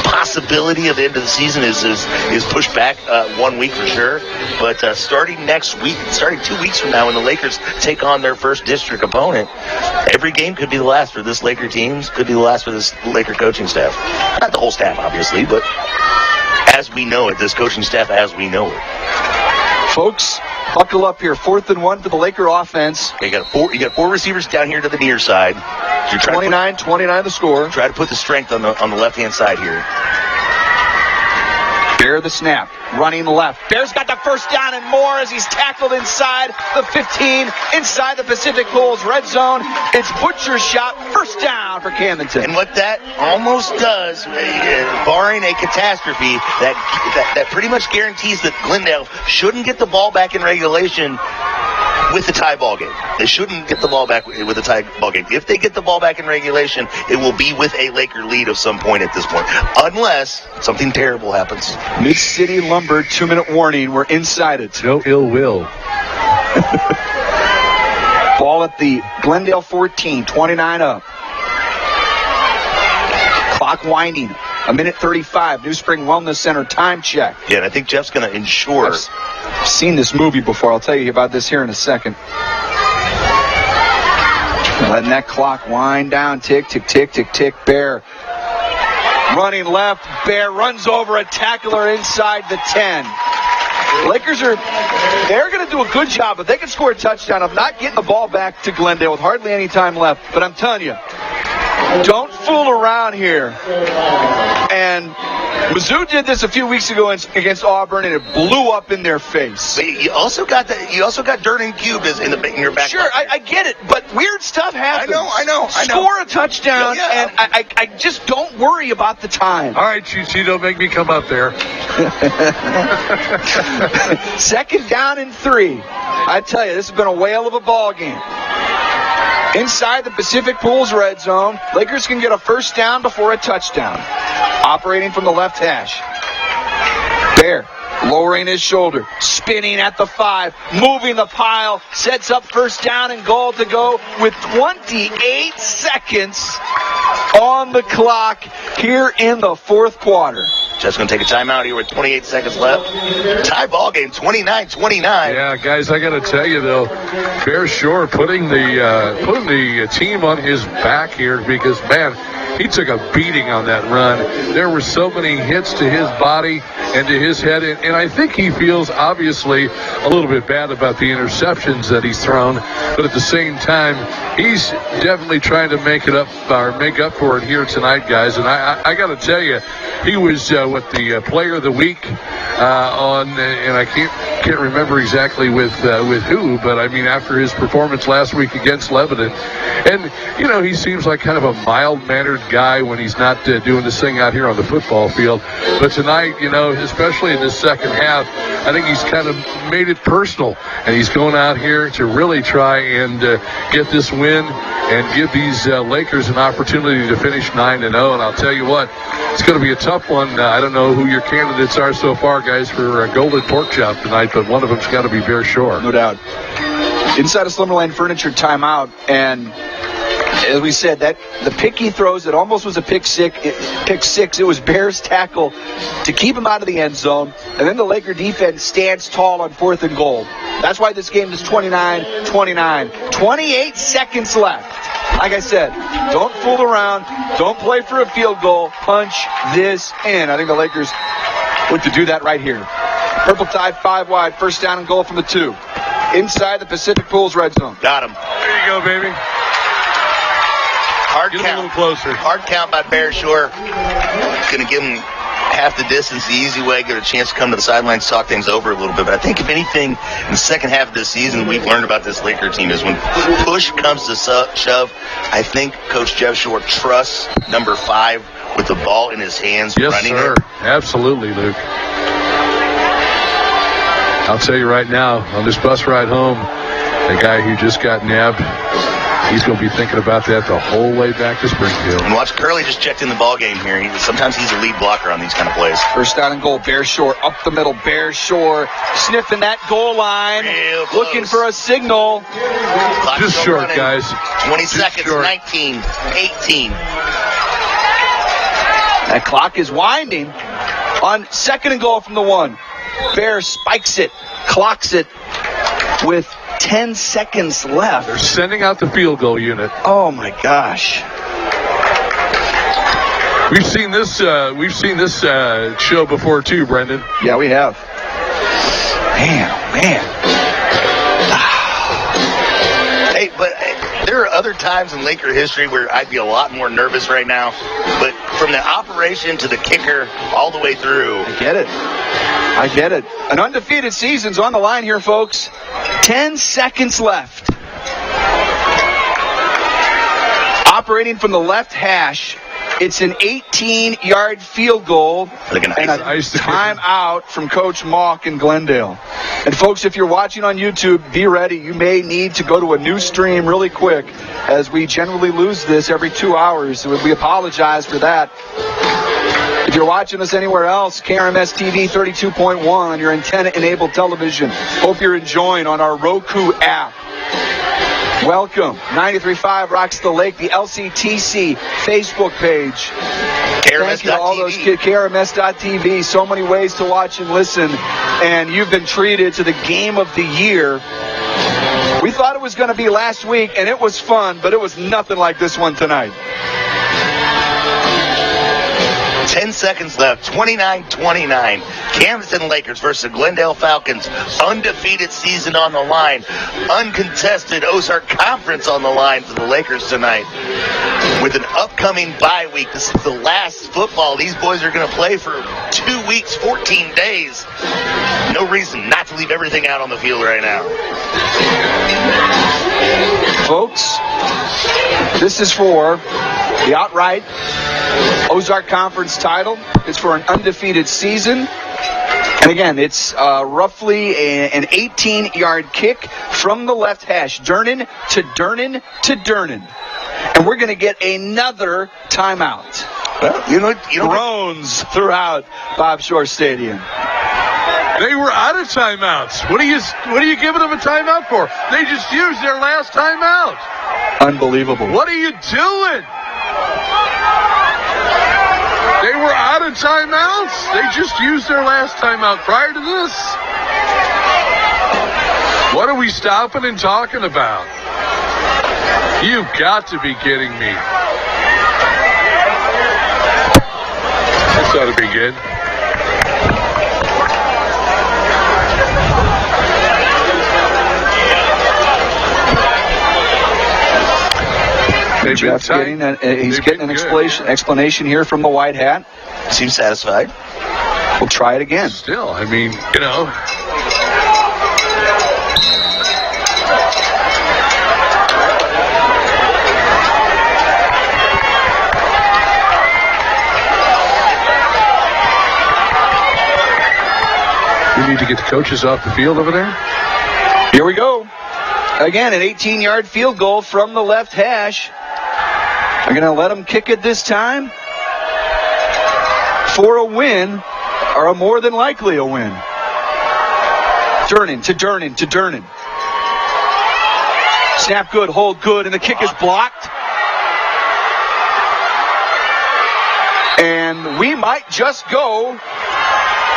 possibility of the end of the season is pushed back 1 week for sure. But starting next week, starting 2 weeks from now, when the Lakers take on their first district opponent, every game could be the last for this Laker team, could be the last for this Laker coaching staff. Not the whole staff, obviously, but as we know it, this coaching staff as we know it. Folks, buckle up here. 4th and 1 for the Laker offense. You got four receivers down here to the near side. So 29 the score. Try to put the strength on the left-hand side here. Bear the snap, running left. Bear's got the first down and more as he's tackled inside the 15, inside the Pacific Pools red zone. It's Butcher's shot, first down for Camdenton. And what that almost does, barring a catastrophe, that pretty much guarantees that Glendale shouldn't get the ball back in regulation with the tie ball game. They shouldn't get the ball back with a tie ball game. If they get the ball back in regulation, it will be with a Laker lead of some point at this point, unless something terrible happens. Mid-City Lumber 2-minute warning. We're inside it. No ill will. Ball at the Glendale 14, 29 up. Clock winding. 1:35. New Spring Wellness Center time check. Yeah, and I think Jeff's going to ensure. I've seen this movie before. I'll tell you about this here in a second. Letting that clock wind down. Tick, tick, tick, tick, tick. Bear running left. Bear runs over a tackler inside the 10. They're going to do a good job, but they can score a touchdown of not getting the ball back to Glendale with hardly any time left. But I'm telling you, don't fool around here. And Mizzou did this a few weeks ago against Auburn, and it blew up in their face. But you also got dirt and cube in your back. Sure, I get it, but weird stuff happens. I know. Score a touchdown, and I just don't worry about the time. All right, GC, don't make me come up there. 2nd down and 3. I tell you, this has been a whale of a ball game. Inside the Pacific Pools red zone, Lakers can get a first down before a touchdown. Operating from the left hash. Bear lowering his shoulder, spinning at the 5, moving the pile, sets up first down and goal to go with 28 seconds on the clock here in the 4th quarter. Jeff's going to take a timeout here with 28 seconds left. Tie ball game, 29-29. Yeah, guys, I got to tell you, though, Bear Shore putting the team on his back here because, man, he took a beating on that run. There were so many hits to his body and to his head, and I think he feels obviously a little bit bad about the interceptions that he's thrown, but at the same time, he's definitely trying to make up for it here tonight, guys. And I got to tell you, he was the player of the week and I can't remember exactly with who, but I mean after his performance last week against Lebanon, and you know he seems like kind of a mild-mannered guy when he's not doing this thing out here on the football field. But tonight, you know, especially in this second half, I think he's kind of made it personal, and he's going out here to really try and get this win and give these Lakers an opportunity to finish 9-0. And I'll tell you what, it's going to be a tough one. I don't know who your candidates are so far, guys, for a golden pork chop tonight, but one of them's got to be Bear Shore. No doubt. Inside of Slumberland Furniture timeout, and as we said, that the pick he throws, it almost was a pick six. It was Bear's tackle to keep him out of the end zone, and then the Laker defense stands tall on 4th and goal. That's why this game is 29-29. 28 seconds left. Like I said, don't fool around. Don't play for a field goal. Punch this in. I think the Lakers look to do that right here. Purple Tide 5 wide. First down and goal from the 2. Inside the Pacific Pools red zone. Got him. There you go, baby. Hard Get count. a little closer. Hard count by Bear Shore. Going to give him half the distance, the easy way, get a chance to come to the sidelines, talk things over a little bit. But I think if anything, in the second half of this season, we've learned about this Laker team is when push comes to shove, I think Coach Jeff Shore trusts number 5 with the ball in his hands. Yes, running sir. it. Absolutely, Luke. I'll tell you right now, on this bus ride home, the guy who just got nabbed, he's going to be thinking about that the whole way back to Springfield. And watch, Curley just checked in the ball game here. Sometimes he's a lead blocker on these kind of plays. First down and goal, Bear Shore up the middle. Bear Shore sniffing that goal line, looking for a signal. Clock's Just still short, running. guys. 20 Just seconds, short. 19, 18. That clock is winding on 2nd and goal from the 1. Bear spikes it, clocks it with 10 seconds left. They're sending out the field goal unit. Oh my gosh. We've seen this show before too, Brendan. Yeah, we have. Man. Hey, but there are other times in Laker history where I'd be a lot more nervous right now. But from the operation to the kicker, all the way through. I get it. An undefeated season's on the line here, folks. 10 seconds left. Operating from the left hash, it's an 18-yard field goal and a timeout from Coach Mock in Glendale. And folks, if you're watching on YouTube, be ready. You may need to go to a new stream really quick, as we generally lose this every 2 hours. So we apologize for that. If you're watching us anywhere else, KRMS TV 32.1 on your antenna-enabled television. Hope you're enjoying on our Roku app. Welcome. 93.5 Rocks the Lake, the LCTC Facebook page. Thank you to all those kids. KRMS.TV. So many ways to watch and listen. And you've been treated to the game of the year. We thought it was going to be last week, and it was fun, but it was nothing like this one tonight. 10 seconds left, 29-29. Camdenton Lakers versus the Glendale Falcons. Undefeated season on the line. Uncontested Ozark Conference on the line for the Lakers tonight. With an upcoming bye week, this is the last football these boys are going to play for 2 weeks, 14 days. No reason not to leave everything out on the field right now. Folks, this is for the outright Ozark Conference title. It's for an undefeated season. And again, it's roughly an 18-yard kick from the left hash. Durnan to Durnan to Durnan. And we're going to get another timeout. Well, groans throughout Bob Shore Stadium. They were out of timeouts. What are you giving them a timeout for? They just used their last timeout. Unbelievable. What are you doing? They were out of timeouts. They just used their last timeout prior to this. What are we stopping and talking about? You've got to be kidding me. This ought to be good. Jeff's getting an explanation here from the white hat. Seems satisfied. We'll try it again. Still, I mean, you know. We need to get the coaches off the field over there. Here we go. Again, an 18-yard field goal from the left hash. They're going to let them kick it this time for a win, or a more than likely a win. Durnin to Durnin. Snap good, hold good, and the kick is blocked. And we might just go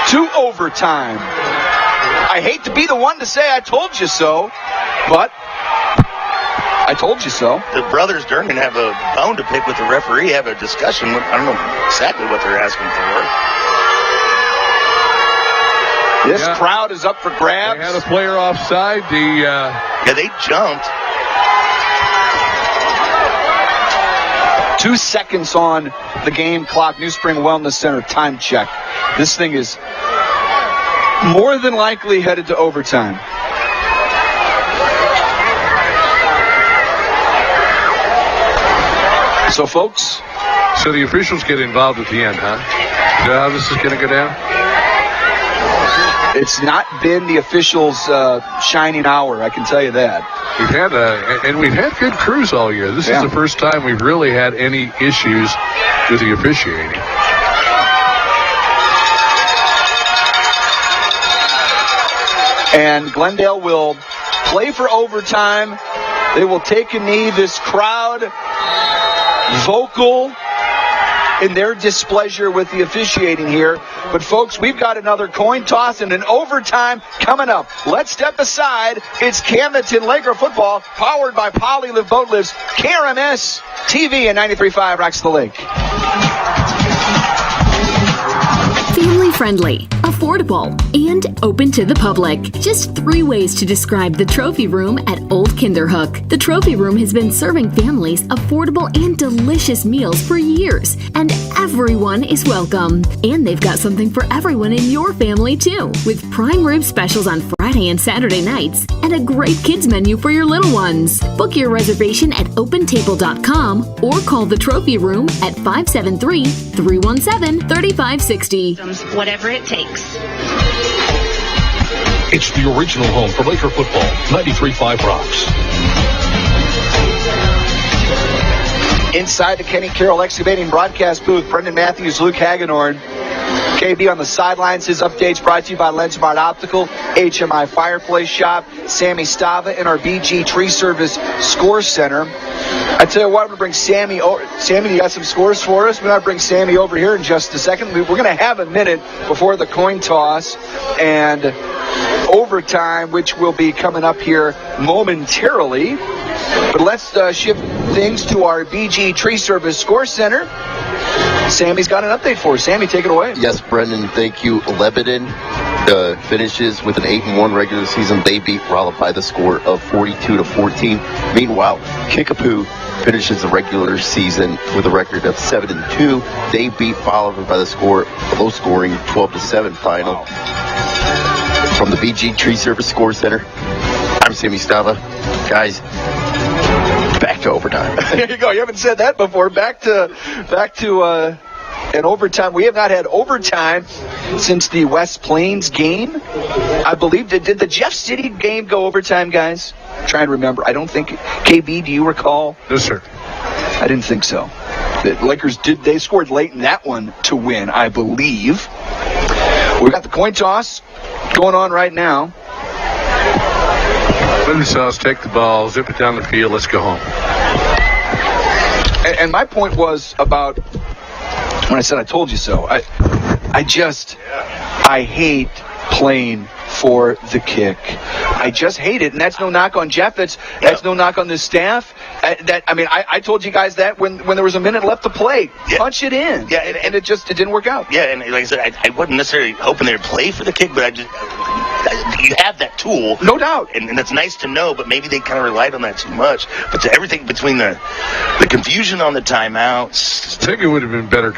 to overtime. I hate to be the one to say I told you so, but I told you so. The brothers Durnin have a bone to pick with the referee, have a discussion. I don't know exactly what they're asking for. This crowd is up for grabs. They had a player offside. They jumped. 2 seconds on the game clock. New Spring Wellness Center time check. This thing is more than likely headed to overtime. So, folks. So the officials get involved at the end, huh? Is that how this is going to go down? It's not been the officials' shining hour, I can tell you that. We've had good crews all year. This is the first time we've really had any issues with the officiating. And Glendale will play for overtime. They will take a knee. This crowd vocal in their displeasure with the officiating here. But, folks, we've got another coin toss and an overtime coming up. Let's step aside. It's Camdenton Laker football, powered by Polylive Boat Lifts, KRMS TV, and 93.5 Rocks the Lake. Family friendly, affordable, and open to the public. Just 3 ways to describe the Trophy Room at Old Kinderhook. The Trophy Room has been serving families affordable and delicious meals for years, and everyone is welcome. And they've got something for everyone in your family too, with prime rib specials on Friday and Saturday nights, and a great kids menu for your little ones. Book your reservation at opentable.com or call the Trophy Room at 573-317-3560. Whatever it takes. It's the original home for Laker football, 93.5 Rocks. Inside the Kenny Carroll Excavating broadcast booth, Brendan Matthews, Luke Hagedorn. KB on the sidelines. His updates brought to you by LensMart Optical, HMI Fireplace Shop, Sammy Stava, and our BG Tree Service Score Center. I tell you what, I'm going to bring Sammy over. Sammy, you got some scores for us? We're going to bring Sammy over here in just a second. We're going to have a minute before the coin toss and overtime, which will be coming up here momentarily. But let's shift things to our BG Tree Service Score Center. Sammy's got an update for us. Sammy, take it away. Yes, Brendan, thank you. Lebanon finishes with an 8-1 regular season. They beat Rolla by the score of 42-14. Meanwhile, Kickapoo finishes the regular season with a record of 7-2. They beat Bolivar by the score, a low-scoring 12-7 final. From the BG Tree Service Score Center, I'm Sammy Stava. Guys, back to overtime. There you go. You haven't said that before. Back to an overtime. We have not had overtime since the West Plains game. I believe, did the Jeff City game go overtime, guys? I'm trying to remember. I don't think. KB, do you recall? No, sir. I didn't think so. The Lakers they scored late in that one to win, I believe. We've got the coin toss going on right now. Lemon sauce, take the ball, zip it down the field, let's go home. And my point was about when I said I told you so. I hate playing for the kick. I just hate it, and that's no knock on Jeff. That's no knock on the staff. I told you guys that when there was a minute left to play, punch it in. Yeah, and it didn't work out. Yeah, and like I said, I wasn't necessarily hoping they would play for the kick, but you have that tool, no doubt, and it's nice to know. But maybe they kind of relied on that too much. But to everything between the confusion on the timeouts, I think it would have been better